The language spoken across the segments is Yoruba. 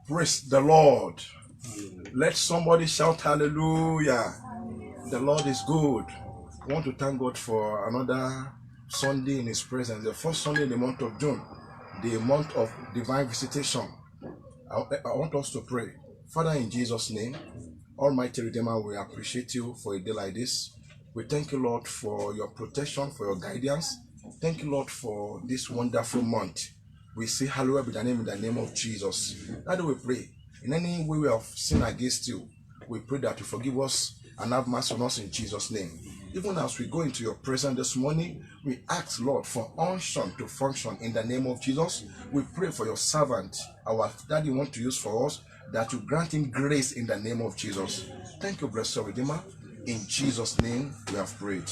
Praise the Lord. Let somebody shout hallelujah. The Lord is good. I want to thank God for another Sunday in His presence. The first Sunday in the month of June, the month of divine visitation. I want us to pray. Father, in Jesus' name, Almighty Redeemer, we appreciate you for a day like this. We thank you, Lord, for your protection, for your guidance. Thank you, Lord, for this wonderful month. We say hallelujah be thy name in the name of Jesus. That we pray. In any way we have sinned against you, we pray that you forgive us and have mercy on us in Jesus' name. Even as we go into your presence this morning, we ask, Lord, for unction to function in the name of Jesus. We pray for your servant, our daddy want to use for us, that you grant him grace in the name of Jesus. Thank you, blessed Redeemer. In Jesus' name we have prayed.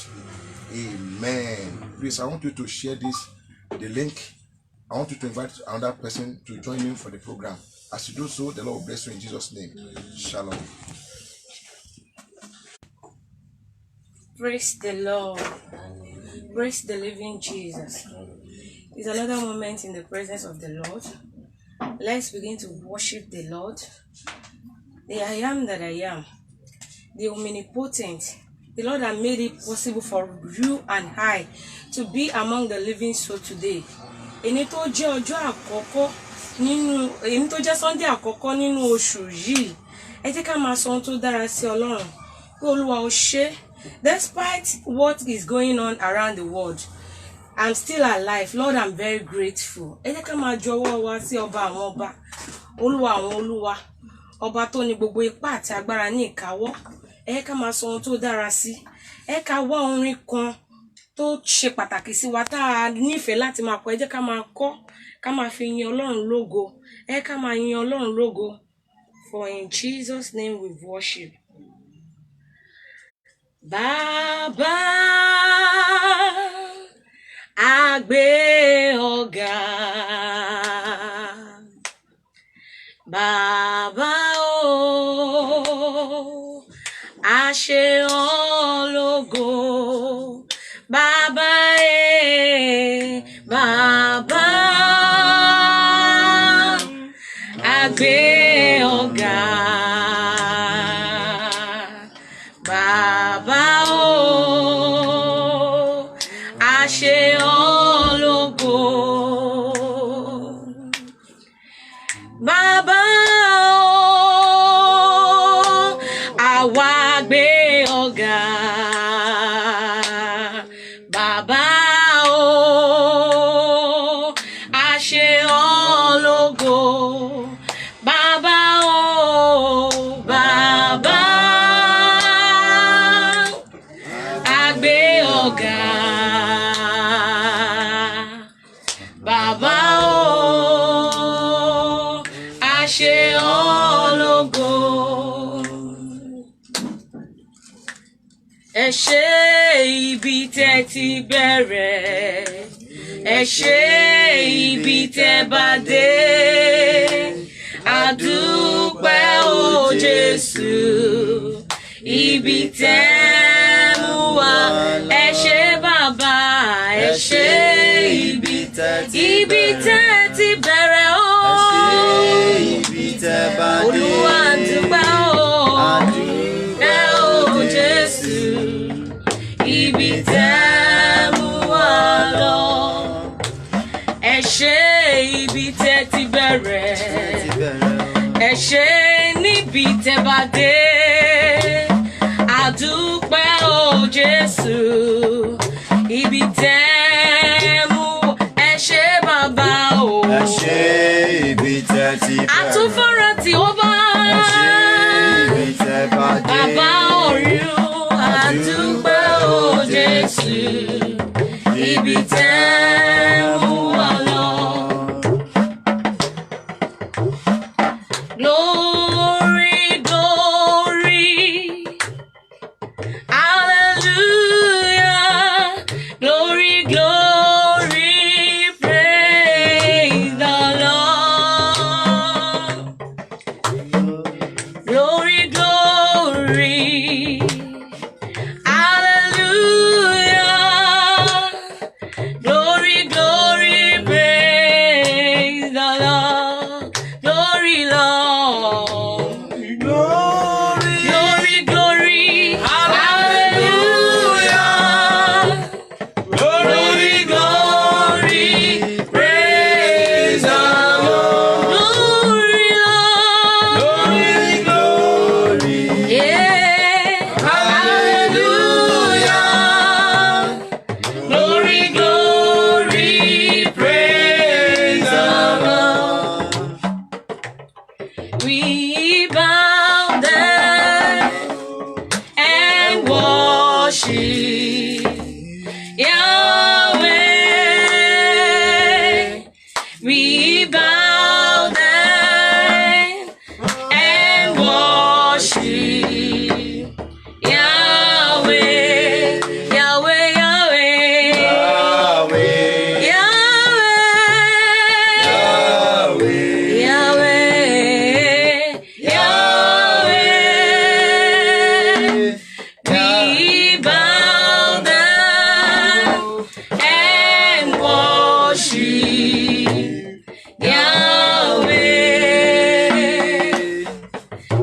Amen. Please, I want you to share the link. I want you to invite another person to join me for the program. As you do so, the Lord will bless you in Jesus' name. Shalom. Praise the Lord. Praise the living Jesus. It's another moment in the presence of the Lord. Let's begin to worship the Lord. The I am that I am. The omnipotent. The Lord that made it possible for you and I to be among the living soul today. Èní tó jẹ́ ọjọ́ àkọ́kọ́ nínú èní tó jẹ́ Sunday àkọ́kọ́ nínú oṣù yìí. Ẹ jẹ́ ká máa sọ ohun tó dára sí Ọlọ́run. Pé Olúwa ó ṣé. Despite what is going on around the world, I'm still alive. Lord, I'm very grateful. Ẹ jẹ́ ká máa jọ̀wọ́ wa sí ọba àwọn ọba. Olúwa àwọn olúwa. Ọba tó ní gbogbo ipá àti agbára ní ìkáwọ́. Ẹ jẹ́ ká máa sọ ohun tó dára sí. Ẹ ká wá orin kan tó ṣe pàtàkì sí wa tá a nífẹ̀ẹ́ láti máa kọ. Ẹ jẹ́ ká máa kọ, ká máa fi yin Ọlọ́run lógo. Ẹ ká máa yin Ọlọ́run lógo. For in Jesus' name we worship. Bàbá a gbé ọ̀gá. Bàbá o a ṣe ọ́ lógo. Bàbá Bàbá a gbé ọ̀gá. Bàbá o a ṣe ọ́ lógo. Bàbá o àwa gbé ọ̀gá. Bàbá o a ṣe ọ́ lógo. Bàbá o Bàbá a gbé ọ̀gá. Bàbá o a ṣe ọ́ lógo. Ẹ ṣé ibi tẹ́ ti bẹ̀rẹ̀. Ẹ ṣé ibi tẹ́ bá dé. A dúpẹ́ o Jésù. Ibi tẹ́ mú wa. Ẹ ṣé bàbá. Ẹ ṣé ibi tẹ́ ti bẹ̀rẹ̀ o. Ibi tẹ́ bá dé. Olúwa dúpẹ́ o. Ẹ o Jésù. Ibi tẹ́ mú wa lọ. Ẹ ṣé ibi tẹ́ ti bẹ̀rẹ̀. Ẹ ṣé níbi tẹ́ bá dé. A dúpẹ́ o Jésù. Ibi tẹ́ mú. Ẹ ṣé bàbá o. Ẹ ṣé ibi tẹ́ ti bẹ̀rẹ̀. Àtúnfọ́nrán tí ó bá. Ẹ ṣé ibi tẹ́ bá dé. Bàbá ọ̀run. A dúpẹ́ o Jésù. Ibi tẹ́ mú wa lọ. Glory, glory. Hallelujah. Glory, glory. Praise the Lord. Glory, glory. Hallelujah. Glory, glory. We bow down and worship Yahweh, Yahweh, Yahweh, Yahweh, Yahweh, Yahweh. We bow down and worship Yahweh,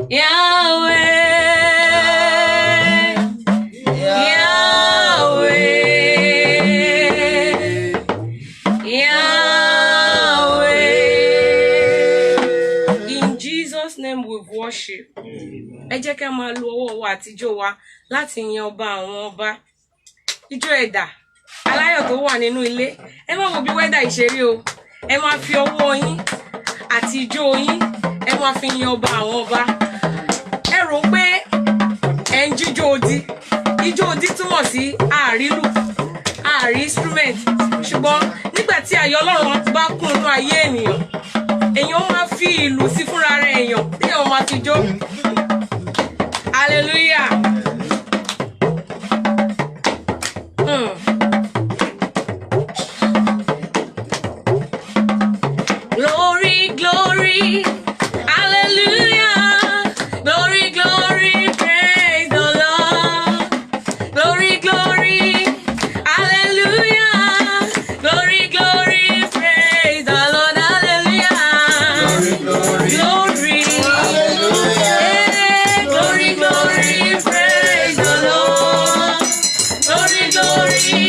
Yahweh, Yahweh. In Jesus' name we worship. Ẹ jẹ́ ká máa lo ọwọ́ wa àtijọ́ wa láti yan ọba àwọn ọba. Ijó ẹ̀dà aláyọ̀ tó wà nínú ilé. Ẹ má wo bí wẹ́dà ìṣeré o. Ẹ máa fi ọwọ́ yín àti ijó yín ẹ máa fi yan ọba àwọn ọba. Ẹ rò pé ẹ ń jíjó odi. Ijó odi túmọ̀ sí àrílù, àrí instrument. Ṣùgbọ́n nígbà tí ayọ̀ Ọlọ́run bá kún inú ayé ènìyàn, èèyàn máa fi ìlù sí fúnra rẹ̀ èèyàn tí èèyàn máa fi jó. Hallelujah. Glory, glory, hallelujah. Glory, glory, praise the Lord. Glory, glory, hallelujah. Glory, glory, praise the Lord. Hallelujah. Glory, Glory, hallelujah. glory, glory, praise the Lord. Glory, glory,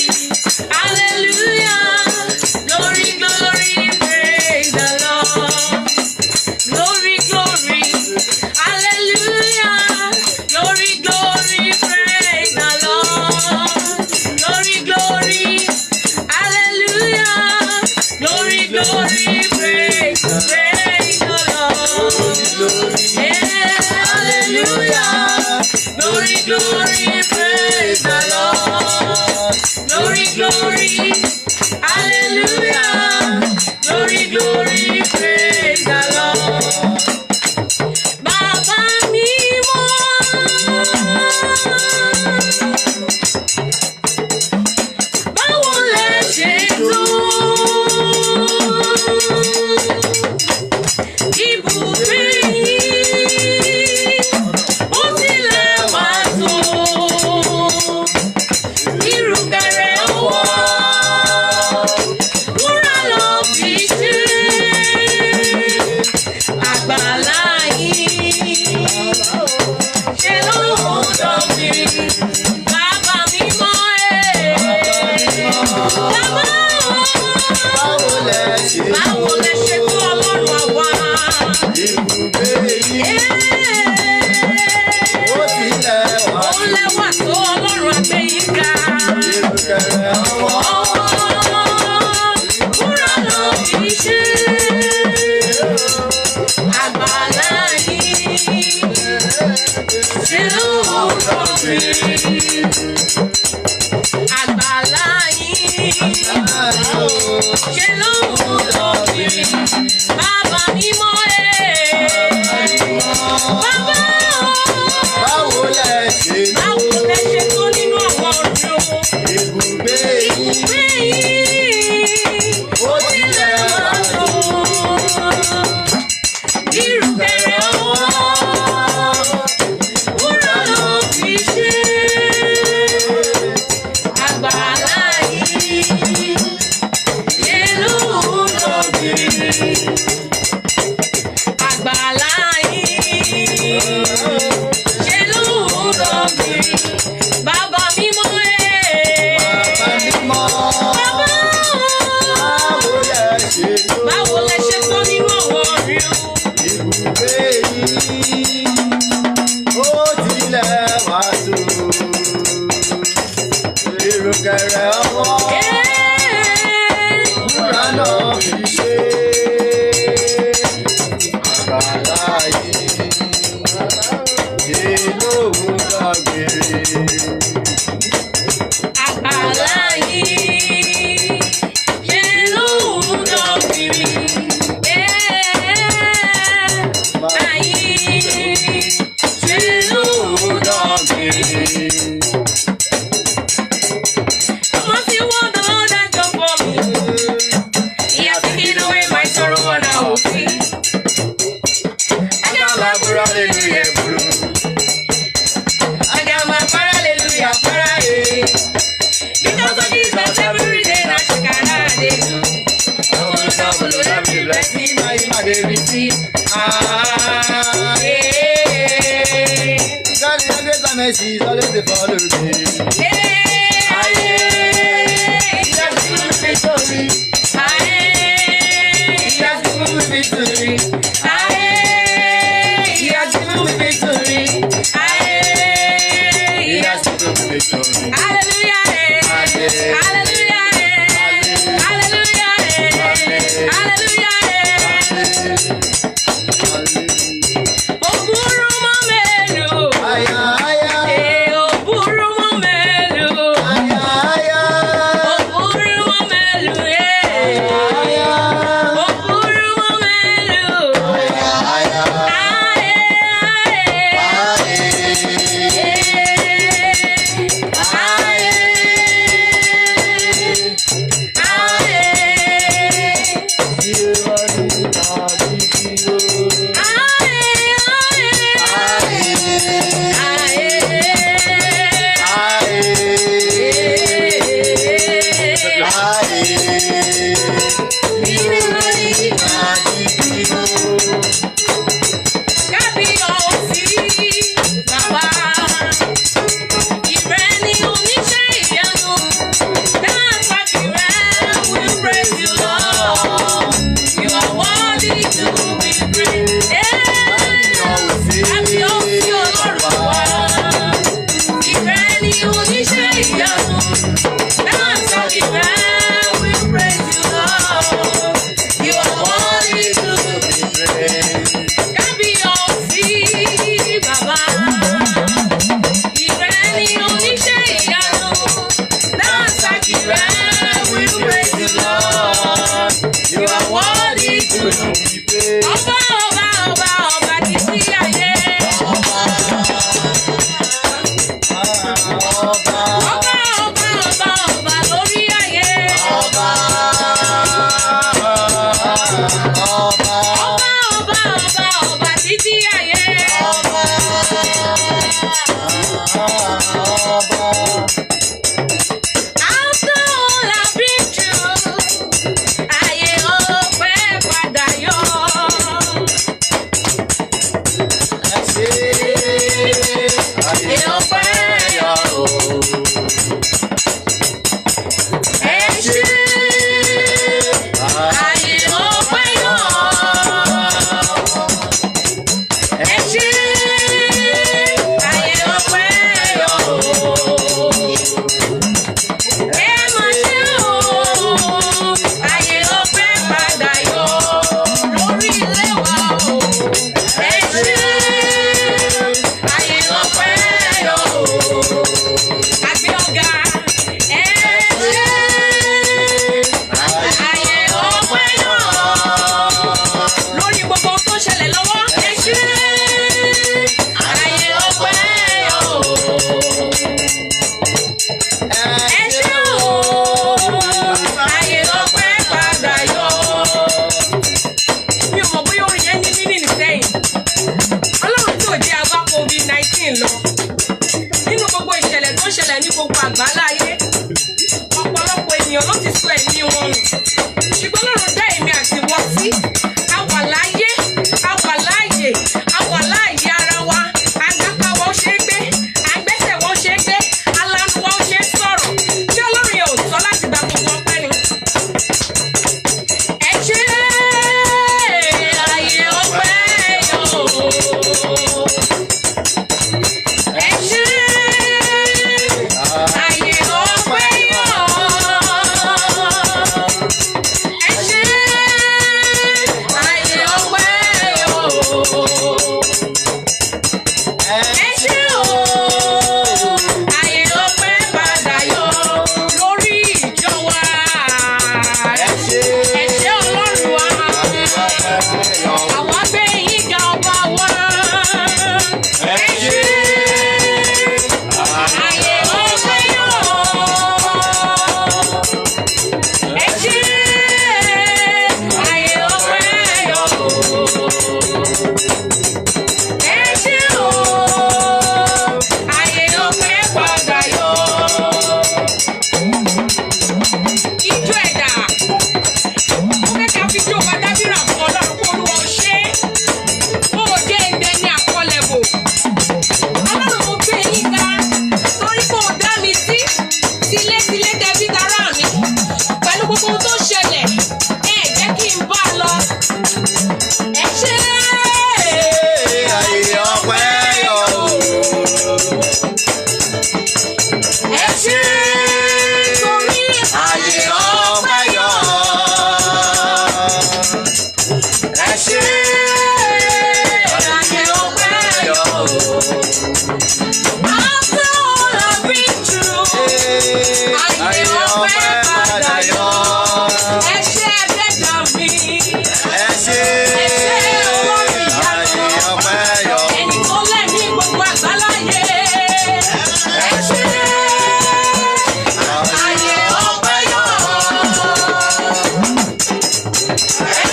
hallelujah. Glory, glory, praise the Lord. Glory, glory, hallelujah. Glory, glory, praise the Lord. Glory, glory, hallelujah. Glory, glory, praise the Lord. Yeah, hallelujah. Glory, glory, praise the Lord. Glory, glory, hallelujah. Glory, glory, praise the Lord. Baba mímọ́. Báwo lẹ ṣe tó? Ibùgbé yín, ó tilẹ̀ wá tó. Ìrùkẹ̀rẹ̀ ọwọ́, wúrà ló fi ṣe. Àgbàlá yín, ṣe ló ń dọ̀gbìn. Bàbá mímọ́ bàbá Báwo lẹ ṣe báwo lẹ ṣe tó Ọlọ́run àwa? ibùgbé yìí? Ó tilẹ̀ wá Ó lẹ́wà tó Ọlọ́run àgbéyìnká. ìrùkẹ̀rẹ̀ ọwọ́. Wúrà ló fi ṣe. Àgbàlá yín, ṣe ló ń dọ̀gbìn. Àgbàlá yín, ṣe ló ń dọ̀gbìn. Bàbá mímọ́ bàbá Báwo lẹ ṣe báwo lẹ ṣe tó nínú àwọn ọ̀rọ̀ ibùgbé yìí? ìgbé yìí? Ó tilẹ̀ wá tó ìrùkẹ̀rẹ̀ ọwọ́, wúrà ló fi ṣe. Àgbàlá yìí, ṣe ló ń dọ̀gbìn. Àgbàlá yìí, ṣe ló ń dọ̀gbìn. Bàbá mímọ́ Bàbá mímọ́. bàbá Báwo lẹ ṣe tó báwo lẹ ṣe tó nínú àwọn ọ̀rẹ́ o? ibùgbé yìí? Ó tilẹ̀ wá tó ìrùkẹ̀rẹ̀ ọwọ́. Wúrà náà fi ṣe àgbàlá yìí. Ṣé lóhùn gbàgbé? òfin. Aga máa kúrò hallelujah búrú. Aga máa para hallelujah para eh. Because of Jesus every day na shakara dey do. Follow every blessing na you dey receive. God is grace and mercy is always dey follow me. He has given me victory. He has given me victory. He has given me victory. He has given me victory. Hallelujah, hallelujah, hallelujah, hallelujah. Oburu mo melu, Aya, aya, oburu mo melu, aya, aya, oburu mo melu, aya, oburu mo melu. aya, aya.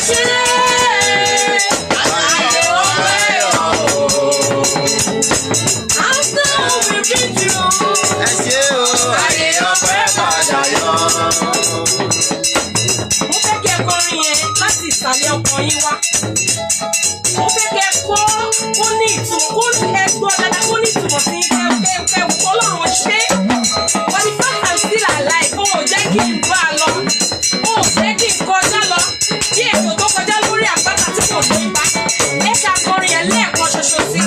ṣe ayé ọpẹ́ yọ. After we've been through, ẹ ṣé o, ayé ọpẹ́ padà yọ. mo fẹ́ kí ẹ kọrin yẹn láti ìsàlẹ̀ ọkàn yín wá. Mo fẹ́ kí ẹ kọ́ kó ní ìtumọ̀, kó ẹ gbọ́ dáadáa, kó ní ìtumọ̀ sí ẹ Ọlọ́run ṣe. For the fact I'm still alive, ó jẹ́ kí n bá a lọ, ó jẹ́ kí n kọjá lọ, bí ètò tó kọjá lórí àpáta tí kò ní bá. Ẹ ká kọrin yẹn lẹ́ẹ̀kan ṣoṣo sí.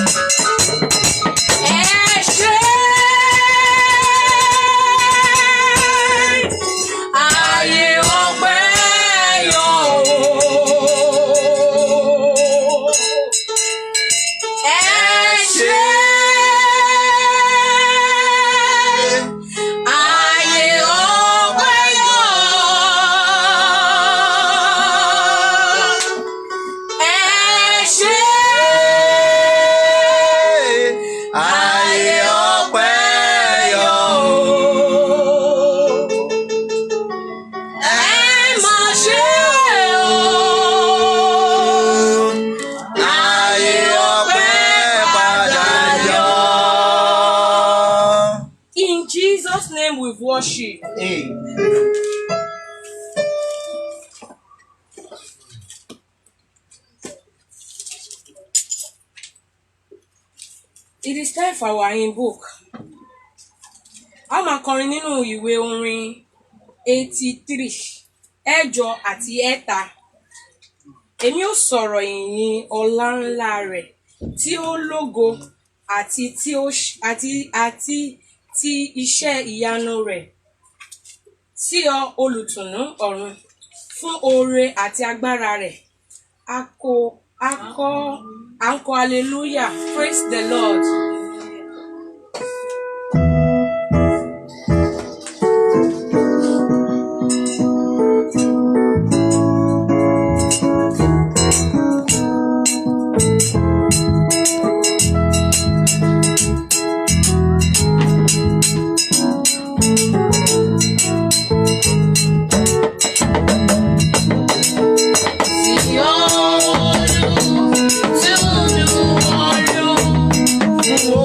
Ẹ ṣé. Ayé ọpẹ́ yọ. Ẹ ṣé. Ayé ọpẹ́ yọ. Ẹ ṣé. Ayé ọpẹ́ yọ. Ẹ má ṣe o. Ayé ọpẹ́ padà yọ. In Jesus' name we've worship. It is time for our hymn book. A máa kọrin nínú ìwé orin 83 ẹ̀jọ àti ẹ̀ta. Èmi ó sọ̀rọ̀ ìyìn ọlá ńlá rẹ̀ tí ó lógo àti ti iṣẹ́ ìyanu rẹ̀ sí ọ olùtùnú ọ̀run fún oore àti agbára rẹ̀. À ń kọ hallelujah, praise the Lord. Fún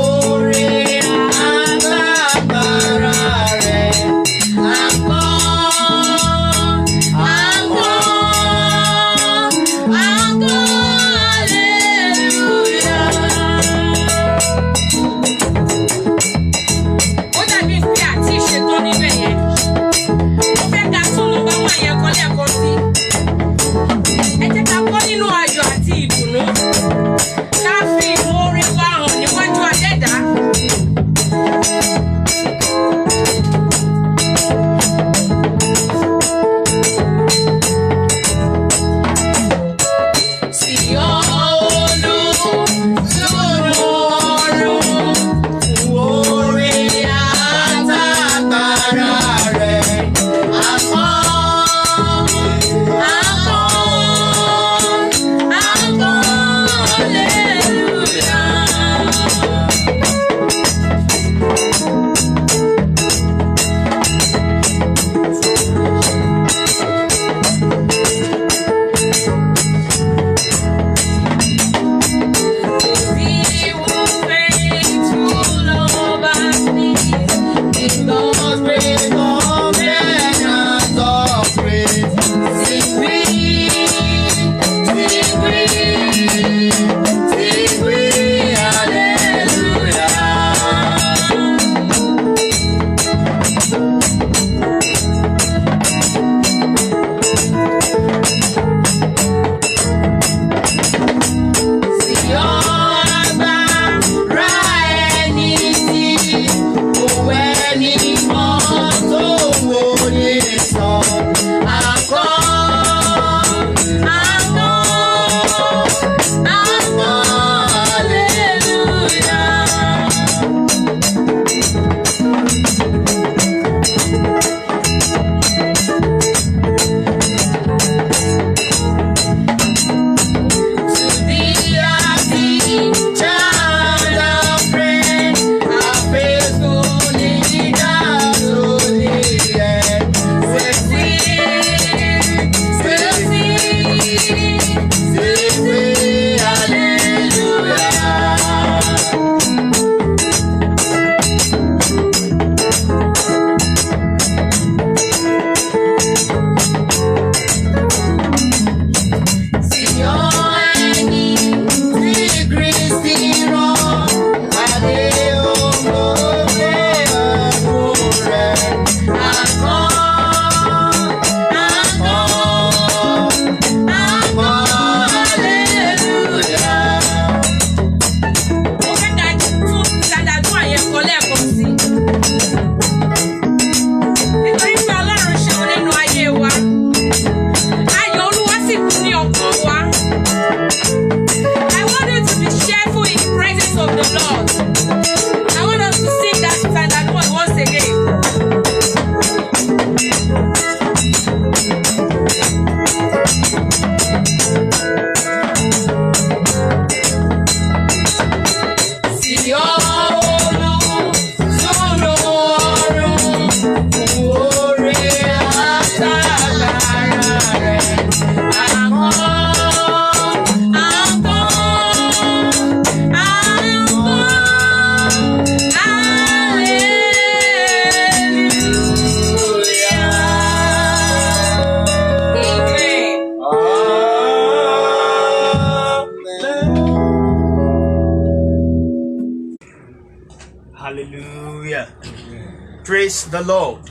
Praise the Lord.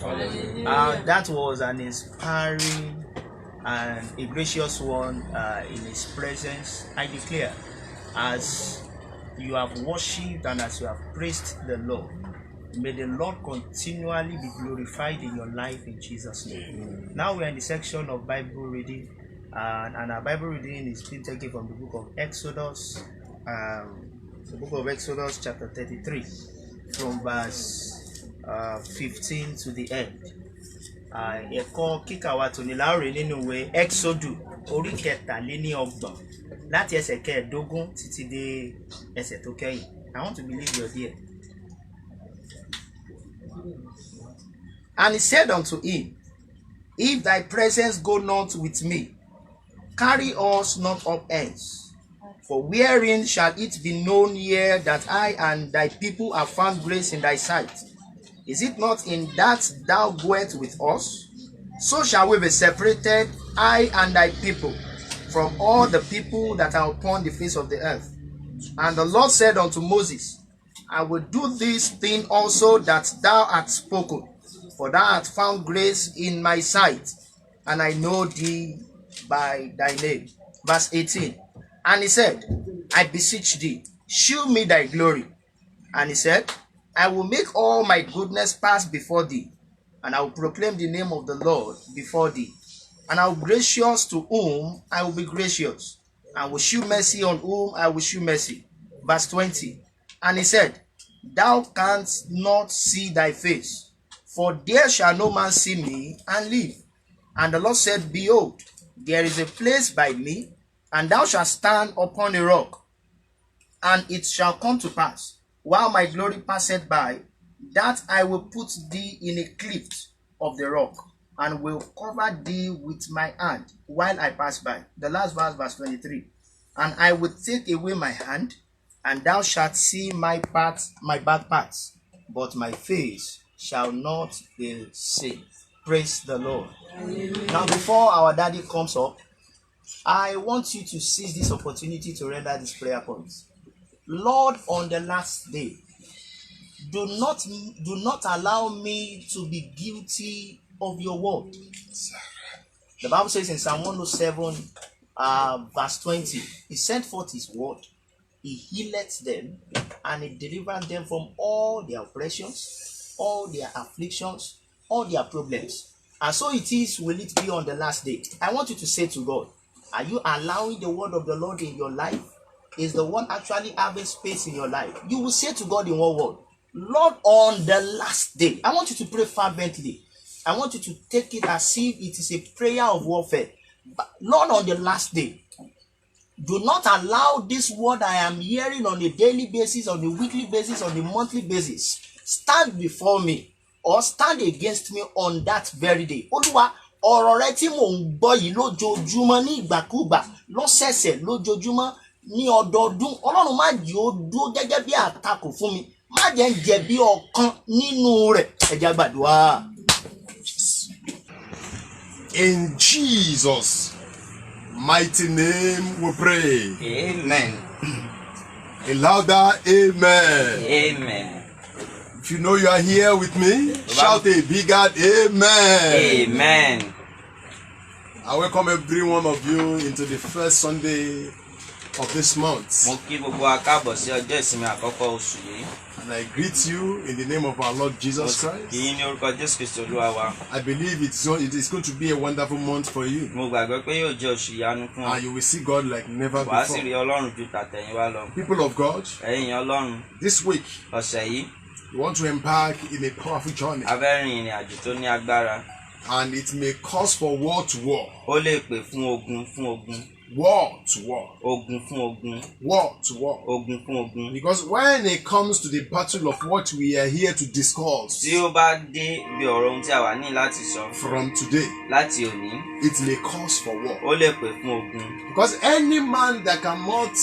That was an inspiring and a gracious one in His presence. I declare, as you have worshipped and as you have praised the Lord, may the Lord continually be glorified in your life in Jesus' name. Now we are in the section of Bible reading, and our Bible reading is being taken from the book of Exodus, chapter 33, from verse 15 to the end. Ẹ̀kọ́ kíkà wa tòní láòrè nínú ìwé Exodus orí kẹtàléníọgbọ̀n láti ẹsẹ̀ kẹẹ̀ẹ́dógún títí dé ẹsẹ̀ tó kẹ́yìn. I want to believe you're there. And he said unto him, If thy presence go not with me, carry us not up hence. For wherein shall it be known here that I and thy people have found grace in thy sight? Is it not in that thou goest with us? So shall we be separated, I and thy people, from all the people that are upon the face of the earth. And the Lord said unto Moses, I will do this thing also that thou hast spoken, for thou hast found grace in my sight, and I know thee by thy name. Verse 18. And he said, I beseech thee, shew me thy glory. And he said, I will make all my goodness pass before thee, and I will proclaim the name of the Lord before thee. And I will be gracious to whom I will be gracious, and will shew mercy on whom I will shew mercy. Verse 20. And he said, Thou canst not see thy face, for there shall no man see me and live. And the Lord said, Behold, there is a place by me, and thou shalt stand upon a rock. And it shall come to pass, while my glory passeth by, that I will put thee in a cleft of the rock, and will cover thee with my hand while I pass by. The last verse, verse 23. And I will take away my hand, and thou shalt see my bad parts, but my face shall not be seen. Praise the Lord. Amen. Now, before our daddy comes up, I want you to seize this opportunity to render this prayer point. Lord, on the last day, do not allow me to be guilty of your word. The Bible says in Psalm 107, verse 20, He sent forth His word, He healeth them, and He delivered them from all their oppressions, all their afflictions, all their problems. And so it is, will it be on the last day. I want you to say to God, are you allowing the word of the Lord in your life? Is the one actually having space in your life? You will say to God in one word, Lord, on the last day. I want you to pray fervently. I want you to take it as if it is a prayer of warfare. But Lord, on the last day, do not allow this word I am hearing on a daily basis, on a weekly basis, on a monthly basis, stand before me or stand against me on that very day. Olúwa, ọ̀rọ̀ rẹ tí mò ń gbọ́ yìí lójoojúmọ́ ní ìgbàkúgbà lọ́sẹ̀ẹ̀sẹ̀ lójoojúmọ́ ní ọdọọdún, Ọlọ́run má jẹ́ ó dúró gẹ́gẹ́ bí àtakò fún mi, má jẹ́ ń jẹ̀bi ọ̀kan nínú rẹ̀. Ẹ jẹ́ á gbàdúrà. In Jesus' mighty name we pray. Amen. A louder amen. Amen. If you know you are here with me, shout a bigger amen. Amen. I welcome every one of you into the first Sunday of this month. Mo kí gbogbo wa káàbọ̀ sí ọjọ́ ìsinmi àkọ́kọ́ oṣù yìí. And I greet you in the name of our Lord Jesus Christ. Kí ní orúkọ Jésù Kristi Olúwa wa. I believe it is going to be a wonderful month for you. Mo gbàgbọ́ pé yóò jẹ́ oṣù ìyanu fún ọ. And you will see God like never Wàá sì rí before. Ọlọ́run ju tàtẹ̀yìnwá lọ. People of God, Ẹ̀yin Ọlọ́run, this week ọ̀sẹ̀ yìí, we want to embark in a powerful journey. a fẹ́ rin ìrìn àjò tó ní agbára. And it may cause for war to war. Ó lè pè fún ogun fún ogun. War to war. Ogun fún ogun. War to war. Ogun fún ogun. Because when it comes to the battle of what we are here to discuss Tí ó bá dé bí ọ̀rọ̀ ohun tí a wà ní láti sọ from today, láti òní, it may cause for war. ó lè pè fún ogun. Because any man that cannot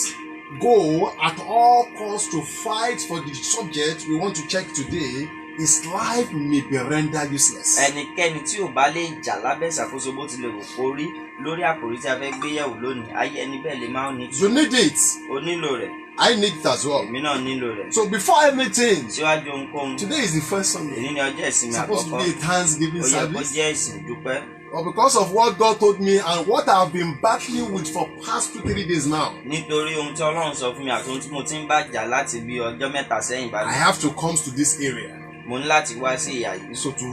go at all costs to fight for the subject we want to check today, his life may be rendered useless. Ẹnikẹ́ni tí ò bá lè jà lábẹ́ ìṣàkóso bó tilẹ̀ wù kó rí, lórí àkòrí tí a fẹ́ gbé yẹ̀wò lónìí, ayé ẹni bẹ́ẹ̀ lè máa ní You need it. o nílò rẹ̀, I need it as well. èmi náà nílò rẹ̀. So before everything, Síwájú ohunkóhun, today is the first Sunday. èyí ni ọjọ́ ìsinmi It's supposed to àkọ́kọ́. be a Thanksgiving Ó yẹ kó service. jẹ́ ìsìn ìdúpẹ́. But because of what God told me and what I've been battling with for past 2-3 days now, Nítorí ohun tí Ọlọ́run sọ fún mi àti ohun tí mo ti ń bàjà láti bí ọjọ́ mẹ́ta sẹ́yìn I báyìí, have to come to this area. mo ní láti wá sí ìhà yìí. So to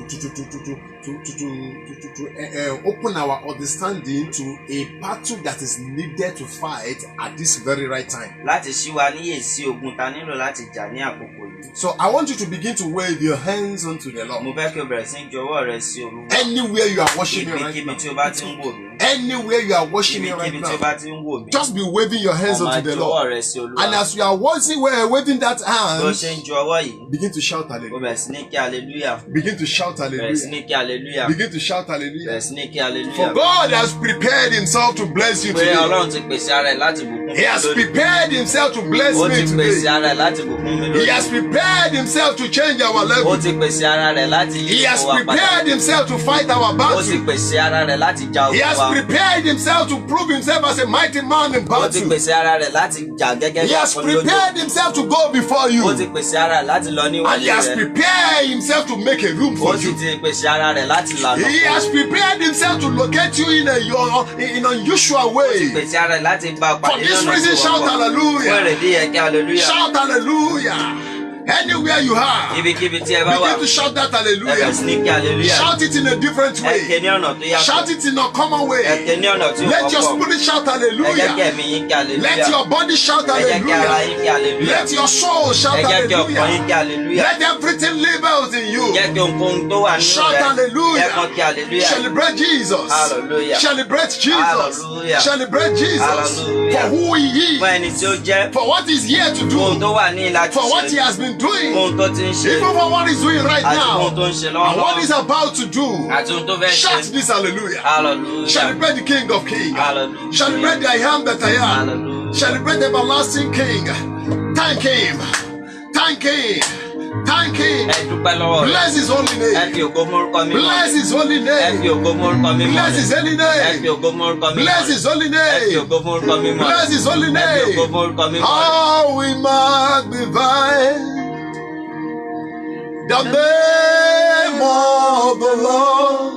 open our understanding to a battle that is needed to fight at this very right time. Láti ṣí wa níyè sí ogun ta nílò láti jà ní àkókò yìí. So I want you to begin to wave your hands unto the Mo Lord. fẹ́ kí o bẹ̀rẹ̀ sí ní ju ọwọ́ rẹ sí Olúwa. Anywhere you are watching me right Ibikíbi now. tí o bá ti ń wò mí. Anywhere you are watching me right Ibikíbi tí o now. bá ti ń wò mí. Just be waving your hands Ó máa unto the ju ọwọ́ Lord. rẹ sí Olúwa. And as you are waving that Bó hand, ṣe ń ju ọwọ́ yìí, begin to shout o hallelujah. bẹ̀rẹ̀ sí ní kí hallelujah. Begin to shout Bẹ̀rẹ̀ sí hallelujah. ní kí hallelujah. Begin to shout Bẹ̀rẹ̀ hallelujah. sí ní kí hallelujah. For God has prepared himself to bless you Pé today. Ọlọ́run ti pèsè ara ẹ̀ láti bùkún He has lónìí. prepared himself to bless Ó me ti pèsè today. ara ẹ̀ láti bùkún mi He lónìí. has prepared himself to change our Ó level. ti pèsè ara rẹ̀ láti yí He has ipò wa padà. prepared himself to fight our Ó ti battle. pèsè ara rẹ̀ láti ja He ogun has wa. prepared himself to prove himself as a mighty man in Ó ti battle. pèsè ara rẹ̀ láti jà gẹ́gẹ́ He bí has akọni lójú. prepared himself to go before Ó ti you. pèsè ara rẹ̀ láti lọ And he níwájú has rẹ̀. prepared himself to make a room Ó for sì you. ti pèsè ara rẹ̀ láti lànà. He has prepared himself to locate you in an unusual way. Pèsè ara rẹ̀ láti bá a For pàdé this lọ́nà reason, tí ó shout wọ́pọ̀. Fún hallelujah. èrèdí yẹ kí hallelujah. Shout hallelujah. Anywhere you are, Ibikíbi tí ẹ bá wà, begin to shout that ẹ bẹ̀rẹ̀ sí hallelujah. ní kí hallelujah. Shout it in a different Ẹ ké way. ní ọ̀nà tó yàtọ̀. Shout it in a common Ẹ ké way. ní ọ̀nà tí ó Let your wọ́pọ̀. spirit shout Ẹ jẹ́ kí hallelujah. ẹ̀mí yín kí hallelujah. Let your body shout Ẹ jẹ́ kí ara hallelujah. yín kí hallelujah. Let your soul shout Ẹ jẹ́ kí ọkàn yín hallelujah. kí hallelujah. Let everything live out in you. Jẹ́ kí ohunkóhun tó wà nínú Shout rẹ̀. Ẹ kàn hallelujah. kí hallelujah. Celebrate Jesus. Hallelujah. Celebrate Jesus. Hallelujah. Celebrate Jesus. Hallelujah. For who he Fún ẹni is. tí ó jẹ́. For what he's here to Ohun do. tó wà ní láti For what he ṣe. has been doing. Ohun tó ti ń ṣe. Even for what he's doing right Àti now. ohun tó ń ṣe And what lọ́wọ́lọ́wọ́. he's about to do. Àti ohun tó fẹ́ Shout ṣe. this hallelujah. Hallelujah. Celebrate the King of Kings. Hallelujah. Celebrate the I am that I am. Hallelujah. Celebrate the everlasting King. Thank him. Thank him. Thank him. Ẹ dúpẹ́ lọ́wọ́ rẹ̀. Bless his holy Ẹ name. fi ògo mórúkọ mímọ́ Bless rẹ̀. his holy Ẹ fi name. ògo mórúkọ mímọ́ Bless his rẹ̀. holy Ẹ fi name. ògo mórúkọ mímọ́ Bless rẹ̀. his holy Ẹ fi name. ògo mórúkọ mímọ́ rẹ̀. Bless his holy Ẹ fi ògo name. mórúkọ mímọ́ rẹ̀. Oh, we magnify the name of the Lord.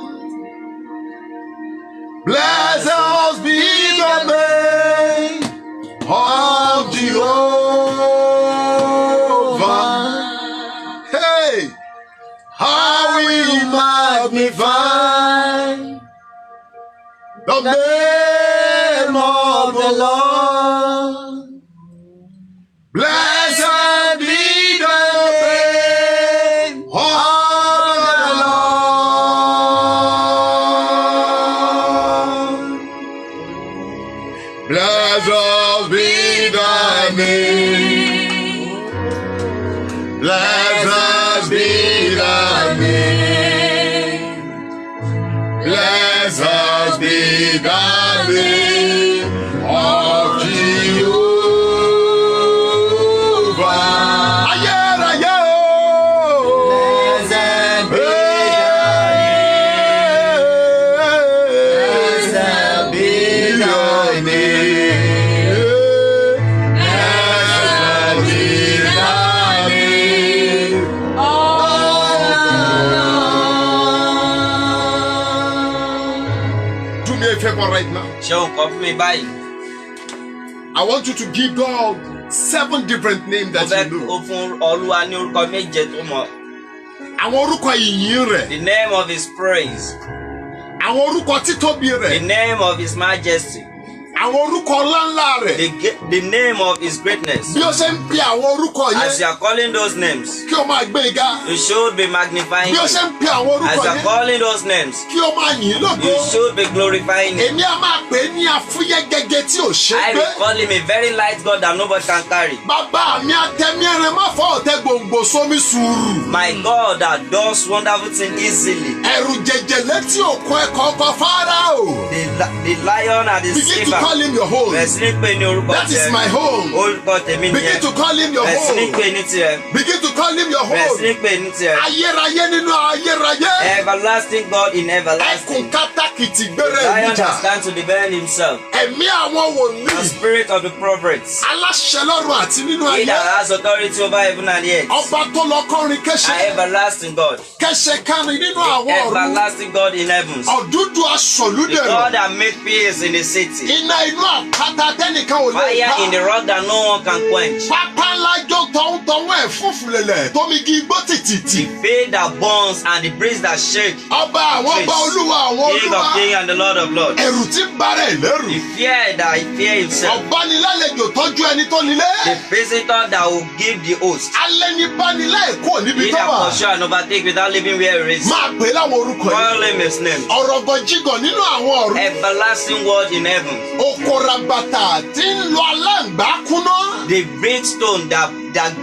Blessed be the name of Jehovah. Hey, how we magnify the name of the Lord. Blessed be the name of the Lord. Blessed be thy name. Blessed be thy name. Blessed be thy name of Jehovah. Ayer, ayer, Blessed be Blessed be thy name. Blessed be thy name. Do me a favor right now. ṣe nǹkan fún mi báyìí. I want you to give God 7 different names Mo that fẹ́ you kó know. fún Olúwa ní orúkọ méje tó mọ̀. Àwọn orúkọ ìyìn rẹ̀. The name of his praise. Àwọn orúkọ títóbi The rẹ̀. name of his majesty. Àwọn orúkọ ńláńlá rẹ̀. The name of his greatness. Bí ó ṣe ń pe àwọn orúkọ As you yẹn, are calling those names, kí o máa gbé e ga. you should be magnifying Bí ó ṣe him. ń pe àwọn As orúkọ you are yẹn, calling those names, kí o máa yìn ín lógo. you should be glorifying him. Èmi á máa pè é ní afúyẹ́ gẹ́gẹ́ tí ò ṣe I gbé. will call him a very light God that nobody can carry. Bàbá mi àtẹ̀mí ẹran má fọ́ ọ̀tẹ̀ gbòǹgbò sómi sùúrù. My God that does wonderful things easily. Ẹ̀rù jẹ̀jẹ̀ létí òkun ẹ̀kọ́ ọkọ̀ Fáráò. The lion and the Begin to silver. call him your home. bẹ̀rẹ̀ sí ní pè ní orúkọ That is tirẹ̀. my home. Orúkọ tèmi Begin nìyẹn. to call him your Bẹ̀rẹ̀ sí ní home. pè ní tirẹ̀. Begin to call him your Bẹ̀rẹ̀ sí ní home. pè ní tirẹ̀. Ayérayé nínú ayérayé. Everlasting God in Ẹkùn everlasting. kátàkìtì gbére Zion ìjà. has stand to defend himself. Ẹ̀mí àwọn The wòlíì. spirit of the prophets. Aláṣẹ lọ́run àti nínú He ayé. that has authority over heaven and earth. Ọba tó lọ kọrin An kẹ́sẹ̀. everlasting God. Kẹ́sẹ̀ kánrin nínú àwọn ọ̀run. Everlasting God in heavens. Ọ̀dúndún The aṣọ̀lúdẹ̀rọ̀. God that made peace in the city. Iná inú àpáta tẹ́nìkan ò lè Fire in the pa. rock that no one can quench. Pápá ńlá jó tọ̀húntọ̀hún ẹ̀ fúnfúnlẹ̀lẹ̀ tómi igi igbó tìtìtì. The faith that burns and the breeze that shake. Ọba àwọn ọba olúwa àwọn King of olúwa. kings and the Lord of lords. Ẹ̀rù tí ń bara ẹ̀ lẹ́rù. The fear that he fear himself. Ọ̀bánilálejò tọ́jú ẹni tó nílé. The visitor that will give the host. Alẹ́nibánilá ẹ̀kọ́ níbi He tó that wà. pursue and overtake without leaving where he is. Máa pè láwọn orúkọ yìí. Call him his name. Ọ̀rọ̀gọ̀jigọ̀ nínú àwọn ọ̀run. Everlasting word in heaven. Okorabata tí ń lo aláǹgbá kúná. The great stone that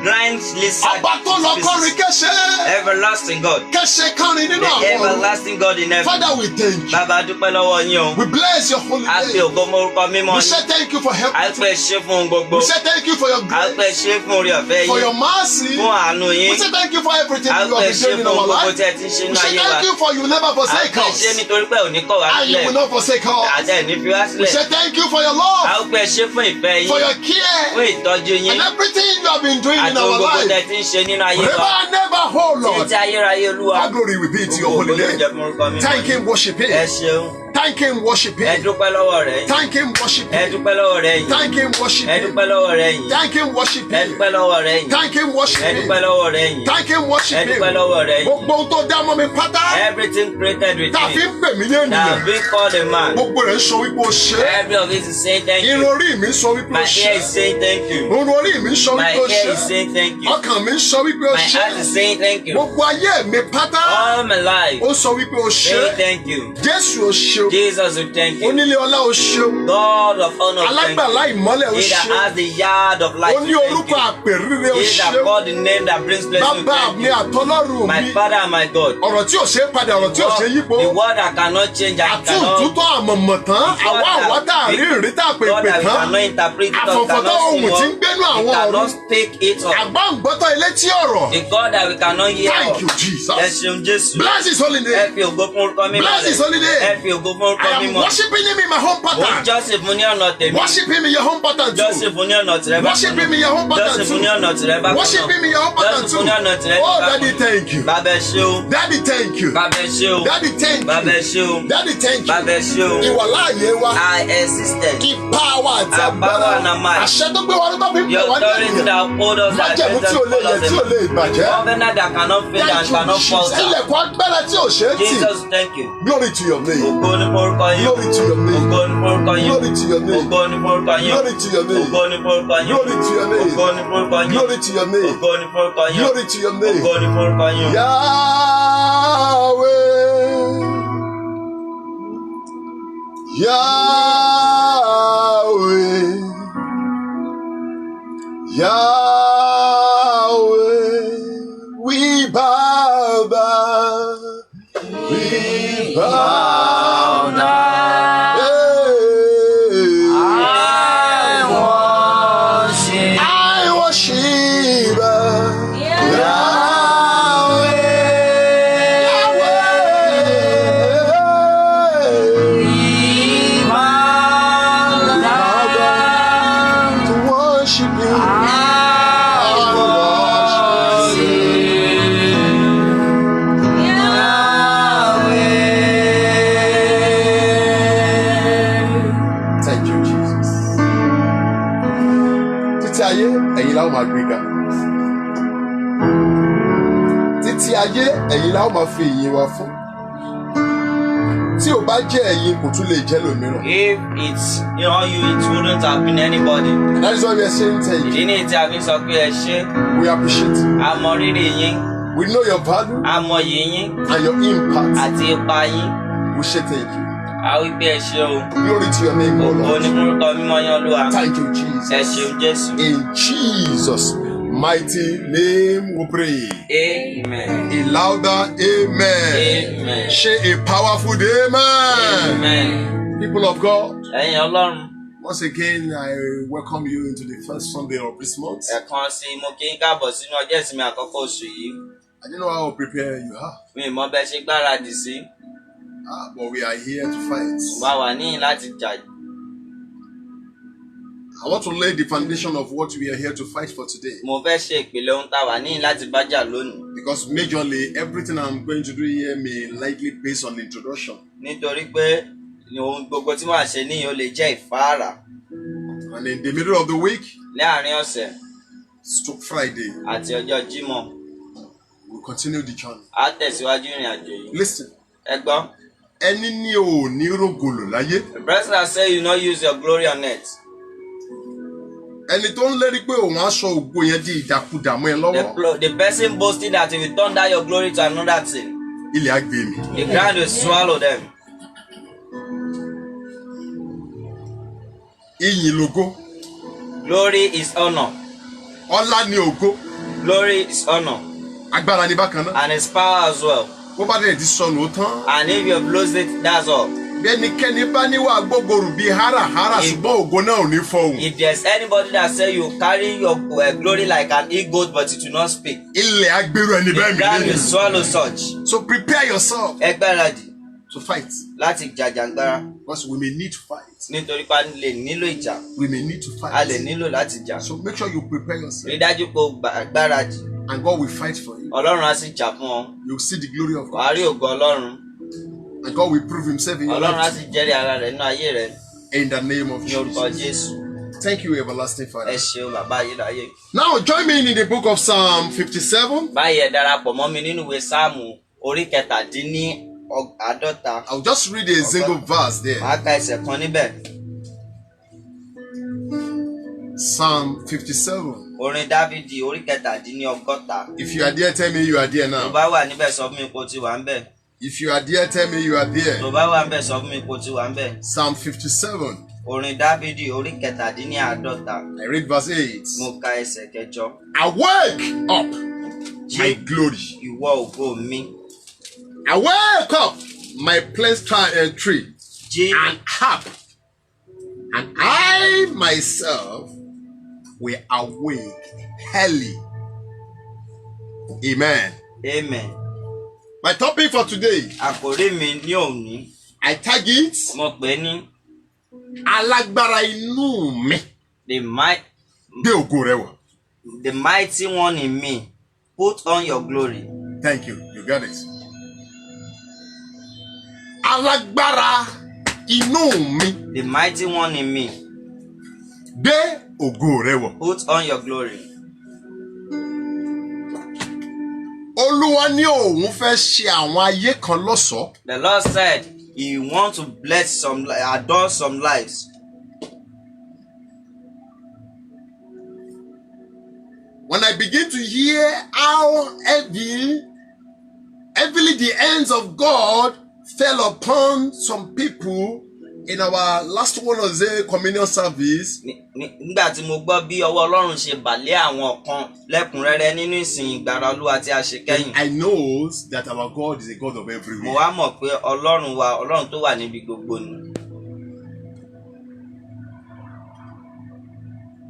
grinds lizard Ọba tó lọ kọrin pieces. kẹ́sẹ̀. Everlasting God. Kẹ́sẹ̀ kánrin nínú The àwọn ọ̀run. everlasting God in heaven. Father, we thank you. Bàbá dúpẹ́ lọ́wọ́ yín o. We bless your holy A fi name. ògo mọ orúkọ mímọ́ We yín. say thank you for A helping. pẹ́ ṣe fún ohun gbogbo. We say thank you for your A grace, pẹ́ ṣe fún orí ọ̀fẹ́ for yín. your mercy. Fún àánú We yín. say thank you for everything A you have pẹ́ been ṣe doing in fún our ohun gbogbo life. tí ẹ ti ń ṣe We nínú say ayé wa. thank you for you never A forsake pẹ́ ṣe us. nítorí pé òní kọ̀ wá And you will sílẹ̀. not forsake us. Àti ẹ̀ní fi wá We sílẹ̀. say thank you for your A love, pẹ́ ṣe fún ìfẹ́ for yín. your care, Fún ìtọ́jú yín. and everything you have been doing Àti in ohun our gbogbo tí ẹ life. ti ń ṣe nínú ayé Forever wa. and never, oh Lord. Títí ayérayé Olúwa. All glory will be to your Gbogbo holy ló jẹ́ name. fún orúkọ mímọ́ Thank yín. him, worship Ẹ him. ṣeun. Thank him, worship Ẹ him. dúpẹ́ lọ́wọ́ rẹ̀ yín. Thank him, worship Ẹ him. dúpẹ́ lọ́wọ́ rẹ̀ yín. Thank him, worship Ẹ him. dúpẹ́ lọ́wọ́ rẹ̀ yín. Thank him, worship Ẹ him. dúpẹ́ lọ́wọ́ rẹ̀ yín. Thank him, worship Ẹ him. dúpẹ́ lọ́wọ́ rẹ̀ yín. Thank him, Ẹ worship him. dúpẹ́ lọ́wọ́ rẹ̀ yín. Gbogbo ohun tó dá mọ́ mi pátá. Everything created with Tá a fi him. ń pè mí ní That ènìyàn. been called a man. Gbogbo rẹ̀ ń sọ wípé o ṣe é. Every of it is saying thank Irun you. orí mi ń sọ wípé o My ṣe ear é. is saying thank you. Irun orí mi ń sọ My wípé o ṣe ear is é. saying thank you. Ọkàn mi ń sọ wípé o My ṣe heart é. is saying thank you. Gbogbo ayé mi pátá. All my life. Ó sọ wípé o ṣe Say é. thank you. Jésù o ṣe o. Jesus will thank you. Onílé ọlá o ṣe o. God of honor thank Alágbàlá you. ìmọ́lẹ̀ o He that ṣe o. has the yard of life Ó ní thank orúkọ you. àpèrire o He ṣe that o. called the name that brings blessing Bàbá thank mi you. àtọlọ́run My mi. Father and my God. Ọ̀rọ̀ tí ò ṣe é padà, ọ̀rọ̀ tí ò ṣe é yípo. The word that cannot change and cannot. Àtúntútọ́ àmọ̀mọ̀ tán. Àwa tá a rí ìrí tá a pè God pè that we tán. cannot interpret it or Àfọ̀fọ̀tọ́ cannot ohun tí ń see gbénú what. àwọn We cannot ọ̀run. speak it up. Àgbọ̀ǹgbọ́tọ̀ elétí ọ̀rọ̀. The God that we cannot hear Thank of. you, Jesus. Ẹ ṣeun Jésù. Bless his holy Ẹ name. fi ògo fún orúkọ mímọ́ Bless his rẹ̀. holy name. Ẹ fi ògo fún orúkọ I am mímọ́. worshiping him in my home Mo ń pattern. jọ́sìn fún ní ọ̀nà tèmi. Worship him in your home pattern too. Jọ́sìn fún ní ọ̀nà tìrẹ bá Worship him in your home pattern Jọ́sìn fún ní too. ọ̀nà tìrẹ bá Worship him in your home pattern Jọ́sìn too. fún ní ọ̀nà tìrẹ Oh, bá Daddy, thank you. Bàbá ẹ ṣé o. Daddy, thank you. Bàbá ẹ ṣé o. Daddy, thank Bàbá ẹ you. ṣé o. Daddy, thank you. Bàbá ẹ ṣé o. Ìwàláàyè wa. I existed. Ipa wa àti Our agbára. power and our might. Àṣẹ tó gbé wa ló tó fi ń The pè wá ní authority ènìyàn. that hold us that Májẹ̀mú tí ò lè yẹ tí ò lè bàjẹ́. Covenant that cannot fail and Thank you, cannot Jesus. falter. Ilẹ̀kùn agbára tí ò ṣe é tì. Jesus, thank you. Glory to your name. Ògo ni fún orúkọ yín. Glory to your name. Ògo ni fún orúkọ yín. Glory to your name. Ògo ni fún orúkọ yín. Glory to your name. Ògo ni fún orúkọ yín. Glory to your name. Ògo ni fún orúkọ yín. Glory to your name. Ògo ni fún orúkọ yín. Glory to your name. Ògo ni fún orúkọ yín. Yahweh. Yahweh. Yahweh. We bow down. We bow down. Hey. I worship to worship you. Thank you, Jesus. Títí ayé ẹ̀yin la ó máa gbéga. Títí ayé ẹ̀yin la ó máa fi ìyìn wa fún. Tí ò bá jẹ́ ẹ̀yin kò tún lè jẹ́ lòmíràn. If it's not you, it wouldn't have been anybody. And that is why we are saying thank you. Ìdí ni tí a fi sọ pé ẹ ṣé. We appreciate you. A mọ rírì yín. We know your value A mọ yìí yín. and your impact. Àti ipa yín. We say thank you. A wí pé ẹ ṣé o. Glory to your name, O Ògo Lord. ni fún orúkọ mímọ́ yín Olúwa. Thank you, Ẹ Jesus. ṣeun Jésù. In Jesus' mighty name we pray. Amen. A louder amen. Amen. Say a powerful amen. Amen. People of God, Ẹ̀yin Ọlọ́run. Once again, I welcome you into the first Sunday of this month. ẹ̀kan sí i mo kí n káàbọ̀ sínú ọjọ́ ìsinmi àkọ́kọ́ oṣù yìí. I don't know how prepared you are, Mi ì mọ bẹ́ẹ̀ ṣe gbáradì sí. but we are here to fight. Wá wà níyìn láti jà. I want to lay the foundation of what we are here to fight for today. Mo fẹ́ ṣe ìpìlẹ̀ ohun tá a wà níyìn láti bá jà lónìí. Because majorly, everything I'm going to do here may likely based on introduction. Nítorí pé ohun gbogbo tí màá ṣe níyìn ó lè jẹ́ ìfáàrà. And in the middle of the week, Láàárín ọ̀sẹ̀ stroke Friday, àti ọjọ́ Jímọ̀, we'll continue the journey. á tẹ̀síwájú ìrìn àjò yìí. Listen, Ẹ gbọ́. ẹni ní ò ní rògòlò láyé. The person that say you no use your glory on it. Ẹni tó ń lérí pé òun aṣọ ògo yẹn di ìdàkudà mọ́ ẹ lọ́wọ́. The person boasting that if you turn down your glory to another thing, Ilẹ̀ á gbé mi. the ground will swallow them. Ìyìn lógo. Glory is honor. Ọlá ni ògo. Glory is honor. Agbára ni bákan náà. And it's power as well. Bó bá dẹ̀ ti sọnù ó tán. And if you have lost it, that's all. Bí ẹnikẹ́ni bá níwà gbógorù bíi háràhárà ṣùgbọ́n ògo náà ò ní fọhùn. If there's anybody that say you carry your glory like an eagle but it will not speak, Ilẹ̀ á gbèrú ẹni the bẹ́ẹ̀ mi ground will lẹ́yìn. swallow such. So prepare yourself Ẹ gbáradì to fight. láti jàjàngbara Because we may need to fight. nítorí pa lè nílò ìjà. We may need to A lè fight. nílò láti jà. So make sure you prepare yourself. Rí dájú pé o gbáradì. And God will fight for you. Ọlọ́run á sì jà fún ọ. You will see the glory of Wàá God. rí ògo Ọlọ́run. And God will prove himself in your Ọlọ́run á life sì jẹ́rìí ara rẹ̀ nínú ayé rẹ̀ in the name of ní orúkọ Jesus. Jésù. Thank you, everlasting Ẹ Father. ṣeun bàbá ayérayé. Now join me in the book of Psalm 57. Báyìí ẹ darapọ̀ mọ́ mi nínú ìwé Sáàmù orí kẹtàdínníàádọ́ta. I'll just read a single verse there. Màá ka ẹsẹ̀ kan níbẹ̀. Psalm 57. Orin Dávídì orí kẹtàdínníọgọ́ta. If you are there, tell me you are there Tó now. bá wà níbẹ̀ sọ fún mi kó ti wà ń bẹ̀. If you are there, tell me you are there. Tó bá wà ń bẹ̀ sọ fún mi kó ti wà ń bẹ̀. Psalm 57. Orin Dávídì orí kẹtàdínníàádọ́ta. I read verse 8. Mo ka ẹsẹ̀ kẹjọ. Awake up, my glory. Ìwọ ògo mi. Awake up, my place tree, Jí and harp. And I myself will awake early. Amen. Amen. My topic for today, Àkòrí mi ní òní. I tag it, Mo pè é ní Alágbára inú mi. the Gbé ògo rẹ wọ̀. mighty one in me. Put on your glory. Thank you. You got it. Alágbára inú mi. The mighty one in me. Gbé ògo rẹ wọ̀. Put on your glory. Olúwa ní òun fẹ́ ṣe àwọn ayé kan lọ́ṣọ̀ọ́. The Lord said He wants to bless adorn some lives. When I begin to hear how heavily the hands of God fell upon some people in our last Wednesday communion service, Nígbà tí mo gbọ́ bí ọwọ́ Ọlọ́run ṣe bà lé àwọn kan lẹ́kùnrẹ́rẹ́ nínú ìsìn ìgbàrà Olúwa tí a ṣe kẹ́yìn. I know that our God is a God of Mo everywhere. wá mọ̀ pé Ọlọ́run wa Ọlọ́run tó wà níbi gbogbo ni.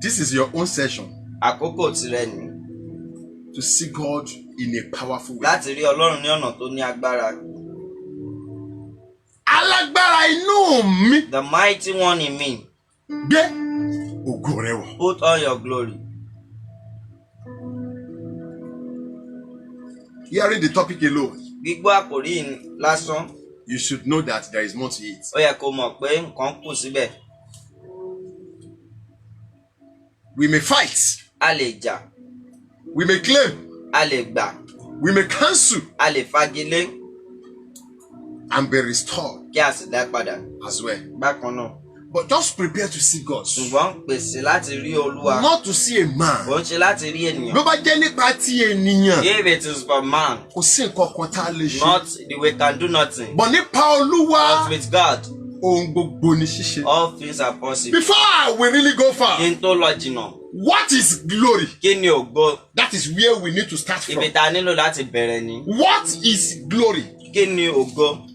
This is your own session Àkókò tirẹ̀ ni to see God in a powerful way. láti rí Ọlọ́run ní ọ̀nà tó ní agbára. Alágbára inú mi. The mighty one in me. Gbé ògo rẹ wọ̀. Put on your glory. Hearing the topic alone, Gbígbọ́ àkòrí lásán, you should know that there is more to it. ó yẹ kó mọ̀ pé nǹkan kù síbẹ̀. We may fight, A lè jà, we may claim, a lè gbà, we may cancel, a lè fagilé and be restored kí a sì dá padà. as well. Bákan náà, But just prepare to see God. ṣùgbọ́n pèsè láti rí Olúwa. Not to see a man. Kò ń ṣe láti rí ènìyàn. Ló bá jẹ́ nípa ti ènìyàn, If it is for man, kò sí nǹkan kan tá a lè ṣe. not the way can do nothing. But nípa Olúwa, But with God, ohun gbogbo ni ṣíṣe. all things are possible. Before we really go far, Kí n tó lọ jìnnà, what is glory? kí ni ògo? That is where we need to start from. Ibi tá a nílò láti bẹ̀rẹ̀ ni. What is glory? Kí ni ògo?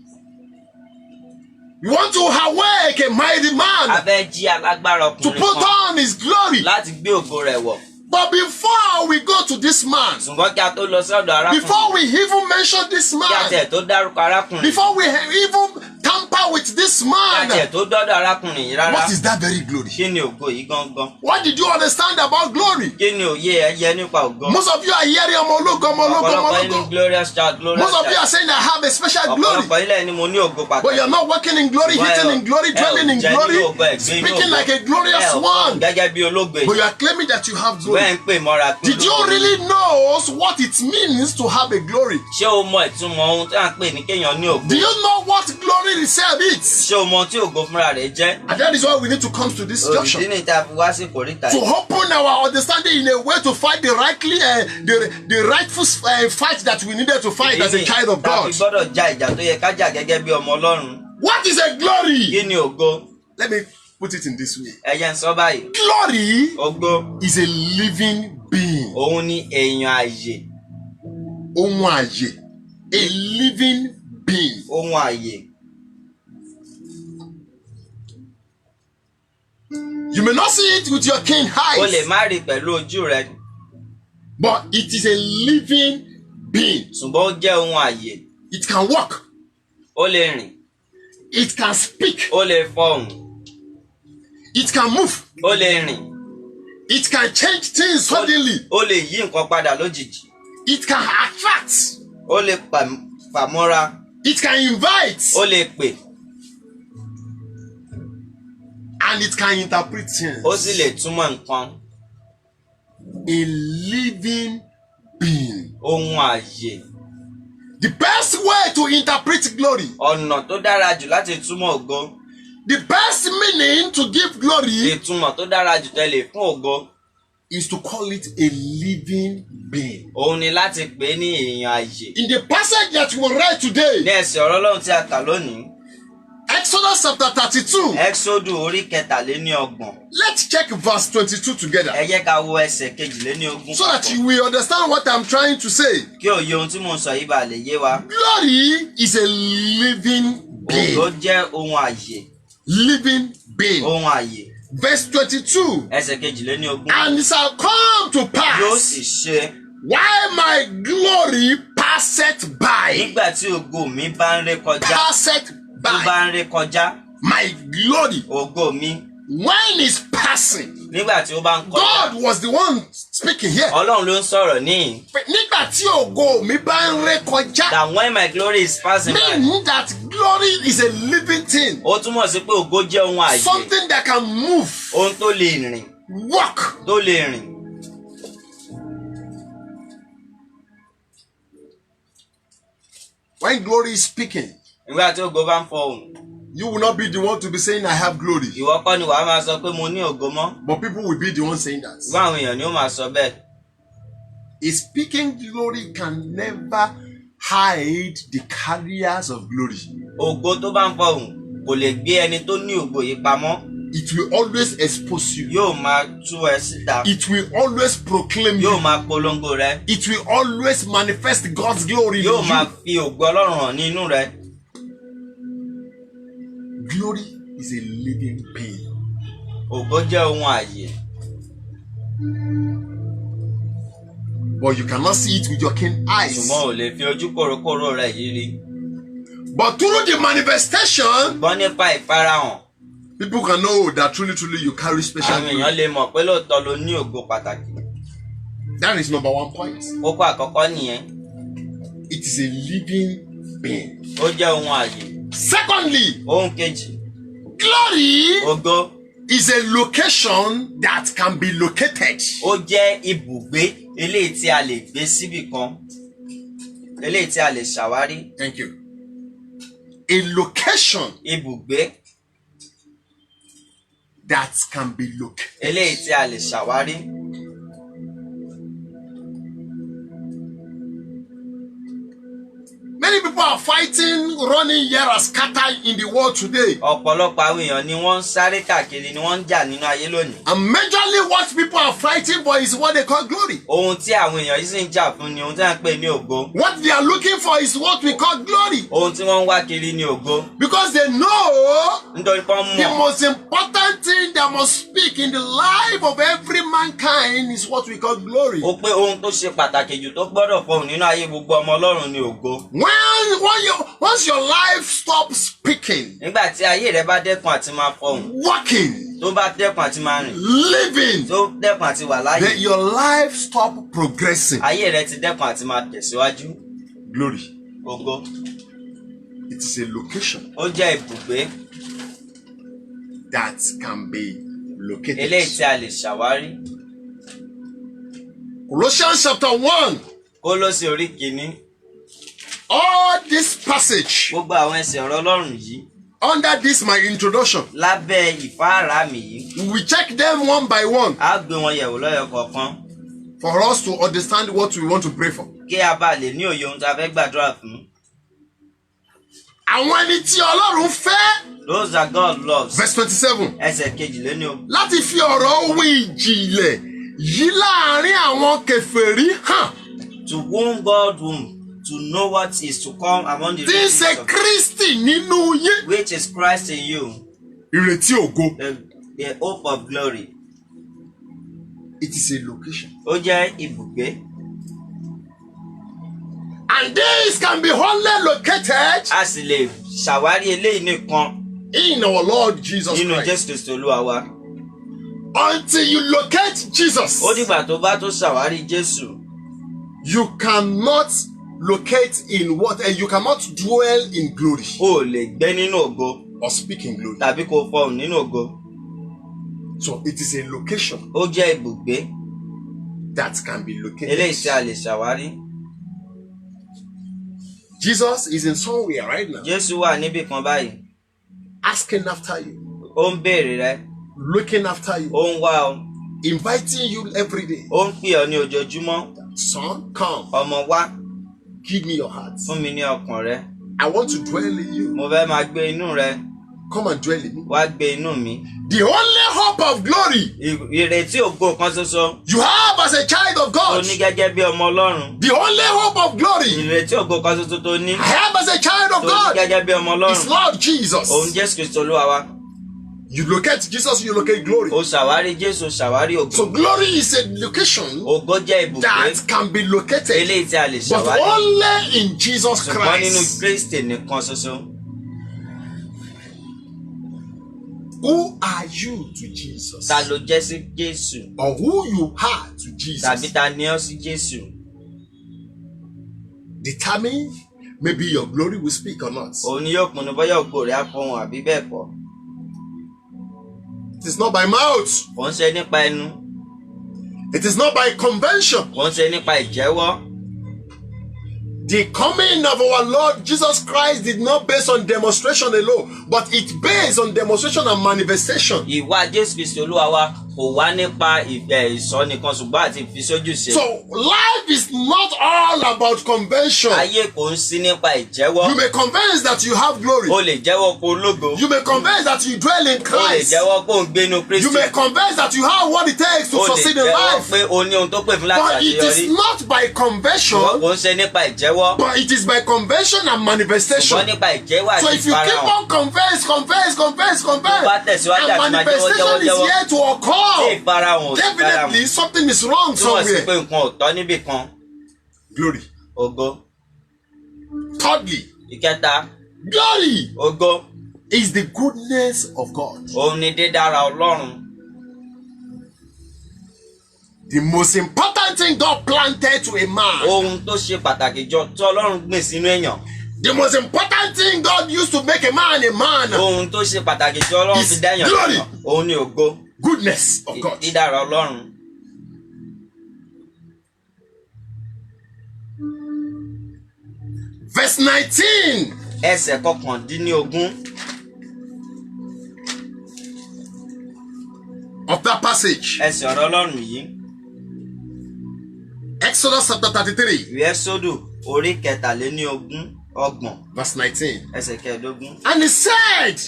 You want to awake a mighty A man fẹ́ jí alágbára to ọkùnrin put kan on his glory. láti gbé ògo rẹ̀ wọ̀. But before we go to this man, Ṣùgbọ́n kí a tó lọ sọ́dọ̀ before arákùnrin, we even mention this kí a man, tiẹ̀ tó dárúkọ arákùnrin, before we even tamper with this kí a tiẹ̀ man, tó dọ́dọ̀ arákùnrin yìí rárá, what is that very glory? kí ni ògo yìí gangan? What did you understand about glory? Kí ni òye ẹyẹ nípa ògo? Most of you are hearing Omologo, Omologo, Ọ̀pọ̀lọpọ̀ yín ní Omologo. glorious child, glorious Most of you child. are saying I have a special glory. Ọ̀pọ̀lọpọ̀ ilẹ̀ ni mo ní ògo But pàtàkì. you're not walking in glory, hitting in glory, dwelling in glory, speaking like a glorious one. Gẹ́gẹ́ bí ológo But èyí. you are claiming that you have glory. Bẹ́ẹ̀ ń pè mọ́ra pé Did you ológo really ni. know what it means to have a glory? Ṣé o mọ ìtumọ̀ ohun tí à ń pè ní kéèyàn ní ògo? Do you know what glory itself is? Ṣé o mọ ohun tí ògo fúnra rẹ̀ jẹ́? And that is why we need to come to this Òdìdí junction. ni tá a fi wá sí ìkórìtà To yìí. open our understanding in a way to fight the rightful fight that we needed to fight as a child of Tá a God. fi gbọ́dọ̀ ja ìjà tó yẹ ká jà gẹ́gẹ́ bí ọmọ Ọlọ́run. What is a glory? Kí ni ògo? Let me put it in this way. Ẹyẹ ń sọ báyìí. Glory Ògo is a living being. òun ni èèyàn àyè. Ohun àyè. A living being. Ohun àyè. You may not see it with your keen O lè eyes, má rí pẹ̀lú ojú rẹ, but it is a living being. ṣùgbọ́n ó jẹ́ ohun àyè. It can walk. Ó lè rìn, It can speak. ó lè fọhùn, It can move. ó lè rìn, It can change things suddenly. ó lè yí nǹkan padà lójijì, It can attract. ó lè fàmọ́ra, It can invite. ó lè pè, And it can interpret things. ó sì lè túmọ̀ nǹkan. A living being. Ohun àyè. The best way to interpret glory, Ọ̀nà tó dára jù láti túmọ̀ ògo, the best meaning to give glory ìtumọ̀ tó dára jù tẹ́lẹ̀ fún ògo, is to call it a living being. òun ni láti pè é ní èèyàn àyè. In the passage that we will read today, Ní ẹsẹ̀ ọ̀rọ̀ Ọlọ́run tí a kà lónìí, Exodus chapter 32, Ẹ́xódù orí 23. let's check verse 22 together Ẹ jẹ́ ká wo ẹsẹ̀ 22 so that papọ̀. you will understand what I'm trying to say. Kí òye ohun tí mò ń sọ yìí bá lè yé wa. Glory is a living Ògo being. jẹ́ ohun àyè. Living being. Ohun àyè. Verse 22. Ẹsẹ̀ 22. And it shall come to Yóò sì pass ṣe while my glory passeth by. nígbà tí ògo mi bá ń ré kọjá. Passeth Tó by. bá ń ré kọjá. My glory. Ògo mi. When it's passing. Nígbà tí ó bá ń kọjá. God was the one speaking here. Ọlọ́run ló ń sọ̀rọ̀ níyìn. Nígbà tí ògo mi bá ń ré kọjá. That when my glory is passing by. Meaning that glory is a living thing. Ó túmọ̀ sí pé ògo jẹ́ ohun àyè. Something that can move. Ohun tó lè rìn. Walk. Tó lè rìn. When glory is speaking, Nígbà tí ògo bá ń fọhùn. you will not be the one to be saying I have glory. Ìwọ kọ́ ni wàá máa sọ pé mo ní ògo mọ́. But people will be the one saying that. Ìwọ àwọn èèyàn ni ó máa sọ bẹ́ẹ̀. A speaking glory can never hide the carriers of glory. Ògo tó bá ń fọhùn kò lè gbé ẹni tó ní ògo yìí pamọ́. It will always expose you. Yóò máa tú ẹ síta. It will always proclaim Yóò you. máa polongo rẹ. It will always manifest God's glory in Yóò máa you. fi ògo Ọlọ́run hàn ní inú rẹ. Glory is a living being. Ògo jẹ́ ohun àyè. But you cannot see it with your keen eyes. Ṣùgbọ́n ò lè fi ojú kòrókòró rẹ yìí rí. But through the manifestation, Gbọ́n nípa ìfarahàn. people can know that truly you carry special Àwọn èèyàn glory. lè mọ̀ pé lóòótọ́ ló ní ògo pàtàkì. That is number one point. Kókó àkọ́kọ́ nìyẹn. It is a living being. Ó jẹ́ ohun àyè. Secondly, Ohun kejì. glory Ògo. is a location that can be located. Ó jẹ́ ibùgbé eléyìí tí a lè gbé síbì kan. Eléyìí tí a lè ṣàwárí. Thank you. A location Ibùgbé that can be located. eléyìí tí a lè ṣàwárí. Many Many people are fighting, running here and scattered in the world today. ọ̀pọ̀lọpọ̀ àwọn èèyàn ni wọ́n ń sáré káàkiri ni wọ́n ń jà nínú ayé lónìí. And majorly what people are fighting for is what they call glory. ohun tí àwọn èèyàn yìí sì ń jà fún ni ohun tí à ń pè ní ògo. What they are looking for is what we call glory. ohun tí wọ́n ń wá kiri ni ògo. Because they know nítorí pé wọ́n the mọ̀ most important thing that must speak in the life of every mankind is what we call glory. ó pé ohun tó ṣe pàtàkì jù tó gbọ́dọ̀ fọhùn nínú ayé gbogbo ọmọ Ọlọ́run ni ògo. Once your life stops speaking, nígbà tí ayé rẹ bá dẹ́kun àti máa fọhùn, working, tó bá dẹ́kun àti máa rìn, living, tó dẹ́kun àti wà láàyè, then your life stop progressing. ayé rẹ ti dẹ́kun àti máa tẹ̀síwájú. Glory. ògo It is a location ó jẹ́ ibùgbé that can be located. eléyìí tí a lè ṣàwárí. Colossians chapter 1. Kólósì orí kìíní. All this passage gbogbo àwọn ẹsẹ̀ ọ̀rọ̀ Ọlọ́run yìí under this my introduction, lábẹ́ ìfáàrà mi yìí, we check them one by one á gbé wọn yẹ̀wò lọ́yọ̀ kọ̀ọ̀kan for us to understand what we want to pray for. kí a bá lè ní òye ohun tí a fẹ́ gbàdúrà fún. Àwọn ẹni tí Ọlọ́run fẹ́, Those that God loves. verse 27, ẹsẹ̀ kejìléní láti fi ọ̀rọ̀ owó ìjìnlẹ̀ yìí láàrin àwọn kèfèrí hàn to whom God whom to know what is to come among the tí ń ṣe nations of, Kristi nínú yín. which is Christ in you, Ìrètí ògo. the hope of glory. It is a location. Ó jẹ́ ibùgbé. And this can be only located A sì lè ṣàwárí eléyìí nìkan in our Lord Jesus nínú Christ. Jésù Kristi Olúwa wa. Until you locate Jesus, Ó dìgbà tó bá tó ṣàwárí Jésù. you cannot locate in what, and you cannot dwell in glory O ò lè gbé nínú ògo or speak in glory. tàbí kó fọhùn nínú ògo. So it is a location Ó jẹ́ ibùgbé that can be eléyìí tí a located. lè ṣàwárí. Jesus is in somewhere right now, Jésù wà níbì kan báyìí. asking after you, Ó ń béèrè rẹ. looking after you, Ó ń wá ọ. inviting you every day. Ó ń pè ọ́ ní ojoojúmọ́. Son, come, Ọmọ wá give me your heart. fún mi ní ọkàn rẹ. I want to dwell in you. Mo fẹ́ máa gbé inú rẹ. Come and dwell in me. Wá gbé inú mi. The only hope of glory Ìrètí ògo kan ṣoṣo you have as a child of tó God, ní gẹ́gẹ́ bí ọmọ Ọlọ́run. the only hope of glory Ìrètí ògo kan ṣoṣo tó ní I have as a child of tó ní God gẹ́gẹ́ bí ọmọ is Ọlọ́run. Lord Jesus. Òun Jésù Kristi Olúwa wa. You locate Jesus, you locate glory. Ó ṣàwárí Jésù, ṣàwárí So ògo. glory is a location Ògo jẹ́ ibùgbé that can be located, eléyìí tí a lè but ṣàwárí. only in Jesus Ṣùgbọ́n nínú Christ. Kristi nìkan ṣoṣo. Who are you to Jesus? Ta ló jẹ́ sí Jésù? Or who you are to Jesus Tàbí ta ni ọ́ sí Jésù? determine maybe your glory will speak or not. Òun ni yóò pinnu bóyá ògo rẹ̀ á fọhùn àbí bẹ́ẹ̀ kọ́. It is not by mouth. Kò ń ṣe nípa ẹnu. It is not by convention. Kò ń ṣe nípa ìjẹ́wọ́. The coming of our Lord Jesus Christ did not base on demonstration alone, but it based on demonstration and manifestation. Ìwà Jésù Kristi Olúwa wa kò wá nípa ìsọnìkan ṣùgbọ́n àti ìfisójúṣe. So life is not all about convention. Ayé kò ń sí nípa ìjẹ́wọ́. You may confess that you have glory. O lè jẹ́wọ́ pé ológo. You may confess that you dwell in O lè Christ. jẹ́wọ́ pé ò ń gbénu Kristi. You may confess that you have what it takes to O lè succeed in jẹ́wọ́ life. pé o ní ohun tó pè fún láti But it àṣeyọrí. is not by Ṣùgbọ́n convention, kò ń ṣe nípa ìjẹ́wọ́. but it is by convention and Ṣùgbọ́n manifestation. nípa ìjẹ́wọ́ So àti if you keep ìfarahàn. on confess, Bá tẹ̀síwájú and àti máa manifestation is jẹ́wọ́. yet to Tí occur, ìfarahàn ò sí definitely ìfarahàn. something is wrong Túmọ̀ sí pé somewhere. nǹkan ò tọ́ níbì kan. Glory. Ògo. Thirdly, Ìkẹta. glory Ògo. is the goodness of God. Òun ni dídára Ọlọ́run. The most important thing God planted to a man. Ohun tó ṣe pàtàkì jọ tí Ọlọ́run gbìn sínú èèyàn. The most important thing God used to make a man a man. Ohun tó ṣe pàtàkì tí Ọlọ́run fi dá èèyàn Glory. lọ́nà. Òun ni ògo. Goodness of God. Dídára Ọlọ́run. Verse 19. Ẹsẹ̀ kọkàndínlógún Of that passage. ẹsẹ̀ ọ̀rọ̀ Ọlọ́run yìí. Exodus chapter 33. Ìwé Ẹ́sódù orí kẹtàléníogún. ọgbọ̀n verse 19. ẹsẹ̀ kẹẹ̀ẹ́dógún. And he said,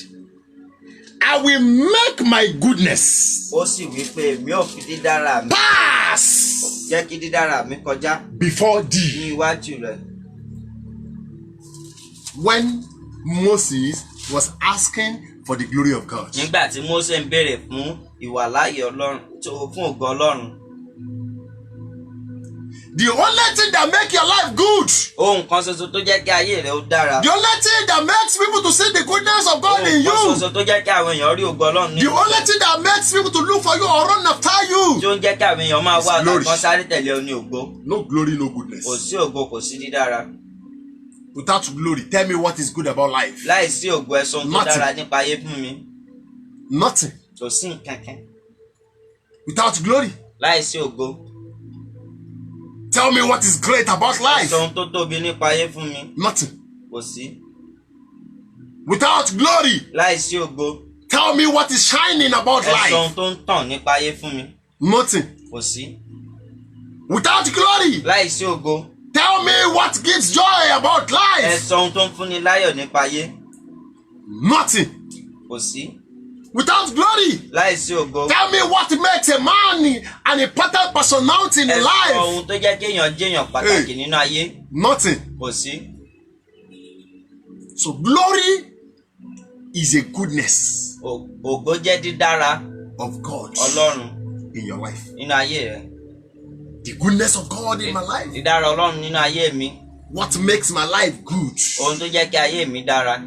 I will make my goodness Ó sì wí pé èmi ò fi dídára mi pass jẹ́ kí dídára mi kọjá before ní thee. iwájú rẹ̀. When Moses was asking for the glory of God, Nígbà tí Mósè ń béèrè fún ìwàláàyè Ọlọ́run fún ògo Ọlọ́run. the only thing that make your life good, Ohun kan ṣoṣo tó jẹ́ kí ayé rẹ̀ ó dára. the only thing that makes people to see the goodness of God in Ohun kan you, ṣoṣo tó jẹ́ kí àwọn èèyàn rí ògo Ọlọ́run the nínú only rẹ̀. thing that makes people to look for you or run after Tí you, ó ń jẹ́ kí àwọn èèyàn máa wá Glory. àtàkùn sáré tẹ̀lé ọ ní ògo. no glory, no goodness. Kò sí ògo, kò sí dídára. Without glory, tell me what is good about life. Láì sí ògo ẹ̀sùn tó Nothing. dára nípa ayé fún mi. Nothing. Kò sí nǹkan kan. Without glory, Láì sí ògo. tell me what is great about life. Ẹ̀sùn tó tóbi nípa ayé fún mi. Nothing. Kò sí. Without glory, Láì sí ògo. tell me what is shining about Ẹ̀sùn life. tó ń tàn nípa ayé fún mi. Nothing. Kò sí. Without glory, Láì sí ògo. tell me what gives joy about life. Ẹ̀sùn tó ń fúnni láyọ̀ nípa ayé. Nothing. Kò sí. Without glory, Láì sí ògo. tell me what makes a man an important personality in Ẹ̀sùn life. ohun tó jẹ́ kéèyàn jéèyàn pàtàkì nínú ayé. Nothing. Kò sí. So glory is a goodness Ògo jẹ́ dídára of God Ọlọ́run in your life. nínú ayé rẹ̀. The goodness of God in my life. Dídára Ọlọ́run nínú ayé mi. What makes my life good? Ohun tó jẹ́ kí ayé mi dára.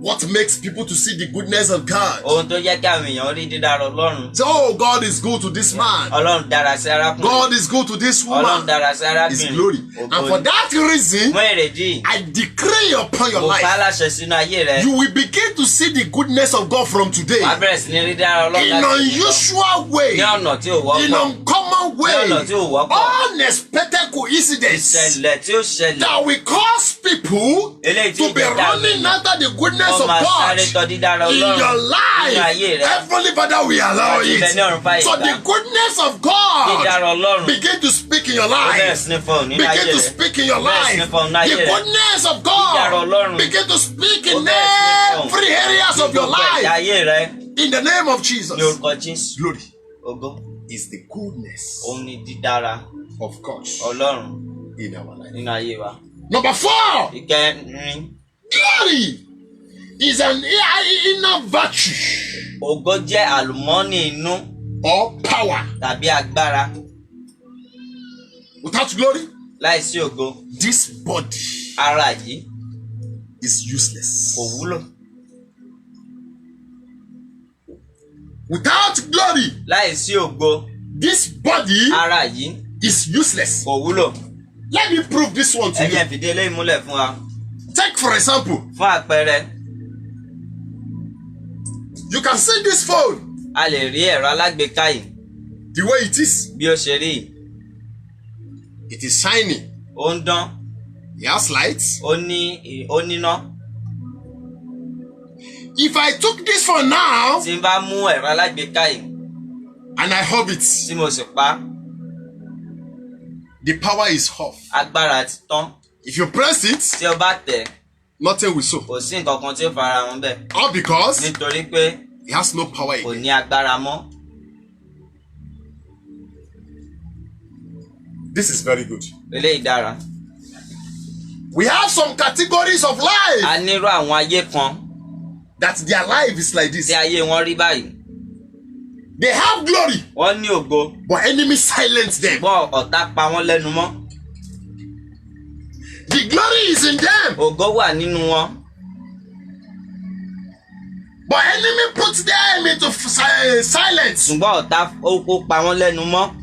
What makes people to see the goodness of God? Ohun tó jẹ́ kí àwọn èèyàn rí dídára Ọlọ́run. Say, oh, God is good to this man. Ọlọ́run dára sí arákùnrin. God is good to this Ọlọ́run woman. dára sí His arábìnrin. glory. Ògo And for ni. that reason, Fún èrèdí, I decree upon your mo pa á life, láṣẹ sínú ayé rẹ̀. you will begin to see the goodness of God from today Wàá bẹ̀rẹ̀ sí ní rí dídára Ọlọ́run in láti ìlú lọ. unusual way, Ní ọ̀nà tí ò in wọ́pọ̀. uncommon Ní ọ̀nà way, tí ò wọ́pọ̀. unexpected coincidence Ìṣẹ̀lẹ̀ tí ó ṣẹlẹ̀. that will cause people Eléyìí tí to be ìjẹ́ dá running mi. after the goodness Wọ́n of máa sáré God tọ dídára in Ọlọ́run your nínú life. ayé rẹ̀. Heavenly Father, we allow Àti ibẹ̀ ní ọ̀run fàyè it. So gbà. the goodness of Dídára God Ọlọ́run. begin to speak in your Ó bẹ̀rẹ̀ life. sí ní fọhùn nínú ayé Begin to rẹ̀. speak in your Bẹ̀rẹ̀ sí ní life. fọhùn nínú ayé The rẹ̀. goodness of Dídára God Ọlọ́run. begin to speak Ó in bẹ̀rẹ̀ sí ní fọhùn. every areas of your Ní gbogbo ẹ̀yà life. ayé rẹ̀. In the name of Ní Jesus. orúkọ Jésù. Glory Ògo. is the goodness Òun ni dídára of God Ọlọ́run in our life. nínú ayé wa. Number 4, Ìkẹrin. glory is an inner virtue Ògo jẹ́ àlùmọ́nì inú or power. tàbí agbára. Without glory, Láìsí ògo, this body ara yìí is useless. kò wúlò. Without glory, Láìsí ògo, this body ara yìí is useless. kò wúlò. Let me prove this one to Ẹ jẹ́ you. fìdí eléyìí múlẹ̀ fún wa. Take for example, Fún àpẹẹrẹ, you can see this phone a lè rí ẹ̀rọ alágbèéká yìí the way it is. bí ó ṣe rí yìí. It is shiny. Ó ń dán, It has lights. ó níná. If I took this phone now Tí n bá mú ẹ̀rọ alágbèéká yìí and I hub it, tí mo sì pa á, the power is off. agbára ti tán. If you press it, Tí o bá tẹ̀, nothing will show. kò sí nǹkan kan tí ó fara wọn bẹ́ẹ̀. All because Nítorí pé it has no power kò again. ní agbára mọ́. This is very good. Eléyìí dára. We have some categories of life A nírú àwọn ayé kan that their life is like tí this. ayé wọn rí báyìí. They have glory, Wọ́n ní ògo, but enemy silence them. ṣùgbọ́n ọ̀tá pa wọ́n lẹ́nu mọ́. The glory is in them, Ògo wà nínú wọn, but enemy puts them into silence. ṣùgbọ́n ọ̀tá ó pa wọ́n lẹ́nu mọ́.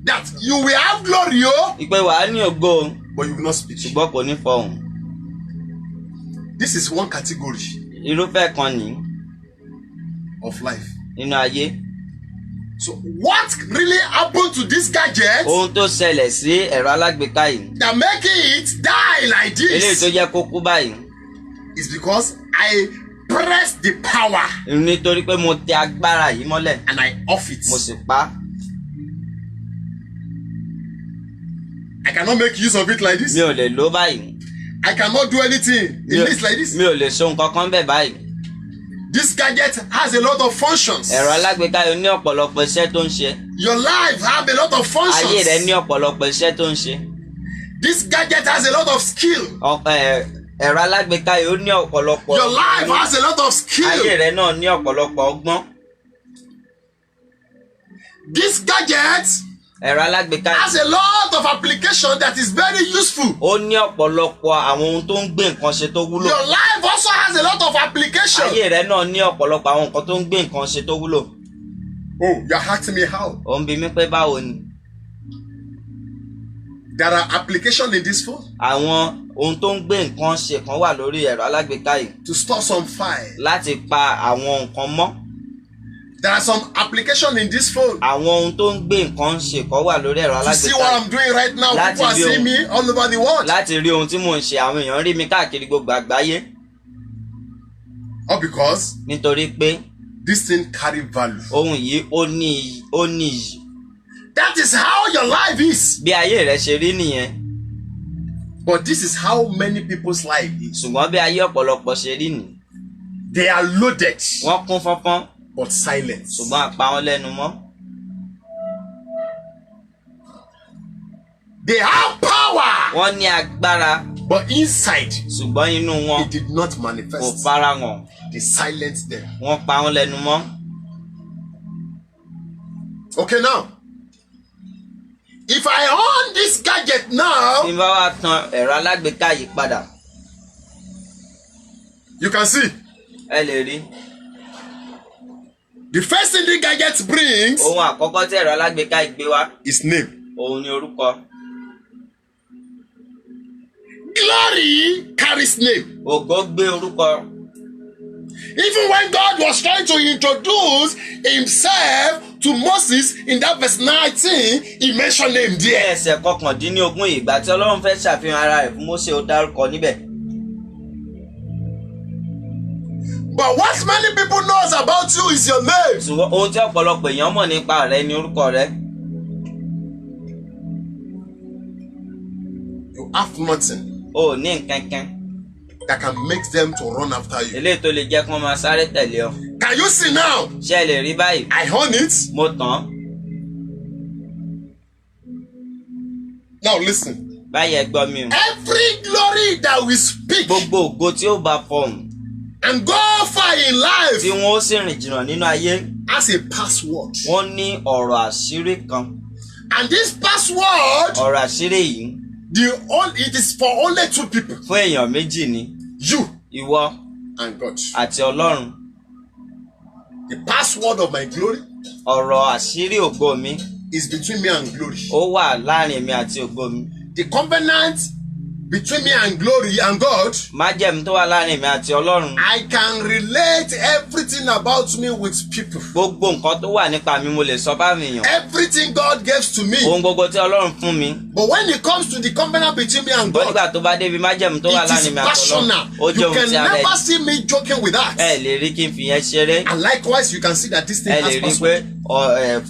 That you will have glory, oh, Ìpè wàá ní ògo, but you will not speak. ṣùgbọ́n kò ní fọhùn. This is one category Irúfẹ́ kan ní of life. nínú ayé. So what really happened to this gadget Ohun tó ṣẹlẹ̀ sí ẹ̀rọ alágbèéká yìí, that making it die like eléyìí tó this jẹ́ kó kú báyìí, is because I pressed the power nítorí pé mo tẹ agbára yìí mọ́lẹ̀, and I off it. mo sì pa á. I cannot make use of it like Mi this. ò lè lò ó báyìí. I cannot do anything in this like this. mi ò lè ṣe nǹkan kan bẹ́ẹ̀ báyìí. This gadget has a lot of functions. ẹ̀rọ alágbèéká yìí ní ọ̀pọ̀lọpọ̀ iṣẹ́ tó ń ṣe. Your life have a lot of functions. ayé rẹ ní ọ̀pọ̀lọpọ̀ iṣẹ́ tó ń ṣe. This gadget has a lot of skill. ẹ̀rọ alágbèéká yìí ó ní ọ̀pọ̀lọpọ̀. Your life has a lot of skill. ayé rẹ náà ní ọ̀pọ̀lọpọ̀ ọgbọ́n. This gadget ẹ̀rọ alágbèéká has a lot of application that is very useful. ó ní ọ̀pọ̀lọpọ̀ àwọn ohun tó ń gbé nǹkan ṣe tó wúlò. Your life also has a lot of application. ayé rẹ náà ní ọ̀pọ̀lọpọ̀ àwọn nǹkan tó ń gbé nǹkan ṣe tó wúlò. Oh, you're asking me how? ó ń bi mí pé báwo ni. There are applications in this phone àwọn ohun tó ń gbé nǹkan ṣe kan wà lórí ẹ̀rọ alágbèéká yìí to store some file. láti pa àwọn nǹkan mọ́. There are some applications in this phone. àwọn ohun tó ń gbé nǹkan ṣe kan wà lórí ẹ̀rọ To see alágbèéká what yìí I'm doing right now, Láti people are rí seeing me all over the world. láti rí ohun tí mò ń ṣe. àwọn èèyàn rí mi káàkiri gbogbo àgbáyé All because nítorí pé this thing carry value. ohun yìí ó ní iyì. That is how your life is. bí ayé rẹ ṣe rí nìyẹn, But this is how many people's life is. ṣùgbọ́n bí ayé ọ̀pọ̀lọpọ̀ ṣe rí nì. They are loaded wọ́n kún fọ́nfọ́n but silent. ṣùgbọ́n a pa wọ́n lẹ́nu mọ́. They have power wọ́n ní agbára but inside ṣùgbọ́n inú wọn it did not kò manifest. farahàn. They silent them. wọ́n pa wọ́n lẹ́nu mọ́. Okay, now if I on this gadget now, tí n bá wá tan ẹ̀rọ alágbèéká yìí padà, you can see ẹ lè rí the first thing the gadget brings ohun àkọ́kọ́ tí ẹ̀rọ alágbèéká yìí gbé wá, is name. òun ni orúkọ. Glory carries name. ògo gbé orúkọ. Even when God was trying to introduce himself to Moses in that verse 19, he mentioned name ní there. ẹsẹ̀ kọkàndínlógún ìgbà tí Ọlọ́run fẹ́ ṣàfihàn ara rẹ̀ fún Mósè ó dárúkọ níbẹ̀. But what many people knows about you is your name. ṣùgbọ́n ohun tí ọ̀pọ̀lọpọ̀ èèyàn mọ̀ nípa rẹ̀ ni orúkọ rẹ̀. You have nothing o ò ní nǹkan kan that can make them to run after you. eléyìí tó lè jẹ́ kí wọ́n máa sáré tẹ̀lé ọ. Can you see now? ṣé ẹ lè rí báyìí? I own it. mo tàn án. Now listen. báyìí ẹ gbọ́ mi o. Every glory that we speak gbogbo ògo tí ó bá fọhùn and go far in tí life wọ́n ó sì rìn jìnnà nínú ayé, has a password. wọ́n ní ọ̀rọ̀ àṣírí kan. And this password, ọ̀rọ̀ àṣírí yìí it is for only two people. fún èèyàn méjì ni, You ìwọ and God. àti Ọlọ́run. The password of my glory ọ̀rọ̀ àṣírí ògo mi is between me and glory. ó wà láàrin mi àti ògo mi. The covenant between me and glory and God, májẹ̀mú tó wà láàrin mi àti Ọlọ́run. I can relate everything about me with people. gbogbo nǹkan tó wà nípa mi mo lè sọ bá mi yàn. Everything God gives to me. ohun gbogbo tí Ọlọ́run fún mi. But when it comes to the covenant between me and bó God, nígbà tó bá débi májẹ̀mú tó wà it is láàrin mi àti Ọlọ́run, personal. ó jẹ́ You ohun can tí a rẹ̀ never see me joking with that. ẹ lè rí kí n fi yẹn ṣeré. And likewise, you can see that this thing ẹ lè has rí pé password.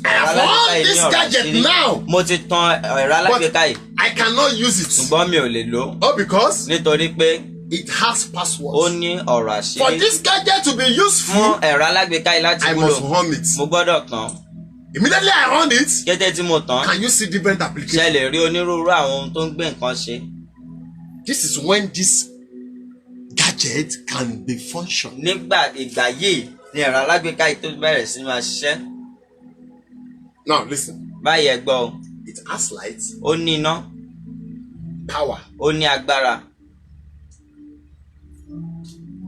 I have on this gadget now. mo ti tan ẹ̀rọ alágbèéká yìí I cannot use it. ṣùgbọ́n mi ò lè lò ó All because nítorí pé it has ó passwords. ní ọ̀rọ̀ For àṣírí. this gadget to be fún useful, ẹ̀rọ alágbèéká yìí láti I must wúlò on it. mo gbọ́dọ̀ tàn. Immediately I on it, kété tí mo tàn, can you see different ṣe applications? lè rí onírúurú àwọn ohun tó ń gbé nǹkan ṣe. This is when this gadget can be functional. nígbà ìgbà yìí ni ẹ̀rọ alágbèéká yìí tó bẹ̀rẹ̀ sí máa ṣiṣẹ́. Now listen, báyìí ẹ gbọ́ o, it has light, ó ní iná, power, ó ní agbára,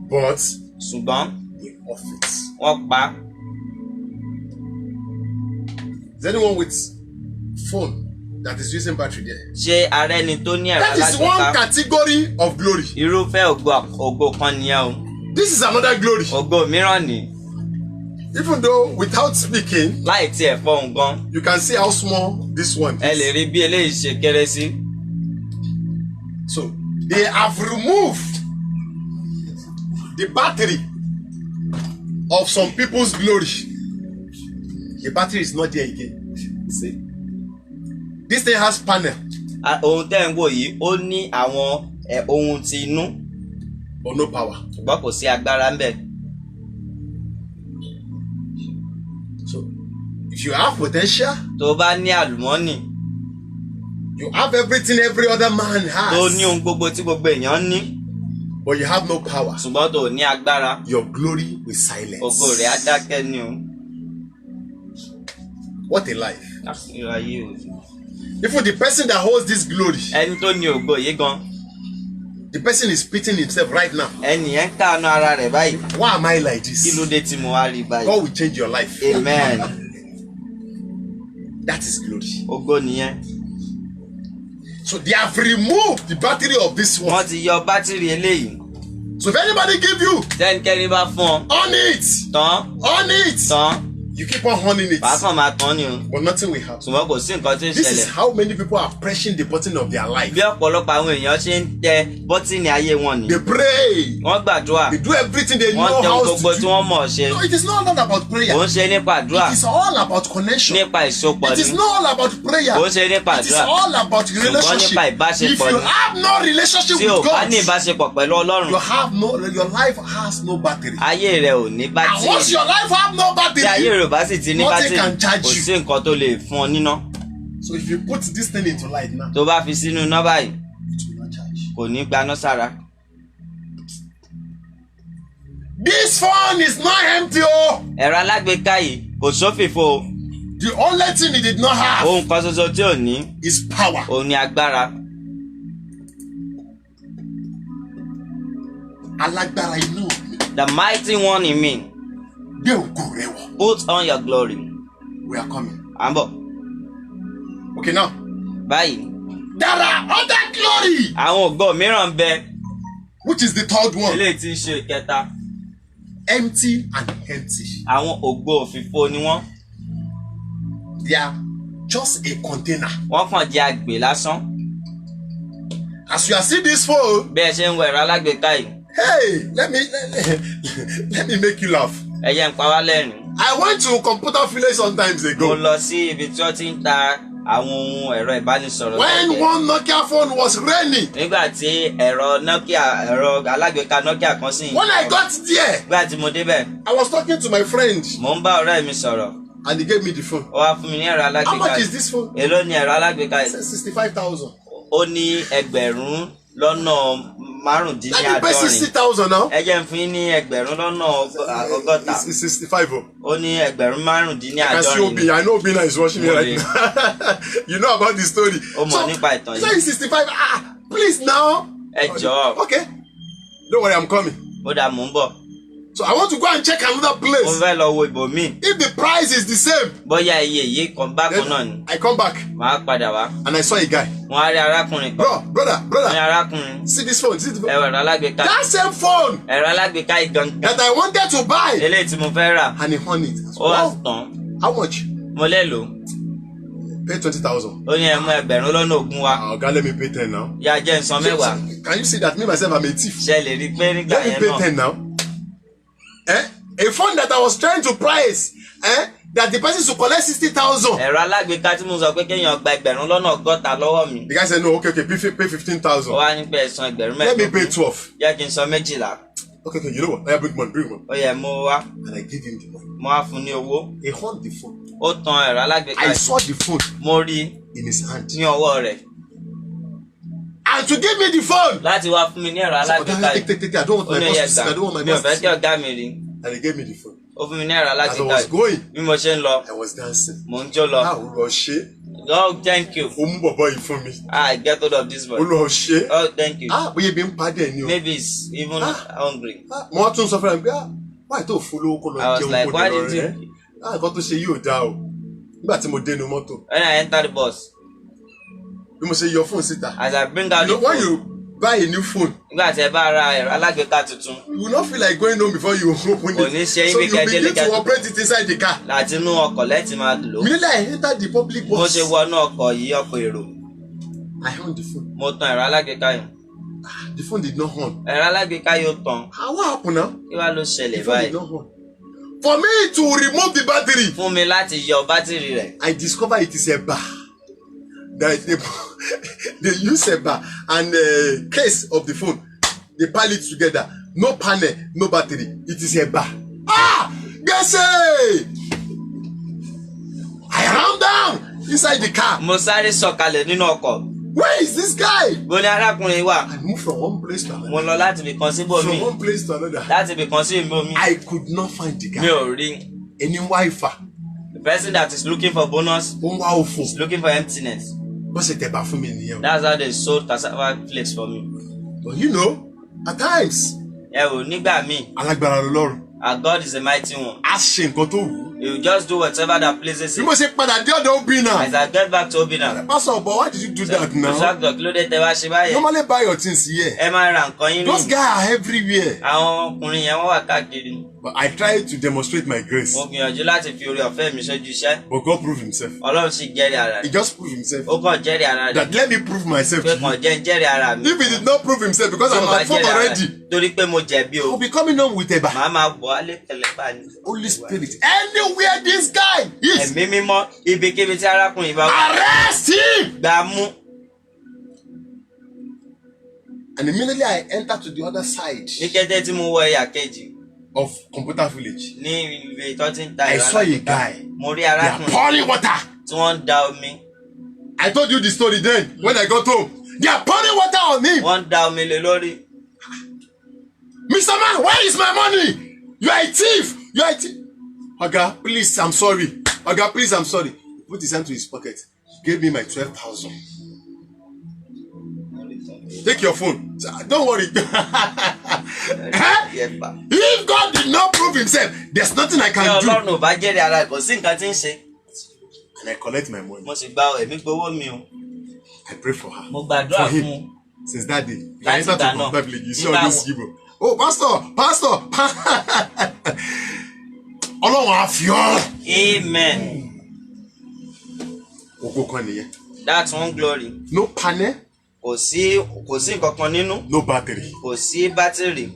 but ṣùgbọ́n they off it. wọ́n pa á. Is anyone with phone that is using battery there? ṣé ara ẹni tó ní ẹ̀rọ That is one alágbèéká category of glory. irúfẹ́ ògo kan nìyẹn o. This is another glory. ògo mìíràn ni, Even though without speaking, láì tiẹ̀ fọhùn gan, you can see how small this one ẹ lè is. rí bí eléyìí ṣe kéré sí. So they have removed the battery of some people's glory. The battery is not there again. See, this thing has panel. ohun tẹ́ ń wò yìí ó ní àwọn ohun ti inú but no power. ṣùgbọ́n kò sí agbára ń bẹ̀. So if you have potential, tó bá ní àlùmọ́nì you have everything every other man tó ní has, ohun gbogbo tí gbogbo èèyàn ní but you have no power, ṣùgbọ́n tó ní agbára your glory will silence. ògo rẹ̀ á dákẹ́ ni o. What a life. irú ayé o. Even the person that holds this glory, ẹni tó ní ògo yìí gan the person is pitying himself right now. ẹni yẹn ń káàánú ara rẹ̀ báyìí. Why am I like kí ló this? dé tí mo wá rí báyìí. God will change your life. amen. That is glory. ògo nìyẹn. So they have removed the battery of this one. wọ́n ti yọ bátìrì eléyìí. So if anybody give you, tẹ́nikẹ́ni bá fún ọ on it, tán tán you keep on honing it, wàá kàn máa tán ni o. but nothing will happen. ṣùgbọ́n kò sí nǹkan tó ń This is ṣẹlẹ̀. how many people are pressing the button of their life. bí ọ̀pọ̀lọpọ̀ àwọn èèyàn ṣe ń tẹ bọ́tìnì ayé wọn ni. They pray, wọ́n gbàdúrà they do everything they wọ́n know tẹ ohun how gbogbo to tí do. wọ́n mọ̀ ṣe. No, it is not all about prayer. kò ń ṣe nípa àdúrà It is all about connection. nípa ìsopọ̀ It ni. is not all about prayer. kò ń ṣe nípa It is àdúrà all about ṣùgbọ́n relationship. nípa ìbáṣepọ̀ If you ni. have no relationship tí o with bá God, ní ìbáṣepọ̀ pẹ̀lú ọlọ́run your life has no battery. ayé rẹ ò ní And bátìrì. once your life have no tí ayé battery, rẹ ò bá sì ti ní nothing bátìrì can charge kò you. sí nǹkan tó lè fún ọ níná. so if you put this thing into light now, tó bá fi sínú iná báyìí it will not charge. kò ní gbaná sára. This phone is not empty. Oh, ẹ̀rọ alágbèéká yìí kò sófìfo o. the only thing it did not have ohun kan ṣoṣo tí ò ní is power. òun ni agbára. Alágbára inú mi, The mighty one in me, gbé ògo rẹ wọ̀. put on your glory. We are coming. à ń bọ̀ Okay, now báyìí. there are other glory, àwọn ògo mìíràn ń bẹ which is the third one. eléyìí tí ń ṣe ìkẹta. Empty and empty. àwọn ògo òfìfo ni wọ́n. They are just a container. wọ́n kàn jẹ́ àgbè lásán. As you are seeing this phone, bí ẹ ṣe ń wo ẹ̀rọ alágbèéká yìí hey, let me make you laugh. ẹ jẹ́ ń pa wá lẹ́rìn. I went to Computer Village some times mo ago. lọ sí ibi tí wọ́n ti ń ta àwọn ohun ẹ̀rọ ìbánisọ̀rọ̀ When lẹ́gbẹ̀ẹ́. one Nokia phone was raining, nígbà tí ẹ̀rọ alágbèéká Nokia kan sì ń when I got there, nígbà tí mo débẹ̀ I was talking to my friend mò ń bá ọ̀rẹ́ mi sọ̀rọ̀ and he gave me the phone. ó wá fún mi ní ẹ̀rọ How alágbèéká much yìí. is this phone? èló ni ẹ̀rọ alágbèéká I yìí. said 65,000. ó ní ẹgbẹ̀rún lọ́nà Let me pay márùndínláàádọ́rin. 60,000 now. ẹ jẹ́ ń fún yín ní ẹgbẹ̀rún lọ́nà ọgọ́ta. It's 65. Oh. ó ní ẹgbẹ̀rún I can see márùndínláàádọ́rin. Obi. I know Obina is watching me right Really? now. You know about the story. Ó mọ̀ nípa ìtàn yìí. so it's 65. Please now. ẹ jọ̀ọ́ Okay. Don't worry, I'm coming. ó dà mò ń bọ̀. So I want to go and check another mo place. fẹ́ lọ wo ibòmíì. If the price is the same, bóyá iye yìí kan bákan náà ni. then I come back màá padà wá. and I saw a guy. wọ́n á rí arákùnrin kan. Brother. wọ́n ní arákùnrin. See this phone. See the phone. ẹ̀rọ alágbèéká. That same phone ẹ̀rọ alágbèéká yìí gangan. that I wanted to buy. eléyìí tí mo fẹ́ rà. And he won it. ó wá Wow. tán. How much? mo lè lò. Pay 20,000. ó ní ẹ mú ẹgbẹ̀rún lọ́nà ogún wá. God, let me pay 10 now. yá jẹ́ ǹsan mẹ́wàá. Can you see that me myself I'm a thief? ṣe lè rí i pé nígbà Let me yẹn pay náà. 10 now. A phone that I was trying to price, that the person should collect 60,000. ẹ̀rọ alágbèéká tí mo sọ pé kéèyàn gba ẹgbẹ̀rún lọ́nà ọgọ́ta lọ́wọ́ mi. The guy said, no, okay, pay ó 15,000. wá ní pé ẹ̀san ẹgbẹ̀rún Let me pay mẹ́ẹ̀ẹ́dógún. 12. jẹ́ kí n san méjìlá. Okay, you know what? I bring money. ó yẹ mo wá. And I gave him the money. mo wá fún ní owó. He held the phone. ó tan ẹ̀rọ alágbèéká I yìí. saw the phone mo rí i in his hand. ní ọwọ́ rẹ̀. And to give me the phone. láti wá fún mi ní ẹ̀rọ So, alágbèéká yìí. take. I don't want ó my ní boss ẹyẹ to see. I don't want my mi ò boss fẹ́ to kí see. ọ̀gá mi rí. And he gave me the phone. ó fún mi ní ẹ̀rọ As I alágbèéká was yìí. going, bí mo ṣe ń lọ I was dancing. mò ń jó lọ. Olúwa ṣé. oh thank you. Ó mú bọ̀bọ́ yìí fún mi. I get hold of this one. Olúwa ṣé. oh thank you. Bóyá ebi ń pa dẹ̀ ni o. maybe it's even hungry. Mo wá tún sọ fún ẹ pé wáyé tó fún lówó kó lọ I was jẹun like, kó why lọ did rẹ̀. you- Nǹkan tó ṣe yìí ò dáa o. Nígbà tí mo dénú mọ́tò, when I enter the bus bí mo ṣe yọ fóònù síta. as I bring out You the know, when phone. you buy a new phone, nígbà tí ẹ bá ra ẹ̀rọ alágbèéká tuntun you will not feel like going home before you open Kò ní it. ṣe So ibi you kẹ́dẹ́ begin to lẹ́kẹ́- operate it inside the car. láti inú ọkọ̀ lẹ́tì máa lò. Immediately I enter the public mo bus. ṣe wọnú ọkọ̀ yìí ọkọ̀ èrò I on the phone. mo tan ẹ̀rọ alágbèéká yìí. The phone did not on. ẹ̀rọ alágbèéká yóò tàn. What happened now? kí wàá ló The ṣẹlẹ̀ phone did báyìí. not on. For me to remove the battery, fún mi láti yọ bátìrì rẹ̀. I discover it is a bar. that they use eba and case of the phone. They pile it together. No panel, no battery. It is eba. Ah! Guess it! I ran down inside the car. Mo sáré sọ̀kalẹ̀ nínú ọkọ̀. Where is this guy? Bó ní arákùnrin wà. I moved from one place to another. Mo lọ láti ibì kan sí From ibòmíì. one place to another. Láti ibì kan sí ibòmíì. I could not find the Mi guy. ò rí. Any wife? The person that is looking for bonus Ó ń wá òfò. is looking for emptiness. Bó ṣe tẹ̀bà fún mi nìyẹn. That's how they sold cassava flakes for me. But you know, at times, Ẹ wò nígbà míì, alágbára lọ́rùn. our God is a mighty one. A ṣe nǹkan tó wù ú. He will just do whatever that pleases Bí him. mo ṣe padà dé ọ̀dọ̀ Obi náà. As I get back to Obinna. Pastor, but why did you do that now? Ṣọ́gbọ̀n kí ló dé tẹ wá ṣe báyẹn? Normally buy your things here. Ẹ máa ra nǹkan yín Those nù. guys are everywhere. Àwọn ọkùnrin yẹn wọ́n wà káàkiri. But I tried to demonstrate my grace. Mo gbìyànjú láti fi oore ọ̀fẹ́ mi sójú iṣẹ́. But God proved himself. Ọlọ́run sì jẹ́rìí ara He rẹ̀. just proved himself. Ó kàn jẹ́rìí ara rẹ̀. That let me prove myself Pé to kàn you. jẹ́ ń jẹ́rìí ara mi. If he did not prove himself because Tí I'm mo bá at fault jẹ́rìí ara already, rẹ̀, torí pé mo jẹ̀bi I'll o. be coming home with Eba. Màá máa bọ̀ á lé tẹ̀lé bá ní. Holy Spirit. Anywhere this guy is, Ẹ̀mí mímọ́ ibikíbi tí arákùnrin bá wà. arrest him. Gbà á mú. And immediately I enter to the other side Ní kété tí mo wọ ẹ̀yà kejì of Computer Village. ní ibi tó ti ń ta I ìlú saw a alágbèéká. guy. Mo rí They are arákùnrin pouring water. tí wọ́n ń da omi. I told you the story then when I got home. They are pouring water on him. Wọ́n ń da omi lé lórí. Mr. Man, where is my money? You are a thief. You are a thief. Oga, please, I'm sorry. Oga, please, I'm sorry. He put his hand to his pocket. Gave me my 12,000. Take your phone. Don't worry. Yẹ̀pà. If God did not prove himself, there's nothing I Bí can do. Ọlọ́run ò bá jẹ́rìí ara rẹ̀, kò sí nǹkan tí ń ṣe. And I collect my money. Mo sì gba ẹ̀mí gbowó mi o. I pray for her. Mo gbàdúrà For him. fún un. Since that day, if I Láti enter to ìgbà náà. Computer Village, you see Nígbà all this wo? Igbo. Oh, pastor. Ọlọ́run á fi ọ́. Amen. Ògo kan nìyẹn. That's one glory. No panel, Kò sí nǹkan kan nínú. no battery. Kò sí bátìrì.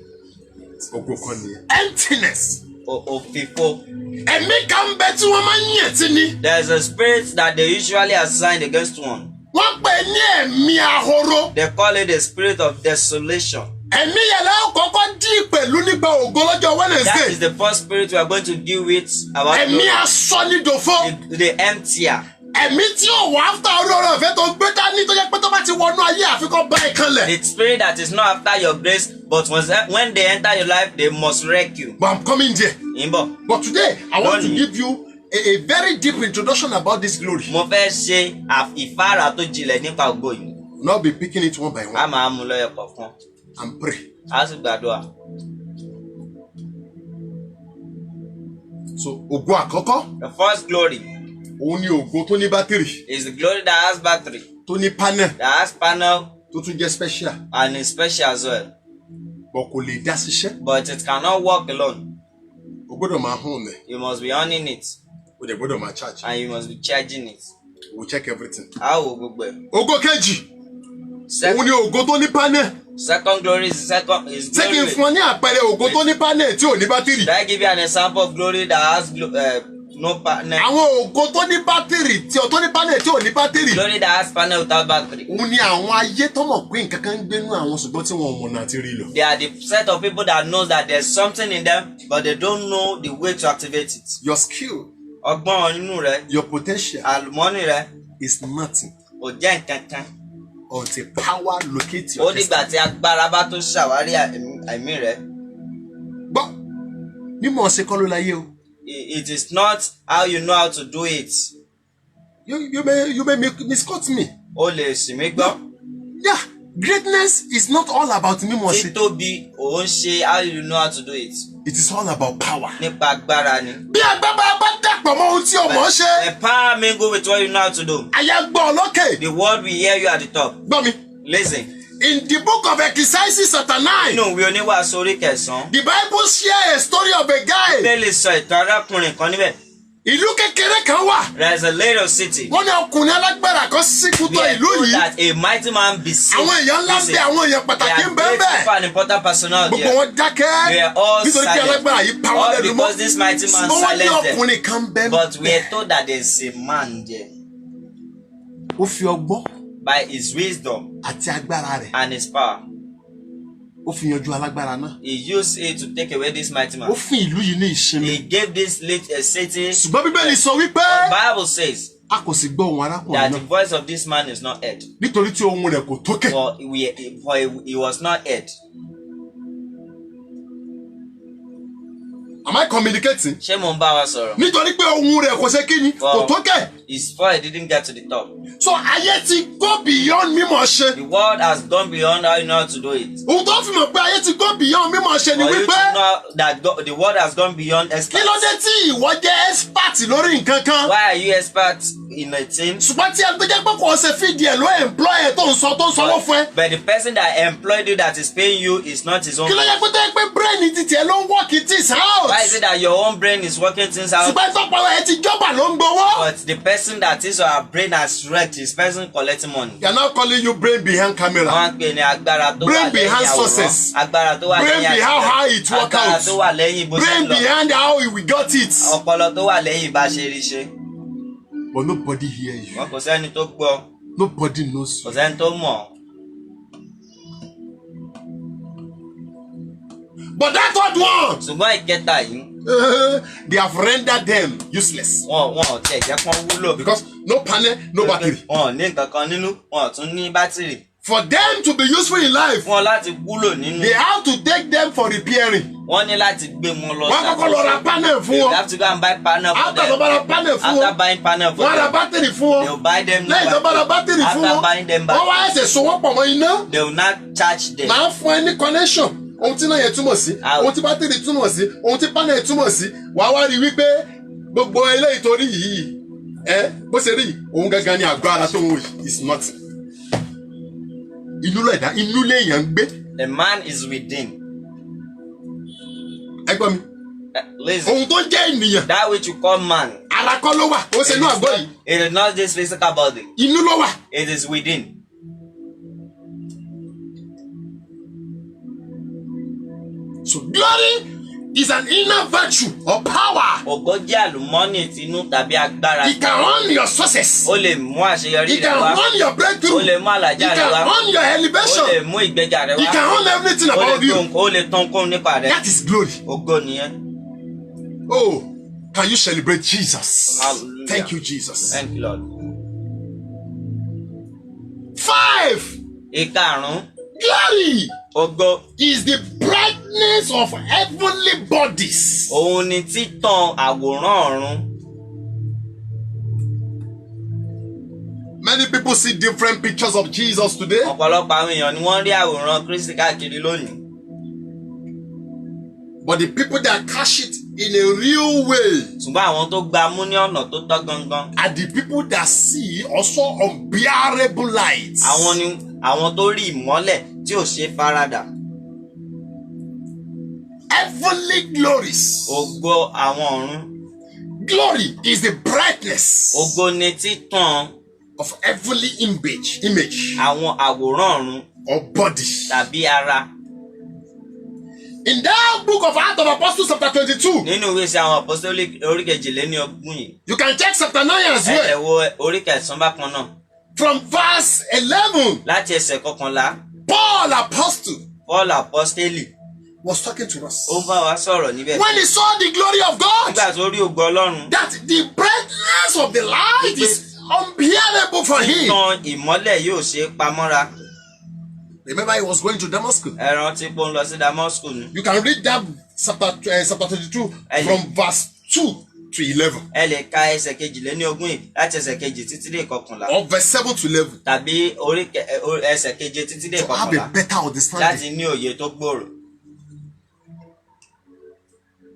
Ògo kan nìyẹn. Emptiness. Òfìfo. Ẹ̀mí kan bẹ tí wọ́n máa ń yàn tí ni. There is a spirit that they usually assign against one. Wọ́n pè ní ẹ̀mí ahoro. They call it the spirit of desolation. Ẹ̀mí yẹn lẹ́yìn kọ́kọ́ dí pẹ̀lú nípa ògo lọ́jọ́ That is Wednesday. the first spirit we are going to deal with about Ẹ̀mí asọ́nidòfo. the emptier. Ẹ̀mí tí ò wá áfítà orí ọ̀rọ̀ ọ̀fẹ́ tó gbé dání tó yẹ pé tó bá ti wọnú ayé àfikún bá ìkànlẹ̀. The spirit that is not after your grace, but when they enter your life, they must wreck you. But I'm coming there. Ìbọ̀, But today, I want to Lónìí. give you a very deep introduction about this glory. mo fẹ́ ṣe ìfáàrà tó jinlẹ̀ nípa ògo yìí. Not be picking it one by A one máa mú lọ́yọ̀ kọ̀ọ̀kan. and pray. A sì gbàdúrà. So, ògo àkọ́kọ́, The first glory òun ni ògo tó ní bátìrì, is the glory that has battery, tó ní panel, that has panel, tó tún jẹ́ special. and is special as well. But kò lè dá ṣiṣẹ́. But it cannot work alone. O gbọ́dọ̀ máa hàn mẹ́. You must be owning it, O dẹ̀ gbọ́dọ̀ máa charge. and you must be charging it. We check everything. A ó wo gbogbo ẹ̀. Ògo kejì, Sec- òun ni ògo tó ní panel. Second glory is Ṣé kí n glory. fún ọ ní àpẹẹrẹ ògo tó ní panel tí ò ní bátìrì? Should I give you an example of glory that has no panel? Àwọn ògo tó ní bátìrì tí ò tó ní panel tí ò ní bátìrì. Glory that has panel without battery. Òun ni àwọn ayé tó mọ̀ pé nǹkan kan ń gbénú àwọn ṣùgbọ́n tí wọn ò mọ̀nà àti rí lọ. They are the set of people that knows that there's something in them, but they don't know the way to activate it. Your skill, Ọgbọ́n inú rẹ̀, your potential àlùmọ́nì rẹ̀, is nothing kò jẹ́ nǹkan kan. until power locates Ó your dìgbà destiny. tí agbára bá tó ṣàwárí àìmí rẹ̀. Gbọ́, mímọ̀ ṣe kọ́ ló láyé o. It is not how you know how to do it. You may misquote me. O lè sì mí gbọ́. Yeah, greatness is not all about mímọ̀ ṣe. Títóbi òun ṣe how you know how to do it. It is all about power. Nípa agbára ni. Bí agbára bá dàpọ̀ mọ́ ohun tí o mọ̀ ṣe, The power mingle with what you know how to do. àyà gbọ́ ọ lókè. The word will hear you at the top. Gbọ́ mi. Listen. In the book of Ecclesiastes chapter 9, Nínú ìwé oníwàásù orí kẹsàn-án. the Bible share a story of a guy. Bíbélì sọ ìtàn arákùnrin kan níbẹ̀. Ìlú kékeré kan wà. There is a little city. Wọ́n ní ọkùnrin alágbára kan síkú We tó are ìlú told yìí. that a mighty man besieged. Àwọn èèyàn ńlá ń bẹ, àwọn èèyàn There pàtàkì are ń bẹ great bẹ́ẹ̀. people and important personnel Gbogbo there. wọn dákẹ́. We are all Nítorí pé alágbára yìí pa wọ́n All lẹ́nu mọ́. because this mighty man Ṣùgbọ́n wọ́n ní silenced them. ọkùnrin kan bẹ́ẹ̀ But we bẹ́ẹ̀. are told that there is a man there. Ó fi ọgbọ́n by his wisdom àti agbára rẹ̀. and his power. Ó fi yanjú alágbára náà. He used it to take away this mighty Ó man. fún ìlú yìí ní ìsinmi. He gave this city. Ṣùgbọ́n Bíbélì sọ wípé The Bible says a kò sì gbọ́ ohùn arákùnrin that the náà. voice of this man is not heard. Nítorí tí ohùn rẹ̀ kò tókè. For he was not heard. Am I communicating? Ṣé mo ń bá wa sọ̀rọ̀? Nítorí pé ohùn rẹ̀ kò ṣe kí ni? Kò tókè. His voice didn't get to the top. So ayé ti go beyond mímọ̀ ṣe. The world has gone beyond how you know how to do it. Ohun tó fi mọ̀ pé ayé ti go beyond mímọ̀ ṣe ni For you to wípé know that the world has gone beyond kí experts. ló dé tí ìwọ jẹ́ expert lórí nǹkan kan? Why are you experts in a thing? Ṣùgbọ́n tí ẹgbẹ́ jẹ́ pé kò ṣe fìdí ẹ̀ ló employ ẹ̀ tó ń sanwó fún ẹ. But the person that employed you that is paying you is not his own. Kí ló yẹ pé tó yẹ pé brain ti tiẹ̀ ló ń work it is out. Why is it that your own brain is working things out? Ṣùgbọ́n tọ́pọ̀ ẹ ti jọba ló ń gbowó. But the person that is our brain has wrecked is person collecting money. They are now calling you brain behind camera. Wọ́n ń pè ní agbára tó wà Brain lẹ́yìn behind àwòrán. success. Agbára tó wà Brain lẹ́yìn behind how it work Agbára out. tó wà lẹ́yìn bó ṣe Brain ń lọ. behind how we got it. Ọpọlọ tó wà lẹ́yìn bá ṣe rí ṣe. But nobody hear you. Wọn kò sẹ́ni tó gbọ́, Nobody knows kò you. sẹ́ni tó mọ̀. But that third one, Ṣùgbọ́n ìkẹta yìí, they have rendered them useless. wọn ò tiẹ̀ jẹ́ kán wúlò. Because no panel, no battery. Wọn ò ní nǹkan kan nínú, wọn ò tún ní bátìrì. For them to be useful in life, Fún ọ láti wúlò nínú. they have to take them for repairing. Wọ́n ní láti gbé wọn lọ Wọ́n kọ́kọ́ lọ ra panel fún You wọn. have to go and buy panel for After tó them. bá ra panel fún After wọn, buying panel for wọ́n ra them, battery fún they will wọn. buy them new Lẹ́yìn tó bá ra battery fún After wọn, buying them wọ́n wá battery, ẹsẹ̀ so wọ́n pọ̀ mọ́ iná. they will not charge them. Màá fún ẹ ní connection. Ohun tí náà yẹn túmọ̀ sí, ohun tí battery túmọ̀ sí, ohun tí panel túmọ̀ sí, wàá wá rí wípé gbogbo eléyìí torí yìí, bó ṣe rí òun gangan ni àgọ́ ara tó ń wò yìí is nothing. Inú lẹ̀dá, inú léèyàn ń gbé. The man is within. Ẹ gbọ́ mi, Listen, ohun tó jẹ́ ènìyàn, that which you call man, ara kọ́ ló wà, ó ṣe inú àgọ́ yìí, it is not this physical body. inú ló wà. It is within. So glory is an inner virtue or power. Ògo jẹ́ àlùmọ́nì tinú tàbí agbára. It can run your success. Ó lè mú àṣeyọrí It rẹ can wá. run your breakthrough. Ó lè mú It àlàjá rẹ can wá. run your Ó lè elevation. mú ìgbéga rẹ It wá. can run everything Ó lè about you. ó lè tán kún nípa rẹ. That is glory. Ògo nìyẹn. Oh, can you celebrate Jesus? Hallelujah. Thank you, Jesus. Thank you, Lord. 5. Ìkarùn-ún, Glory ògo. is the brightness of heavenly bodies. Òun ni títàn àwòrán ọ̀run. Many people see different pictures of Jesus today, Ọ̀pọ̀lọpọ̀ àwọn èèyàn ni wọ́n rí àwòrán Kristi káàkiri lónìí. but the people that catch it in a real way Ṣùgbọ́n àwọn tó gba mú ní ọ̀nà tó tọ́ gangan. are the people that see also unbearable lights. Àwọn ni àwọn tó rí ìmọ́lẹ̀ tí ò ṣe faradà. Heavenly glories. Ògo àwọn ọ̀run. Glory is the brightness Ògo ni títàn of heavenly image àwọn àwòrán ọ̀run or body. tàbí ara. In that book of Acts of Apostles chapter 22, Nínú ìwé sí àwọn apostolic orí kejìléníogún yìí, you can check chapter 9 as ẹ well. wo orí kẹsàn-án bákan náà. From verse 11, Láti ẹsẹ̀ kọkànlá, Paul apostle Paul apostoli was talking to us. ó bá wa sọ̀rọ̀ níbẹ̀. When he saw the glory of God, Nígbà tó rí ògo Ọlọ́run, that the brightness of the light is unbearable for him. títàn ìmọ́lẹ̀ yóò ṣe é pamọ́ra. Remember, he was going to Damascus. Ẹ rántí pé ó ń lọ sí Damascus ni. You can read that chapter 22 from verse 2 to 11, Ẹ lè ka ẹsẹ̀ kejìléníogún yìí láti ẹsẹ̀ kejì títí dé ìkọkànlá. or verse 7 to 11, Tàbí ẹsẹ̀ keje títí dé to have a ìkọkànlá better understanding. láti ní òye tó gbòòrò.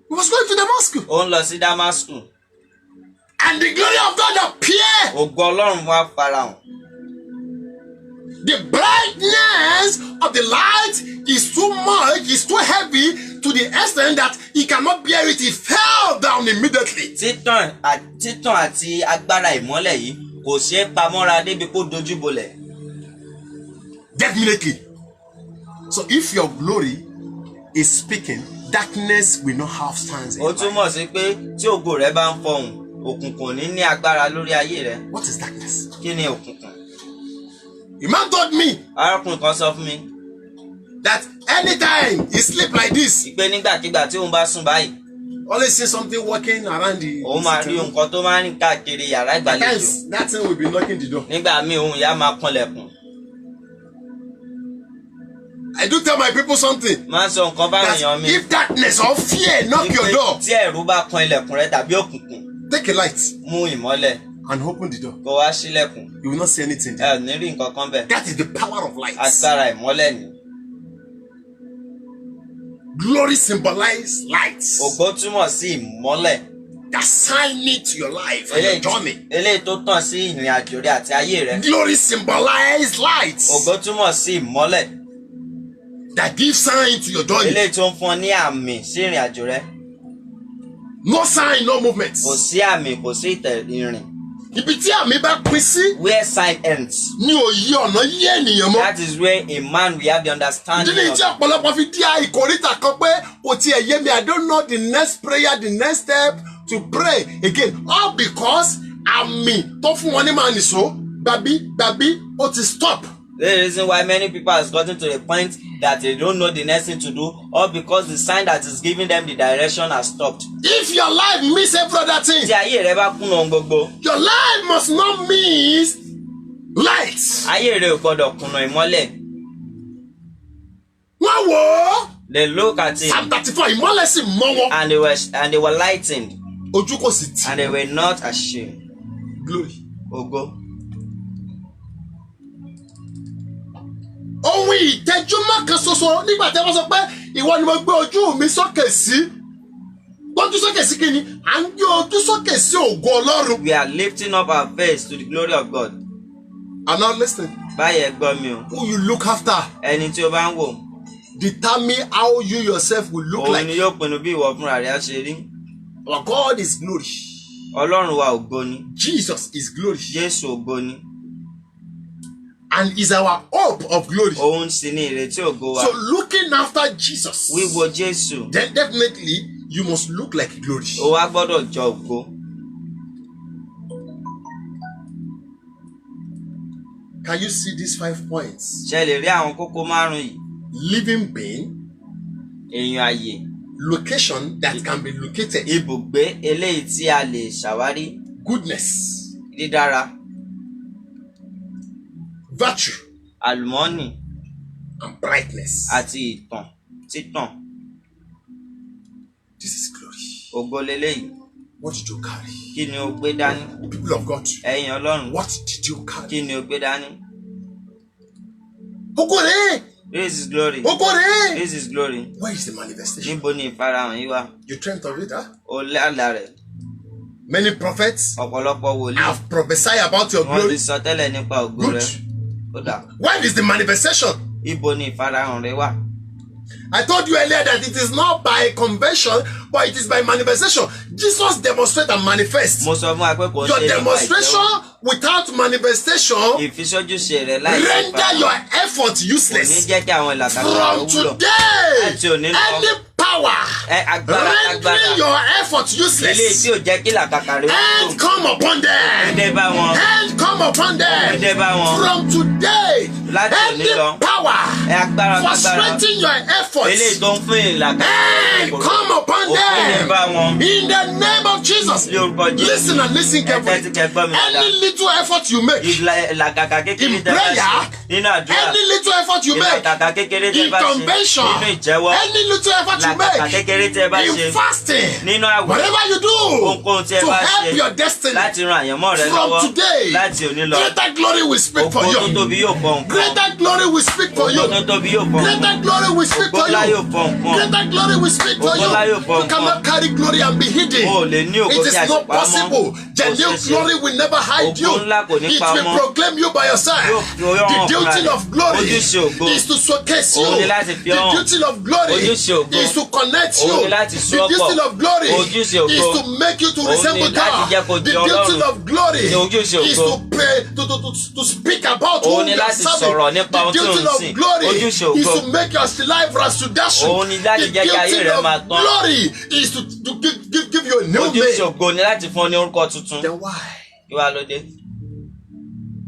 He was going to Damascus, Ó ń lọ sí Damascus. and the glory of God appeared. Ògo Ọlọ́run wá farahàn. The brightness of the light is too much, is too heavy to the extent that he cannot bear it. He fell down immediately. Títàn àti agbára ìmọ́lẹ̀ yìí kò ṣeé pamọ́ra débi kó dojú bolẹ̀. Definitely. So if your glory is speaking, darkness will not have stands in Ó your life. túmọ̀ sí pé tí ògo rẹ bá ń fọhùn, òkùnkùn ní agbára lórí ayé rẹ. What is darkness? Kí ni òkùnkùn? A man told me arákùnrin kan sọ fún mi that anytime he sleep like this, pé nígbàkigbà tí òun bá sùn báyìí always see something walking around the òun máa rí nǹkan tó máa ń rìn káàkiri yàrá ìgbàlejò. Sometimes that thing will be knocking the door. Nígbà míì òun ìyá máa kanlẹ̀kùn. I do tell my people something. Máa ń sọ nǹkan báwọn èèyàn That mi. if darkness or fear knock your door, Tí ẹ̀rù bá kan ilẹ̀kùn rẹ tàbí òkùnkùn, take a light mú ìmọ́lẹ̀ and open the door. kó wá ṣílẹ̀kùn. You will not see anything Ẹ there. ò ní rí nǹkan kan bẹ̀. That is the power of light. Agbára ìmọ́lẹ̀ ni. Glory symbolize light. Ògo túmọ̀ sí ìmọ́lẹ̀. That shine it to your life and your journey. Eléyìí tó tàn sí ìrìn àjò rẹ àti ayé rẹ. Glory symbolize light. Ògo túmọ̀ sí ìmọ́lẹ̀. That gives sign to your journey. Eléyìí tó ń fún ọ ní àmì sí ìrìn àjò rẹ. No sign, no movement. Kò sí àmì, kò sí ìrìn. Ibi tí àmì bá pín sí Where sign ends, ní òye ọ̀nà yé ènìyàn mọ́. that is where a man will have the understanding Ìdílé of. tí ọ̀pọ̀lọpọ̀ fi dí ìkórìtà kan pé kò tiẹ̀ yé mi, I don't know the next prayer, the next step to pray again. All because àmì tó fún wọn ní máa nìṣó gbàbí ó ti stop. The reason why many people has gotten to the point that they don't know the next thing to do, or because the sign that is giving them the direction has stopped. If your life miss every other thing, Tí ayé rẹ bá kùnà ohun gbogbo, your life must not miss light. ayé rẹ ò gbọdọ̀ kùnà ìmọ́lẹ̀. Wọ́n wò ó. They look at it Psalm 34 ìmọ́lẹ̀ sì mọ́ wọn. and they were lightened Ojú kò sì tì. and they were not ashamed. Glory. Ògo. Ohun ìtẹ́júmọ́ kan ṣoṣo nígbà tí wọ́n sọ pé ìwọ ni mo gbé ojú mi sókè sí. Gbójú sókè sí kí ni? À ń gbé ojú sókè sí ògo Ọlọ́run. We are lifting up our face to the glory of God. And now listen, Báyìí ẹ gbọ́ mi o. who you look after Ẹni tí o bá ń wò, determine how you yourself will look òun ni like. yóò pinnu bí ìwọ fúnra rẹ̀ á ṣe rí. Our God is glory. Ọlọ́run wa ògo ni. Jesus is glory. Jésù ògo ni. And is our hope of glory. Òun sì ni ìrètí ògo wa. So looking after Jesus, Wíwo Jésù, then definitely you must look like glory. ó wá gbọ́dọ̀ jọ ògo. Can you see these 5 points? Ṣé lè rí àwọn kókó márùn-ún yìí? Living being, Èèyàn àyè, location that can be located, ibùgbé eléyìí tí a lè ṣàwárí, goodness, dídára, virtue, àlùmọ́ọ́nì and brightness. àti títàn. This is glory. Ògo leléyìí. What did you carry? Kí ni o gbé dání? People of God, Ẹ̀yin Ọlọ́run, what did you carry? kí ni o gbé dání? Okore! This is glory. Okore! This is glory. Where is the manifestation? Níbo ni ìfarahàn yìí wà? You dreamt of it, huh? O lálàá rẹ̀. Many prophets Ọ̀pọ̀lọpọ̀ wòlíì. have prophesied about your Wọ́n ti glory. sọ tẹ́lẹ̀ nípa ògo Good. rẹ̀. Ó dà. Where is the manifestation? Ibo ni ìfarahàn rẹ̀ wà? I told you earlier that it is not by convention, but it is by manifestation. Jesus demonstrates and manifests. Mo sọ fún wa pé kò ń Your ṣe nípa demonstration without manifestation ìfisójúṣe rẹ̀ láì sí render ìfarahàn. your effort Kò ní useless. jẹ́ kí àwọn ìlàkàkà rẹ̀ From wúlò. today, Láti òní lọ. any power Agbára rendering your effort eléyìí tí useless, ò jẹ́ kí ìlàkàkà rẹ̀ wúlò. hand come upon them. Ẹdẹ bá wọn. Hand come upon them. Ẹdẹ bá wọn. From today, Láti òní any lọ. power Agbára frustrating your eléyìí efforts, tó ń fún ìlàkàkà hand come upon òfin bá them. wọn. In the name of Jesus, Ní orúkọ Jésù. listen and listen Ẹ tẹ́tí carefully. kẹ́ gbọ́ mi dáadáa. Any little effort you make, Ìlàkàkà kékeré In tẹ́ bá ṣe prayer, nínú àdúrà. any little effort you make, Ìlàkàkà kékeré tẹ́ in bá ṣe convention, nínú ìjẹ́wọ́. any little effort you Ìlàkàkà make, kékeré tẹ́ bá ṣe in fasting, nínú àwẹ̀. whatever you do Ohunkóhun tí ẹ to bá help ṣe your destiny, láti ran àyànmọ́ rẹ from lọ́wọ́ today, láti òní lọ. greater glory will speak for Ògo tó you. tóbi yóò fọ nǹkan. Greater glory will speak for you. Ògo tó tóbi yóò fọ nǹkan. Greater glory will speak Ògo for ńlá you. yóò fọ nǹkan. Greater glory will speak for Ògo ńlá yóò you. fọ You cannot carry glory and be hidden. O ò lè ní ògo It kí is a sì not pa á mọ́. possible. Kò Genuine ṣeé ṣe. glory will never hide you. Ògo ńlá kò ní It pa á will mọ́. proclaim you by your side. Yóò fi oyún The hàn fúnra duty rẹ̀. of glory Ojúṣe ògo. is to showcase you. Òun ni láti fi The hàn. duty of glory Ojúṣe ògo. is to connect you. Òun ni láti The so ọ́ pọ̀. duty of glory Ojúṣe ògo. is to make you to Òun ni resemble láti jẹ́ kó God. The jọ duty Ọlọ́run. of glory Ojúṣe is ògo. to pray to speak about Òun who ni you are láti serving. sọ̀rọ̀ nípa The ohun tí ò duty ń of sìn. glory Ojúṣe is ògo. to make your life restoration. Òun ni láti The jẹ́ kí ayé duty rẹ̀ of máa tán. glory is to give you a new Ojúṣe name. ògo ni láti fún ọ ní orúkọ tuntun. Then why? Kí wàá ló dé?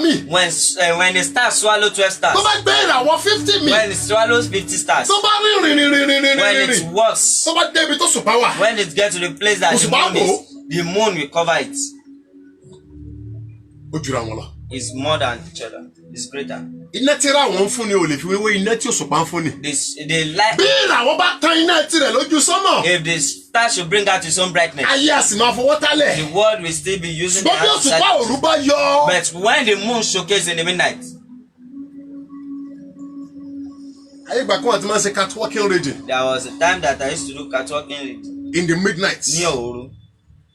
mẹ́wàá mi. When the stars swallow 12 stars. Tó bá gbé ìràwọ̀ 50 mi. When it swallows 50 stars. Tó bá rìn. When it works. Tó bá débi tó ṣùpá wà. When it gets to the place that the moon is, the moon will cover it. Ó jura wọn lọ. It's more than each other. It's greater. Iná tí ra wọn fún ni o lè fi wéwé iná tí òṣùpá ń fún ni. The light. Bí ìràwọ̀ bá tan iná tirẹ̀ lójú sánmọ̀. If the star should bring out its own brightness. Ayé a sì máa fọwọ́ tálẹ̀. The world will still be using the Ṣùgbọ́n bí òṣùpá òru bá yọ. But when the moon showcases in the midnight. Ayé ìgbà kan àti máa ń ṣe catwalking reading. There was a time that I used to do catwalking In the midnight. ní òru.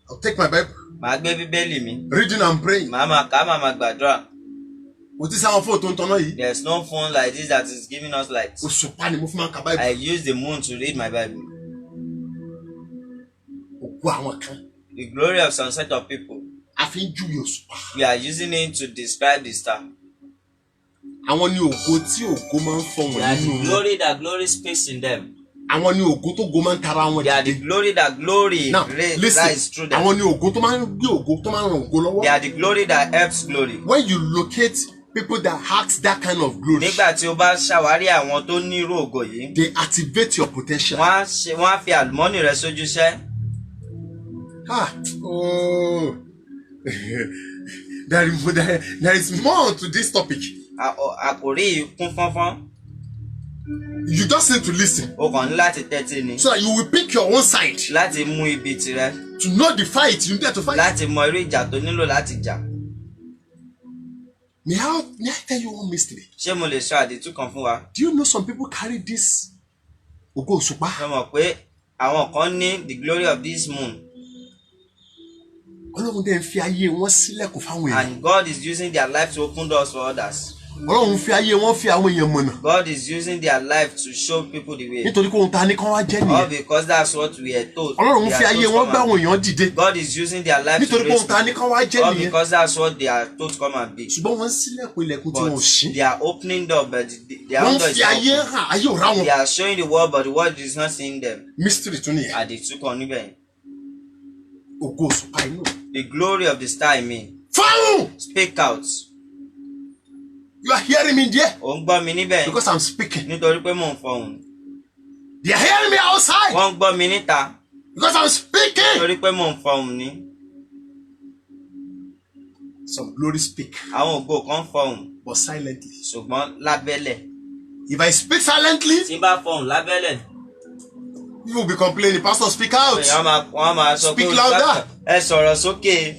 I'll take my Bible. Màá gbé bíbélì mi. Reading and praying. Màá máa kà á, màá máa gbàdúrà. Kò tí sáwọn fóònù tó ń tanná yìí. There's no phone like this that is giving us light. Òṣùpá ni mo fi máa ń ka Bible. I use the moon to read my Bible. Ògo àwọn kan. The glory of some set of people. A fi ń júwe òṣùpá. We are using it to describe the star. Àwọn ni ògo tí ògo máa ń fọwọ́n They are the nínú wọn. glory that glory speaks in them. Àwọn ni ògo tó go máa ń tara wọn They are the jáde. glory that glory Now rise listen, through them. àwọn ni ògo tó máa ń gbé ògo tó máa ń ràn ògo They lọ́wọ́. are the glory that helps glory. When you locate people that ask that kind of glory, Nígbà tí o bá ṣàwárí àwọn tó ní irú ògo yìí, they activate your potential. wọ́n á fi àlùmọ́nì rẹ sójú iṣẹ́. Oh. there is more to this topic. Àkòrí yìí kún fọ́nfọ́n. You just need to listen O kàn ní láti tẹ́tí ni. so that you will pick your own side. Láti mú ibi tirẹ̀. To know the fight, you need to fight. Láti mọ irú ìjà tó nílò láti jà. May I tell you one mystery? Ṣé mo lè sọ àdìtú kan fún wa? Do you know some people carry this ògo òṣùpá? Ṣé mọ̀ pé àwọn kan ní the glory of this moon Ọlọ́run dẹ̀ ń fi ayé wọn sílẹ̀kùn fáwọn èèyàn. and God is using their life to open doors for others. Ọlọ́run fi ayé wọn fi àwọn èèyàn mọ̀nà. God is using their life to show people the way. Nítorí pé ohun ta ni kán wá jẹ́ All nìyẹn. because that's what we are told. Ọlọ́run They fi are ayé told wọn to gbé come àwọn èèyàn dìde. and- God is using their life to Nítorí pé raise ohun ta ni people. kán wá jẹ́ All nìyẹn. because that's what they are told to come and be. Ṣùgbọ́n wọ́n ń sílẹ̀kùn ilẹ̀kùn tí But wọn ò ṣí. they are opening door, but their Wọ́n own ń door is fi ayé open. hàn ayé ò rá wọn. They are showing the world, but the world is not seeing them. Mystery tún nìyẹn. Àdìtú kan níbẹ̀. Ògo òṣùpá inú. The glory of the star in me. Fáwọn! Speak out. You are hearing me there Ò ń gbọ́ mi níbẹ̀ because I'm speaking. nítorí pé mò ń fọhùn. They are hearing me outside Wọ́n ń gbọ́ mi níta because I'm speaking. nítorí pé mò ń fọhùn ní. Some glory speak Àwọn ògo kan fọhùn but silently. ṣùgbọ́n lábẹ́lẹ̀. If I speak silently, Tí n bá fọhùn lábẹ́lẹ̀, you will be complaining. Pastor, speak out. wọ́n máa sọ pé Speak louder. ẹ sọ̀rọ̀ sókè.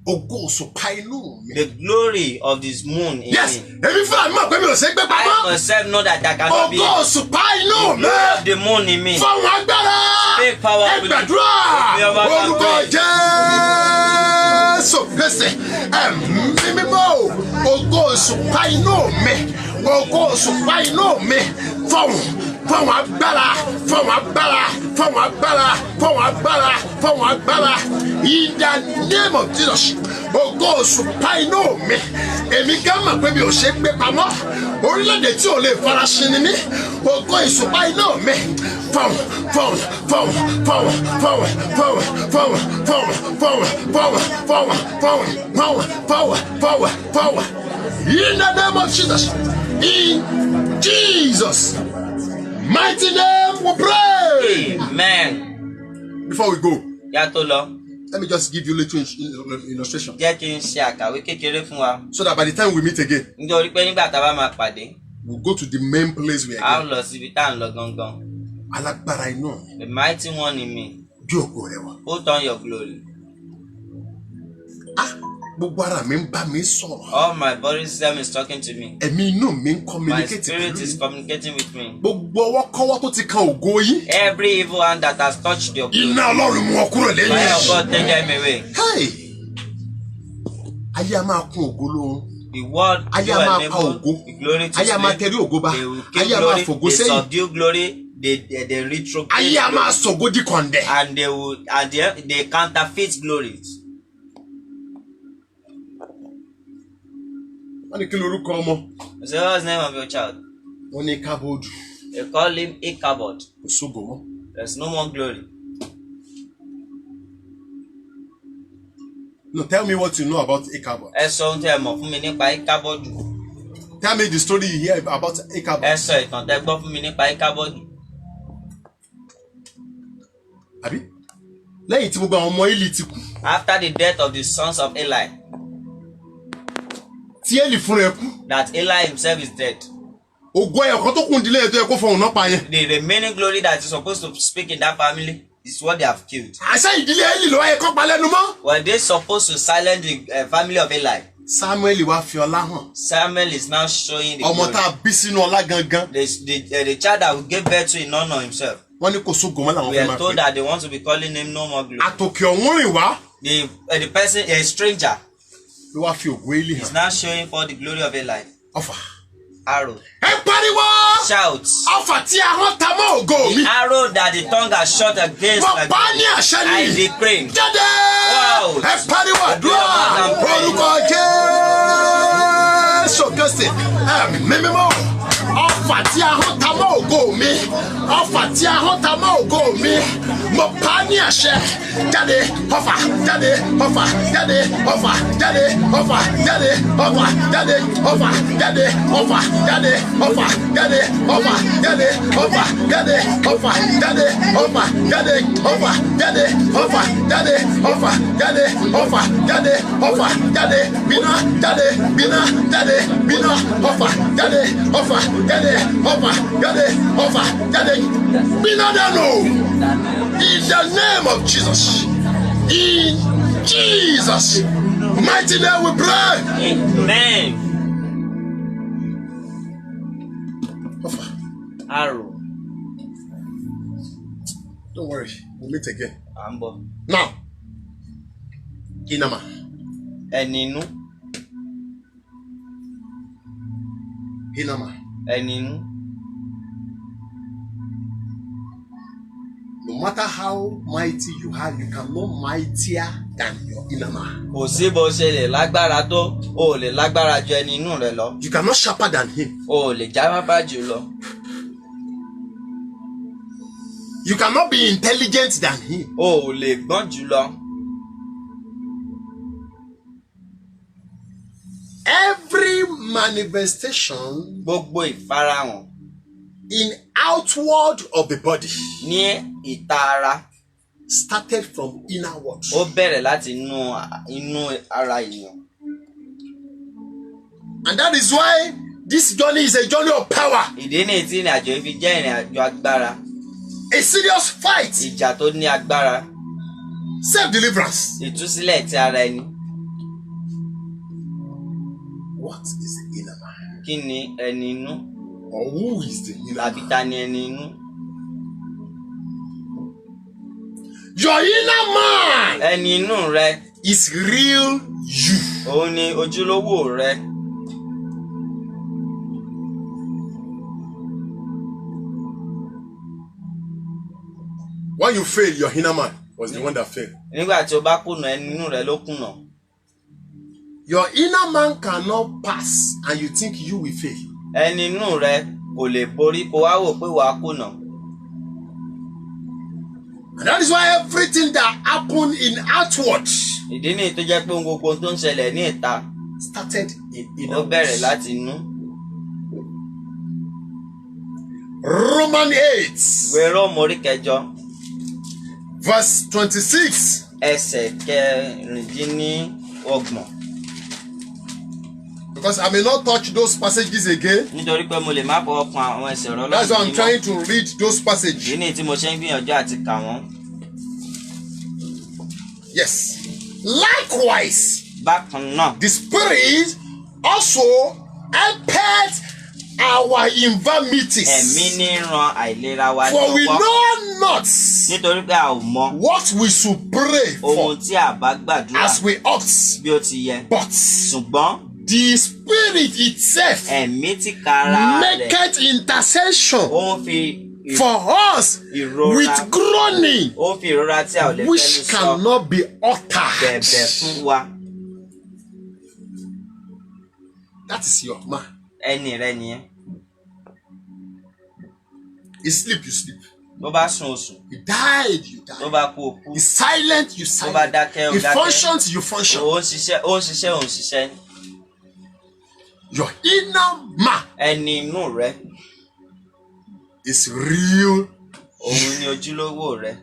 Ògo òṣùpá inú mi. The glory of this moon in Yes, me. èmi fúnra mi mọ̀ pé mi ò ṣe gbé I pamọ́. myself know that I cannot be. Ògo òṣùpá inú mi. Glory of the moon in me. Fọwọ́n agbára. Take power Ẹ with gbàdúrà. me over Orúkọ campaign. Jésù Kristi. Ẹ̀mí mímọ́. Ògo òṣùpá inú mi. Ògo òṣùpá inú mi. Fọwọ́n agbára. Fọwọ́n agbára. Fọwọ́n agbára. Fọwọ́n agbára. Fọwọ́n agbára. In the name of Jesus. Ògo òṣùpá inú mi. Èmi gan mọ̀ pé mi ò ṣe gbé pamọ́. Orílẹ̀-èdè tí ò lè farasin ni mí. Ògo òṣùpá inú mi. Fọwọ́n. In the name of Jesus. In Jesus' mighty name we pray. Amen. Before we go, Yá tó lọ, let me just give you a little illustration jẹ́ kí n ṣe àkàwé kékeré fún wa. so that by the time we meet again, Nítorí pé nígbà tá a bá máa pàdé, we'll go to the main place we a are ó going. lọ síbi tá à ń lọ gangan. Alágbára inú mi, The mighty one in me, bí ògo rẹ wà. put on your glory. Gbogbo ara mi ń bá mi sọ̀rọ̀. All my body system is talking to me. Ẹ̀mí inú mi ń My communicate spirit pẹ̀lú is mi. communicating with me. Gbogbo ọwọ́kọ́wọ́ tó ti kan ògo yín. Every evil hand that has touched your glory, Iná Ọlọ́run mú ọ kúrò fire of lẹ́yìn. God take them away. Hey! Ayé a máa kún ògo lóhun. The word Ayé you a máa pa enable ògo. the glory to Ayé a máa sleep. tẹrí ògo bá. They will kill Ayé a máa glory, fògo they sẹ́yìn. subdue glory, they retrograde Ayé a máa glory, sọ̀gó di kọ̀ǹdẹ̀. and they counterfeit glories. Wọ́n ní kí lorúkọ ọmọ? So what's the name of your child? Wọ́n ní kábòdù. They call him Ichabod. Kò sógo mọ́. There's no more glory. No, tell me what you know about Ichabod. ẹ sọ ohun tí ẹ mọ̀ fún mi nípa Íkábọ́dù. Tell me the story you hear about Ichabod. ẹ sọ ìtàn tẹ́ gbọ́ fún mi nípa Íkábọ́dù. Àbí? Lẹ́yìn tí gbogbo àwọn ọmọ Élì ti kú. After the death of the sons of Eli, Tí Élì fúnra ẹ̀ kú. that Eli himself is dead. Ògo ẹyọ kan tó kún ìdílé ẹ̀ tó yẹ kó fọhùn náà pa yẹn. The remaining glory that is supposed to speak in that family is what they have killed. Àṣẹ ìdílé Élì ló wáyé kọ́ pa lẹ́nu mọ́. Were they supposed to silence the family of Eli? Samuel wá fi ọlá hàn. Samuel is now showing the Ọmọ glory. tá a bí sínú ọlá gangan. The child that will give birth to in honor himself. Wọ́n ní kò sógun mọ́ làwọn We fẹ́ are máa told pè. that they want to be calling him no more glory. Àtòkè ọ̀hún rìn wá. The person, a stranger, Ló wá fi ògo Élì is hàn. now showing for the glory of Eli. Ọfà. Arrow. Ẹ pariwo! Shout. Ọfà tí ahọ́n ta mọ́ ògo mi. The arrow that the tongue has shot against Mo my pa á ní àṣẹ I ni. decree. Jáde! Wow. Ẹ pariwo àdúrà. Open your mouth and pray. Orúkọ Jésù Kristi. Ẹ̀mí mímọ́. Ọfà tí ahọ́n ta mọ́ ògo mi. Ọfà tí ahọ́n ta mọ́ ògo mi. Mo pa á ní àṣẹ. Jáde ọfà jáde ọfà jáde ọfà jáde ọfà jáde ọfà jáde ọfà jáde ọfà jáde ọfà jáde ọfà jáde ọfà jáde ọfà jáde ọfà jáde ọfà jáde ọfà jáde ọfà jáde ọfà jáde ọfà jáde bínà jáde bínà jáde bínà ọfà jáde ọfà jáde ọfà jáde ọfà jáde bínà dànù. In the name of Jesus. In Jesus' mighty name we pray. Amen. Offer. Arrow. Don't worry, we'll meet again. À ń bọ̀. Now, Inama. Ẹni inú. Inama. Ẹni inú. No matter how mighty you are, you cannot mightier than your Inama. Kò sí bó ṣe lè lágbára tó, o ò lè lágbára ju ẹni inú rẹ lọ. You cannot sharper than him. O ò lè jáfáfá jù lọ. You cannot be intelligent than him. O ò lè gbọ́n jù lọ. Every manifestation Gbogbo ìfarahàn in outward of the body ní ìta ara started from innerward. ó bẹ̀rẹ̀ láti inú ara èèyàn. And that is why this journey is a journey of power. Ìdí nìyí tí ìrìn àjò yìí fi jẹ́ ìrìn àjò agbára. A serious fight. Ìjà tó ní agbára. Self-deliverance. Ìtúsílẹ̀ ti ara ẹni. What is the inner man? Kí ni ẹni inú? Or who is the inner Tàbí man? ta ni ẹni inú? Your inner man Ẹni inú rẹ, is real you. òun ni ojúlówó rẹ. When you fail, your inner man was the one that failed. Nígbà tí o bá kùnà, ẹni inú rẹ ló kùnà. Your inner man cannot pass and you think you will fail. Ẹni inú rẹ kò lè borí kó wá wò pé wàá kùnà. And that is why everything that happened in outward Ìdí nìyí tó jẹ́ pé ohun gbogbo tó ń ṣẹlẹ̀ ní ìta started in ó inner. bẹ̀rẹ̀ láti inú. Romans 8 Ìwé Róòmù orí kẹjọ verse 26. ẹsẹ̀ kẹrìndínlọ́gbọ̀n. Because I may not touch those passages again. Nítorí pé mo lè má fọwọ́ kan àwọn ẹsẹ̀ ọ̀rọ̀ That's why I'm Ọlọ́run trying to read those Ìdí passages. nìyí tí mo ṣe ń gbìyànjú àti kà wọ́n. Yes. Likewise, Bákan náà, the Spirit also helped our infirmities. ẹ̀mí ní ran àìlera wa For we lọ́wọ́. know not Nítorí pé a ò mọ what we should pray ohun for tí a bá gbàdúrà as we ought. bí ó ti yẹ. But Ṣùgbọ́n the Spirit itself ẹ̀mí tí kára rẹ̀ maketh intercession ó ń fi for us ìrora with groaning ó ń fi ìrora tí a ò lè which fẹ́nu sọ cannot be bẹ̀bẹ̀ uttered. fún wa. That is your man. Ẹni rẹ nìyẹn. You sleep, you sleep. Tó bá sùn oṣù. You died, you Tó died. bá kú o kú. He's silent, you Tó bá silent. dákẹ́ o He dákẹ́. functions, you function. Ó ń ṣiṣẹ́. Your inner man Ẹni inú rẹ, is real. òun ni ojúlówó rẹ.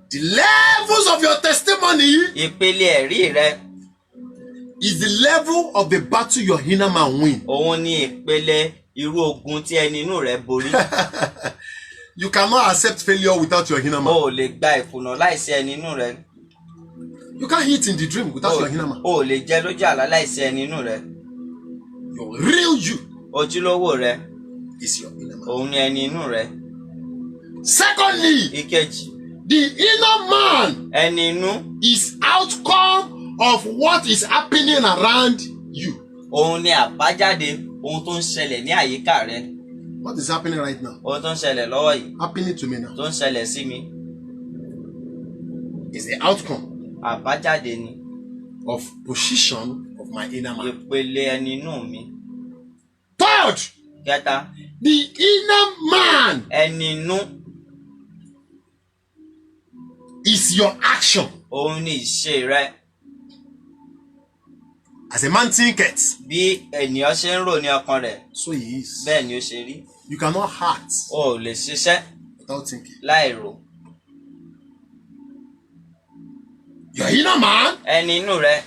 The levels of your testimony Ìpele ẹ̀rí rẹ, is the level of the battle your inner man win. òun ni ìpele irú ogun tí ẹni inú rẹ borí. You cannot accept failure without your inner O man. ò lè gba ìkùnà láìsí ẹni inú rẹ. You can't eat in the dream without your inner man. O ò lè jẹ lójú àlá láìsí ẹni inú rẹ. Your real you Ojúlówó rẹ, is your inner man. òun ni ẹni inú rẹ. Secondly, Ìkejì, the inner man ẹni inú, is outcome of what is happening around you. òun ni àbájáde ohun tó ń ṣẹlẹ̀ ní àyíká rẹ. What is happening right now? Ohun tó ń ṣẹlẹ̀ lọ́wọ́ yìí, Happening to me now. tó ń ṣẹlẹ̀ sí mi, Is the outcome àbájáde ni. of position of my inner man. Ìpele ẹni inú mi. Third, Kẹta, the inner man ẹni inú, is your action. òun ni ìṣe rẹ. As a man thinketh, Bí ènìyàn ṣe ń rò ní ọkàn rẹ̀, so he is. bẹ́ẹ̀ ni ó ṣe rí. You cannot act O ò lè ṣiṣẹ́ without thinking. láì rò. Your inner man Ẹni inú rẹ,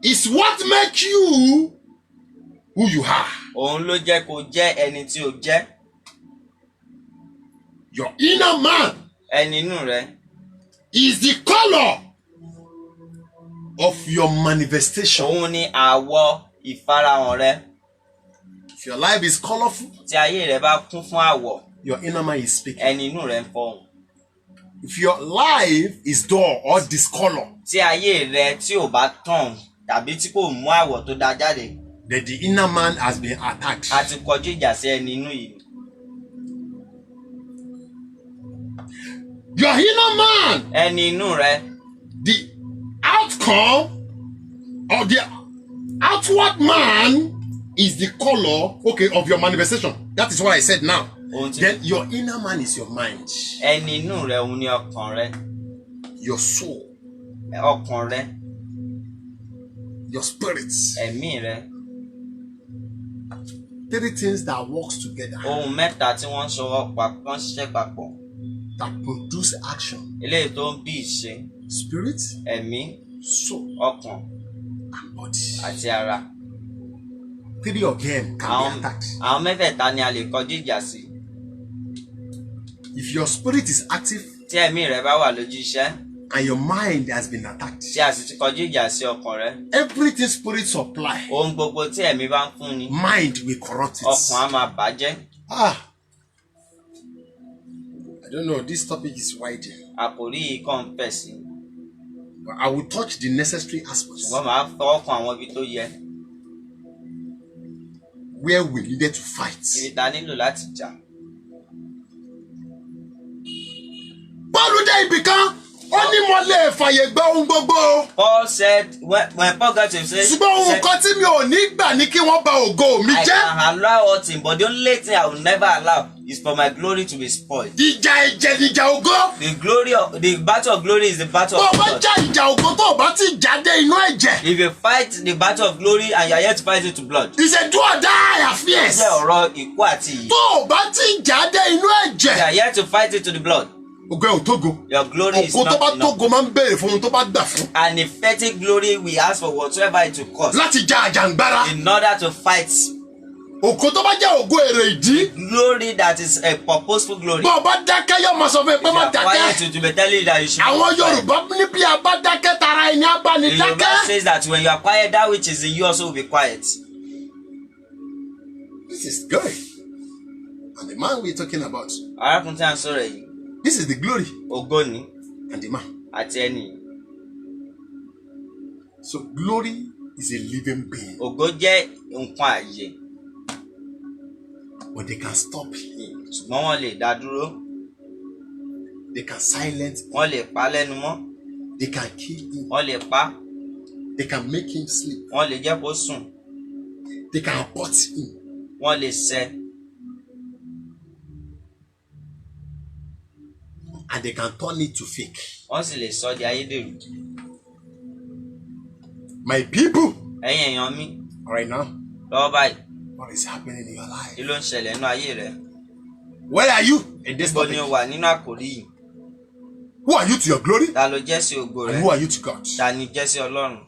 is what makes you who you are. òun ló jẹ́ kó jẹ́ ẹni tí o jẹ́. Your inner man Ẹni inú rẹ, is the color of your manifestation. òun ni àwọ̀ ìfarahàn rẹ. If your life is colorful, Tí ayé rẹ bá kún fún àwọ̀, your inner man is speaking. ẹni inú rẹ ń fọhùn. If your life is dull or discolor, Tí ayé rẹ tí ò bá tàn tàbí tí kò mú àwọ̀ tó dáa jáde, then the inner man has been attacked. a ti kọjú ìjà sí ẹni inú yìí. Your inner man, Ẹni inú rẹ, the outcome of the outward man is the color, okay, of your manifestation. That is what I said now. ohun tí Then your inner man is your mind, ẹni inú rẹ, òun ni ọkàn rẹ. your soul, Ọkàn rẹ, your spirit. ẹ̀mí rẹ. Three things that works together Ohun mẹ́ta tí wọ́n ń ṣọwọ́ papọ̀, wọ́n ń ṣiṣẹ́ papọ̀. that produce action. Eléyìí tó ń bí ìṣe, Spirit, ẹ̀mí, soul, ọkàn and body. àti ara. Three of them can be attacked. Àwọn mẹ́tẹ̀ẹ̀ta ni a lè kọjú ìjà sí. If your spirit is active Tí ẹ̀mí rẹ bá wà lójú iṣẹ́, and your mind has been attacked, tí a sì ti kọjú ìjà sí ọkàn rẹ, everything spirit supply, ohun gbogbo tí ẹ̀mí bá ń fún ni, mind will corrupt it. ọkàn á máa bàjẹ́. I don't know, this topic is wide, Àkòrí yìí kàn ń fẹ̀ sí i. but I will touch the necessary aspects Ṣùgbọ́n màá fọwọ́ kan àwọn ibi tó yẹ, where we needed to fight. ibi tá a nílò láti jà. Bọ́ọ̀lù dé ibì kan, ó ní mo lè fàyè gba ohun gbogbo. Paul said when Paul got to him say, Ṣùgbọ́n ohun kan tí mi ò ní gbà ní kí wọ́n bà ògo mi I jẹ́. can allow all things, but the only thing I will never allow is for my glory to be spoiled. Ìjà ẹ̀jẹ̀ níjà ògo. The battle of glory is the battle Tó o of bá blood. já ìjà ògo tó o bá ti jáde inú ẹ̀jẹ̀. If you fight the battle of glory and you are yet to fight it to blood, It's a do or die affairs. jẹ́ ọ̀rọ̀ ikú àti ìyè. Tó o bá ti jáde inú You ẹ̀jẹ̀. are yet to fight it to the blood. Ògo ẹ̀ ò tógo. Your glory is Ògo tó bá not enough. tógo máa ń béèrè fún ohun tó bá gbà fún. An effective glory we ask for whatsoever it will cost Láti já àjàngbára. in order to fight. Ògo tó bá jẹ́ ògo èrè ìdí. Glory that is a purposeful glory. Bọ́ ọ bá dákẹ́ yóò máa sọ fún ẹ pé You má are quiet dákẹ́. to be telling you that you should Àwọn be quiet. Yorùbá ní bí a bá dákẹ́ tara ẹni á bá ní The Yoruba dákẹ́. says that when you are quiet, that which is in you also will be quiet. This is glory. And the man we're talking about, Arákùnrin tí a ń sọ̀rọ̀ yìí, this is the glory ògo ni and the man. àti ẹni yìí. So glory is a living being, Ògo jẹ́ nǹkan ààyè, but they can stop him. ṣùgbọ́n wọ́n lè dá dúró, They can silence him. wọ́n lè pa lẹ́nu mọ́, They can kill him. wọ́n lè pa, They can make him sleep. wọ́n lè jẹ́ kó sùn. They can abort him. Wọ́n lè ṣẹ́. And they can turn it to fake. Wọ́n sì lè sọ di ayédèrú. My people, Ẹ̀yin èèyàn mi, right now, lọ́wọ́ báyìí, what is happening in your life? kí ló ń ṣẹlẹ̀ nínú ayé rẹ? Where are you in this Níbo ni topic? o wà nínú àkòrí yìí? Who are you to your glory? Ta ló jẹ́ sí ògo And rẹ? who are you to God? Ta ni jẹ́ sí Ọlọ́run?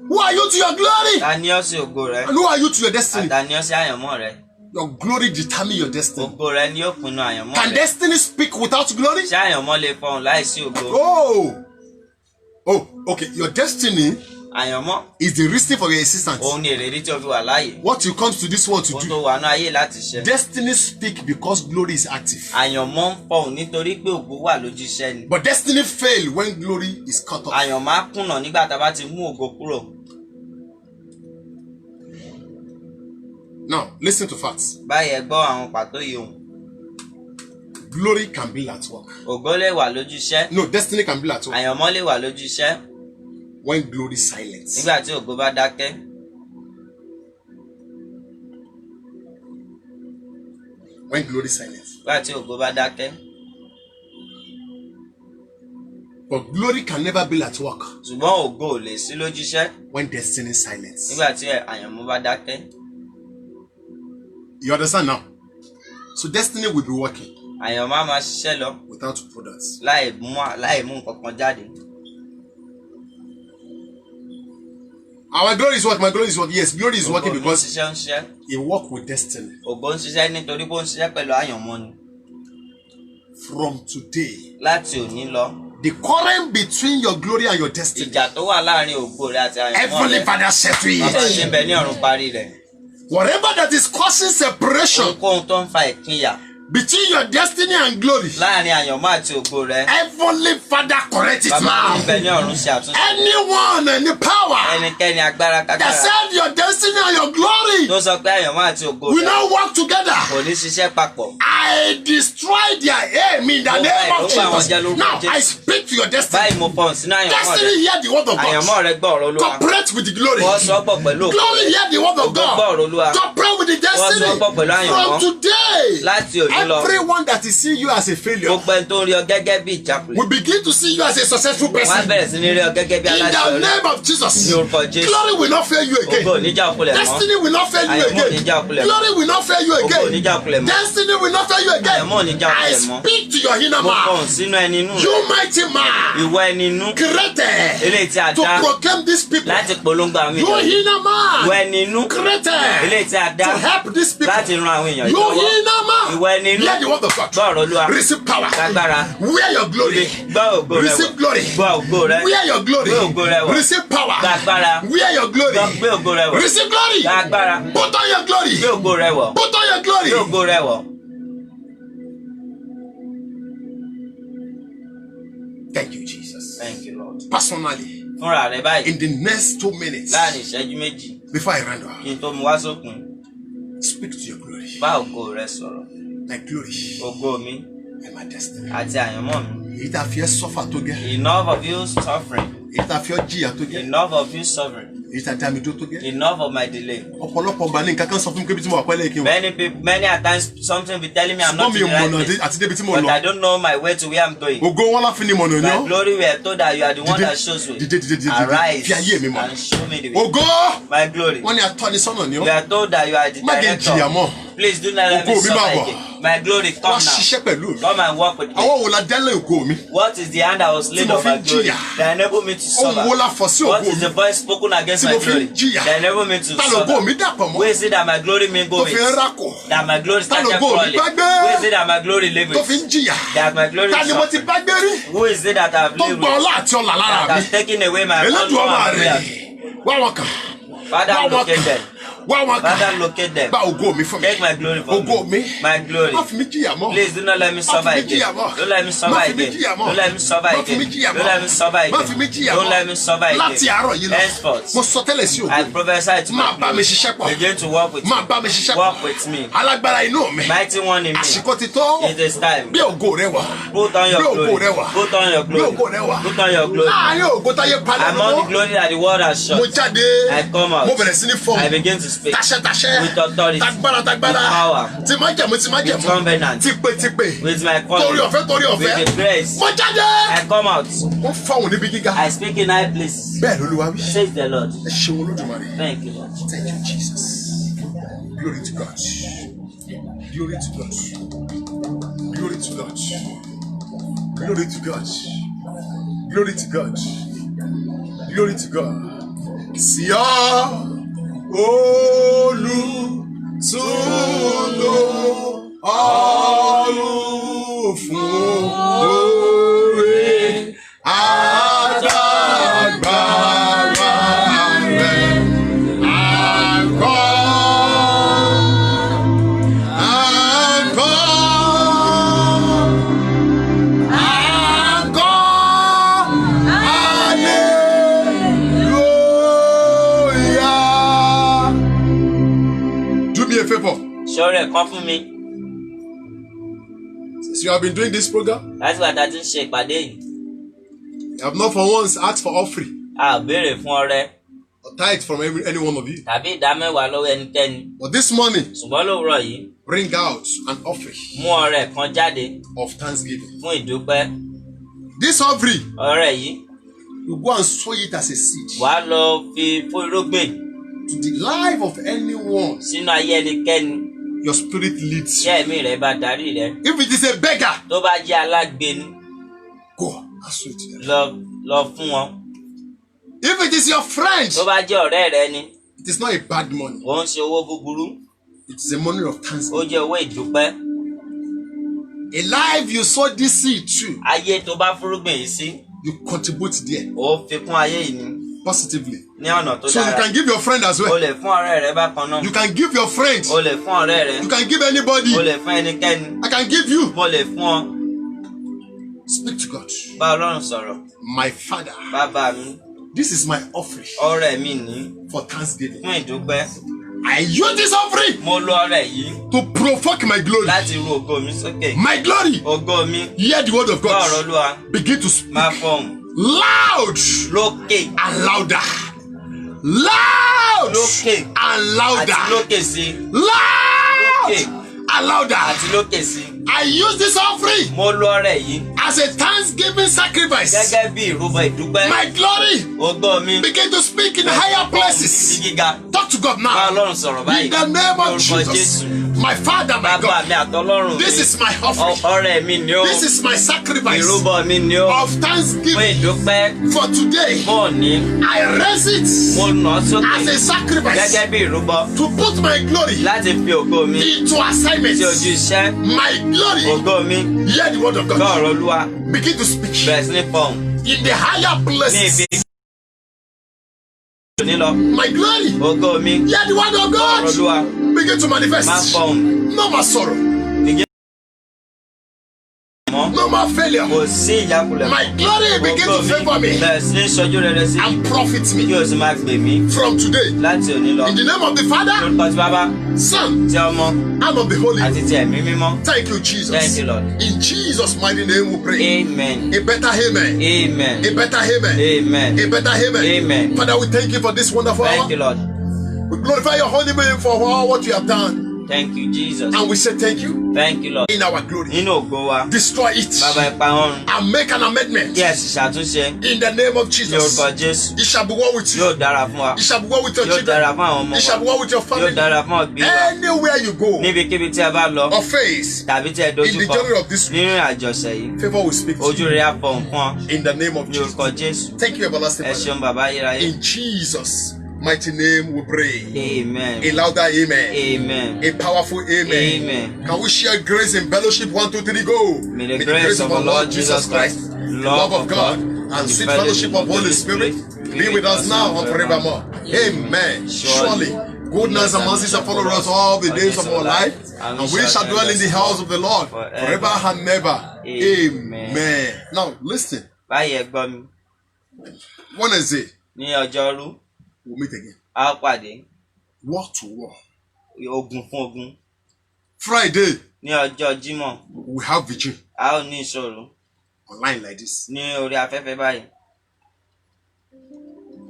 Who are you to your glory? Ta ni ọ́ sí ògo rẹ? And who are you to your destiny? Ta ni ọ́ sí àyànmọ́ rẹ? Your glory determine your destiny. Ògo rẹ ni ó pinnu àyànmọ́ Can rẹ. destiny speak without glory? Ṣé àyànmọ́ lè fọhùn láìsí ògo? Oh, okay. Your destiny Àyànmọ́ is the reason for your existence. òun ni èrèdí tí o fi wà láàyè. What you come to this world to Ohun do. tó wà ní ayé láti ṣe. Destiny speak because glory is active. Àyànmọ́ ń fọhùn nítorí pé ògo wà lójú iṣẹ́ ni. But destiny fail when glory is cut off. Àyànmọ́ á kùnà nígbà tá a bá ti mú ògo kúrò. Now, listen to facts. Báyìí ẹ gbọ́ àwọn pàtó yìí ohun. Glory can be at work. Ògo lè wà lójú iṣẹ́. No, destiny can be at work Àyànmọ́ lè wà lójú iṣẹ́ when glory is silent. nígbà tí ògo bá dákẹ́. When glory is silent. Nígbà tí ògo bá dákẹ́. But glory can never be at work Ṣùgbọ́n ògo ò lè sí lójú iṣẹ́ when destiny is silent. nígbà tí àyànmọ́ bá dákẹ́. You understand now? So destiny will be working Àyànmọ́ á máa ṣiṣẹ́ lọ without products. láì mú nǹkan kan jáde. Our glory is working. My glory is working. Yes, glory is working Ògo ń because ṣiṣẹ́. it work with destiny. Ògo ń ṣiṣẹ́ nítorí pé ó ń ṣiṣẹ́ pẹ̀lú àyànmọ́ ni. From today, Láti òní lọ, the current between your glory and your destiny, ìjà tó wà láàrin ògo rẹ àti àyànmọ́ Heavenly rẹ, Father settle bàbá ṣe ń it. bẹ ní ọ̀run parí rẹ̀. Whatever that is causing separation Ohunkóhun tó ń fa ìpínyà between your destiny and glory, láàrin àyànmọ́ àti ògo rẹ, Heavenly Father correct it bàbá ṣe ń bẹ ní now. ọ̀run ṣe àtúnṣe. Anyone and the power Ẹnikẹ́ni agbára that kágbára said your destiny and your glory tó sọ pé àyànmọ́ àti ògo will rẹ not work together, kò ní ṣiṣẹ́ papọ̀. I destroy their aim in the Mo name bá of àwọn Jesus. jẹ́ lórúkọ Now I Jésù. speak to your destiny. Báyìí mo fọhùn sínú àyànmọ́ rẹ. Destiny hear the word of Àyànmọ́ God. rẹ gbọ́ ọ̀rọ̀ Olúwa. Cooperate with the glory. Wọ́n sọ pọ̀ pẹ̀lú ògo Glory rẹ. hear the word of Ògo gbọ́ ọ̀rọ̀ Olúwa. God. Cooperate with the destiny. Wọ́n sọ pọ̀ pẹ̀lú àyànmọ́. From today, Láti òní lọ, everyone that is seeing you as a failure gbogbo ẹni tó ń rí ọ gẹ́gẹ́ bí ìjákulẹ̀. will begin to see you as a successful Wọ́n á person. bẹ̀rẹ̀ sí ní rí ọ gẹ́gẹ́ bí In the aláṣeyọrí. name of Jesus, Ní orúkọ Jésù. glory will not fail you Ògo ò ní again. já ọkulẹ̀ mọ́. Destiny will not fail you Àyànmọ́ ò ní again. já ọkulẹ̀ mọ́. Glory will not fail you Ògo ò ní já again. ọkulẹ̀ mọ́. Destiny will not fail you again. Àyànmọ́ ò ní já I ọkulẹ̀ mọ́. speak to your inner Mo fọhùn man. sínú ẹni inú rẹ. You mighty man, Ìwọ ẹni inú created eléyìí tí a to dá proclaim these people. láti polongo àwọn You èèyàn yìí. inner Ìwọ man, ẹni inú created eléyìí tí a dá to help these people. láti ran àwọn èèyàn yìí You lọ́wọ́. inner man, Ìwọ ẹni inú hear the word of gbọ́ God. ọ̀rọ̀ Olúwa. Receive power. Lágbára. Wear your glory. Gbọ́ ògo rẹ wọ̀. Receive glory. Gbọ́ ògo rẹ. Wear your glory. Gbé ògo rẹ wọ̀. Receive power. Lágbára. Wear your glory. Gbé ògo rẹ wọ̀. Receive glory. Lágbára. Put on your glory. Gbé ògo rẹ wọ̀. Put on your glory. Gbé ògo rẹ wọ̀. Thank you, Jesus. Thank you, Lord. Personally, Fúnra rẹ báyìí in the next 2 minutes, láàrin ìṣẹ́jú méjì before I round off, kí n tó mu wá sókun, speak to your glory. bá ògo rẹ sọ̀rọ̀. My glory Ògo mi and my destiny. àti àyànmọ́ mi. Èyí tá a fi ẹ́ suffer tó gẹ́. Enough of you suffering. Èyí tá a fi ọ́ jìyà tó gẹ́. Enough of you suffering. Èyí tá a dá mi dúró tó gẹ́. Enough of my delay. Ọ̀pọ̀lọpọ̀ ọgbà ní nǹkan kan sọ fún mi pé bí tí mo wà pẹ́lẹ́ kí n wà. Many a times something be telling me I'm not Ṣùgbọ́n mi in ò the right mọ̀nà place. àti débi tí mo But I lọ. don't know my way to where I'm going. Ògo wọn láfi ni mọ̀nà ní My ọ́. glory, we are told that you are the one Dìde, that shows way. dìde. Arise Fi ayé mi mọ̀. and show me the way. Ògo My glory. wọn ni atọ́nisọ́nà ní We ọ́. are told that you are the Má jẹ́ jìyà director. mọ́. Please do not let me Ògo mi máa suffer bọ̀. again. My glory, Wá come ṣiṣẹ́ now. pẹ̀lú mi. Come and walk with me. Àwọn wo la dẹ́lẹ̀ ògo mi? What is the hand that was laid mo on fi my ń glory jìyà? that enable me to Ohun wo suffer? la fọ̀ sí What ògo is mi? the voice spoken against Tí my mo fi ń glory jìyà? that enable me to Ta lògo mi suffer? dàpọ̀ mọ́? Where is it that my glory may go Tó fi ń with? rákò? That my glory Ta started lògo mi crawling? bá gbé? Where is it that my glory live Tó fi ń with? jìyà? That my glory Ta ni mo ti suffer? bá gbé rí? Who is it that I have Tó lived gba with? ọlá àti ọlà lára That mi? has taken away my Elédùn ọmọ honor and rẹ̀. prayer. Wá wọn kàn. Father, Wá wọn locate kàn. them. Wá wọn Father, kàn. locate them. Gba ògo mi fún mi. Take my glory from Ògo mi. me. My glory. Má fi mi jìyà mọ́. Please do not let me Má suffer fi mi again. jìyà mọ́. Don't let me suffer Má fi mi again. jìyà mọ́. Don't let me suffer Má fi mi again. jìyà Don't mọ́. let me suffer Má fi mi again. jìyà Don't mọ́. let me suffer Láti again. àárọ̀ yìí lọ. Henceforth, Mo sọ tẹ́lẹ̀ sí ògo I mi. prophesy to Máa bá mi my ṣiṣẹ́ glory. pọ̀. Begin to walk with me. Máa bá mi ṣiṣẹ́ pọ̀. Walk with me. Alágbára inú mi. Mighty one in me. Àsìkò ti tó. It is time. Bí ògo rẹ wà. Put on Bí your ògo glory. rẹ wà. Put on your Bí glory. ògo rẹ wà. Put on your glory. Láàárín ògo táyé palẹ̀ Among the mọ́. glory that the world has Mo shut, jáde. I come out. Mo bẹ̀rẹ̀ sí ní I fọ́ọ̀mù. begin to speak. Tàṣẹ. With authority. Tagbára. With power. Tí májẹ̀mú. With covenant. Típé. With my Torí calling. ọ̀fẹ́. With the grace. Mo jáde. I come out. Wọ́n fáwọn níbi gíga. I speak in high places. Bẹ́ẹ̀ lÓlúwa wí. Says the Lord. Ẹ ṣeun Olódùmarè. Thank you, Lord. Thank you, Jesus. Glory to God. Glory to God. Glory to God. Glory to God. Glory to God. Glory to God. Sí ọ Olùtùnú ọ̀run fún oore àtàgbàrà rẹ̀ àgọ́. Ṣọ́rẹ́ kan fún mi. Since you have been doing this program, Láti wà tá a ti ń ṣe ìpàdé yìí. you have not for once asked for offering A ò béèrè fún ọrẹ or tithe from any one of you. tàbí ìdámẹ́wàá lọ́wọ́ ẹnikẹ́ni. But this morning, Ṣùgbọ́n lówùúrọ̀ yìí, bring out an offering mú ọrẹ kan jáde of thanksgiving. fún ìdúpẹ́. This offering, Ọrẹ yìí, you go and sow it as a seed wàá lọ fi fún irúgbìn to the life of anyone sínú ayé ẹnikẹ́ni your spirit leads tí you. ẹ̀mí rẹ̀ bá darí rẹ̀. If it is a beggar, Tó bá jẹ́ alágbe ni, go and sow it to them. lọ fún wọn. If it is your friend, Tó bá jẹ́ ọ̀rẹ́ rẹ ni, it is not a bad money. ò ń ṣe owó búburú, It is a money of ó thanksgiving. jẹ́ owó ìdúpẹ́. A life you sow this seed to, Ayé tó bá fúrúgbìn yìí sí, you contribute there ó fi kún ayé yìí ni positively. ní ọ̀nà tó So you dára. can give your friend as O well. lè fún ọ̀rẹ́ rẹ bákan náà. You can give your friend. O lè fún ọ̀rẹ́ rẹ. You can give anybody. O lè fún ẹnikẹ́ni. I can give you. Mo lè fún ọ. Speak to God. Bá Ọlọ́run sọ̀rọ̀. My Father, Bàbá mi, this is my offering ọrẹ mi ní for thanksgiving. fún ìdúpẹ́. I use this offering Mo lo ọrẹ yìí to provoke my glory. láti ru ògo mi sókè. My glory. Ògo mi Hear the word of gbọ́ ọ̀rọ̀ God. Olúwa Begin to speak máa fọhùn loud lókè and louder. Loud lókè and àti louder. lókè sí Loud lókè and louder. àti lókè sí. I use this offering Mo lo ọrẹ yìí as a thanksgiving sacrifice. gẹ́gẹ́ bí ìrúbọ ìdúpẹ́. My glory. Ògo mi Begin to speak in higher sí places. gíga. Talk to God Bá now. Ọlọ́run sọ̀rọ̀ báyìí. In the name of Lórúkọ Jesus. Jésù. My Father, my Bàbá God. mi àtọlọ́run mi. This is my offering. Ọrẹ mi ni ó. This is my sacrifice Ìrúbọ mi ni ó. of Fún thanksgiving ìdúpẹ́ for today. fún òní. I raise it Mo nà án as sókè a sacrifice gẹ́gẹ́ bí ìrúbọ to put my glory láti fi ògo mi into sí ojú assignments. iṣẹ́. My glory. Ògo mi Hear the word of gbọ́ God. ọ̀rọ̀ Olúwa Begin to speak bẹ̀rẹ̀ sí ní fọhùn in the higher ní places. ibi òní lọ. My glory. Ògo mi Hear the word of gbọ́ ọ̀rọ̀ God. Olúwa Begin to máa manifest. fọhùn. No more sorrow. Begin mọ́. No more failure. Kò sí ìjákulẹ̀. My glory begin Ògo to mi favor me bẹ̀rẹ̀ sí ní ṣojú rere sí mi. and profit Kí me o sì máa gbè mí from today. láti òní lọ. In the name of the Father, Lórúkọ ti Bàbá, Son, ti Ọmọ and of the Holy àti Ghost. ti Ẹ̀mí Mímọ́. Thank you, Thank Jesus. you, Lord. In Jesus' mighty name we pray. Amen. A better amen. Amen. A better amen. Amen. A better amen. Amen. Father, we thank you for this wonderful Thank hour. you, Lord. We glorify your holy name for all what you have done. Thank you, Jesus. And we say thank you Thank you, Lord. in our glory. Nínú ògo wa, Destroy it Bàbá ẹ pa wọ́n run. and make an amendment Kí ẹ sì ṣàtúnṣe in the name of ní Jesus. orúkọ Jésù. It shall be well with Yóò you. dára fún wa. It shall be well with your Yóò dára children. fún àwọn ọmọ It shall be wa. well with your Yóò family. dára fún òbí wa. Anywhere you go Níbikíbi tí a bá lọ or face tàbí tí ẹ in the dojúkọ journey of this week, nínú àjọṣe yìí, favor will speak to ojú you rere á fọhùn fún ọ in the name of ní Jesus. orúkọ Jésù. Thank you, everlasting Ẹ Father. ṣeun bàbá ayérayé. In Jesus' mighty name we pray. Amen. A louder amen. Amen. A powerful amen. Amen. Can we share grace and fellowship? 1, 2, 3, go. May the grace of our Lord Jesus Christ, love of God, and sweet fellowship of Holy Spirit be with us now and forevermore. Amen. Surely, goodness and mercy shall follow us all the days of our life, and we shall dwell in the house of the Lord forever and ever. Amen. Now, listen. Báyìí ẹ gbọ́ mi, Wednesday, ní ọjọ́rú, we'll meet again. a ó pàdé War to war. ogun fún ogun. Friday, Ní ọjọ́ Jímọ̀, we have vigil a ó ní ìṣòro online like this. ní orí afẹ́fẹ́ báyìí.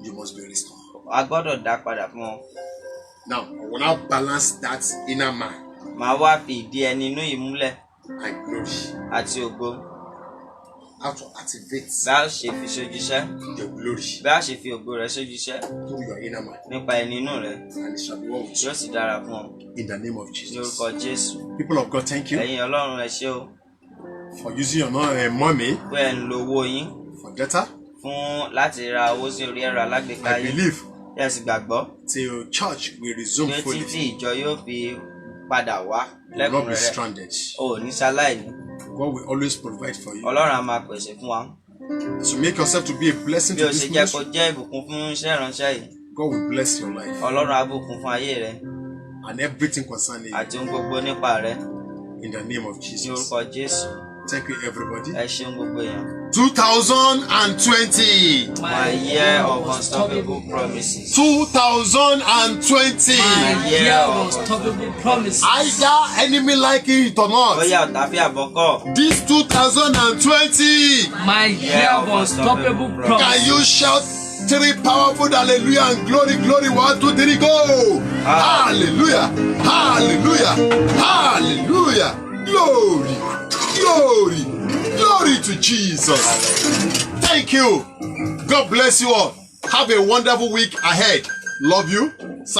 You must be restored. A gbọ́dọ̀ dá padà fún wọn. Now, I will now balance that inner man màá wá fi ìdí ẹni inú yìí múlẹ̀ and glory. àti ògo How to activate bí a ṣe fi ṣojúṣẹ́ your glory bí a ṣe fi ògo rẹ̀ ṣojúṣẹ́ through your inner man, nípa ẹni inú rẹ̀ and it shall be well with you yóò sì dára fún ọ in the name of ní Jesus. orúkọ Jésù. People of God, thank you Ẹ̀yin Ọlọ́run ẹ ṣé o for using your money pé ẹ ń lo owó yín for data. fún láti ra owó sí orí ẹ̀rọ alágbèéká I yín. believe Ẹ sì gbàgbọ́ till church will resume pé fully, títí ìjọ yóò fi padà wá you will not be lẹ́kùnrẹ́rẹ́ stranded. o ò ní ṣaláìní. God will always provide for you. Ọlọ́run á máa pèsè fún wa. So make yourself to be a blessing Bí to o ṣe this jẹ́ kó ministry. jẹ́ ìbùkún fún iṣẹ́ ìránṣẹ́ yìí, God will bless your life Ọlọ́run á bùkún fún ayé rẹ and everything concerning you àti ohun gbogbo nípa rẹ in the name of ní Jesus. orúkọ Jésù. Thank you, everybody. Ẹ ṣeun gbogbo èèyàn. 2020. My year of unstoppable promises. 2020. My year of unstoppable promises. Either enemy like it or not. bóyá ọ̀tá fi àbọ̀kọ́. This 2020. My year of unstoppable Can promises. you shout 3 powerful hallelujah and glory, glory? 1, 2, 3, go! Hallelujah! Hallelujah! Hallelujah! Glory! Glory! Glory to Jesus! Thank you! God bless you all. Have a wonderful week ahead. Love you.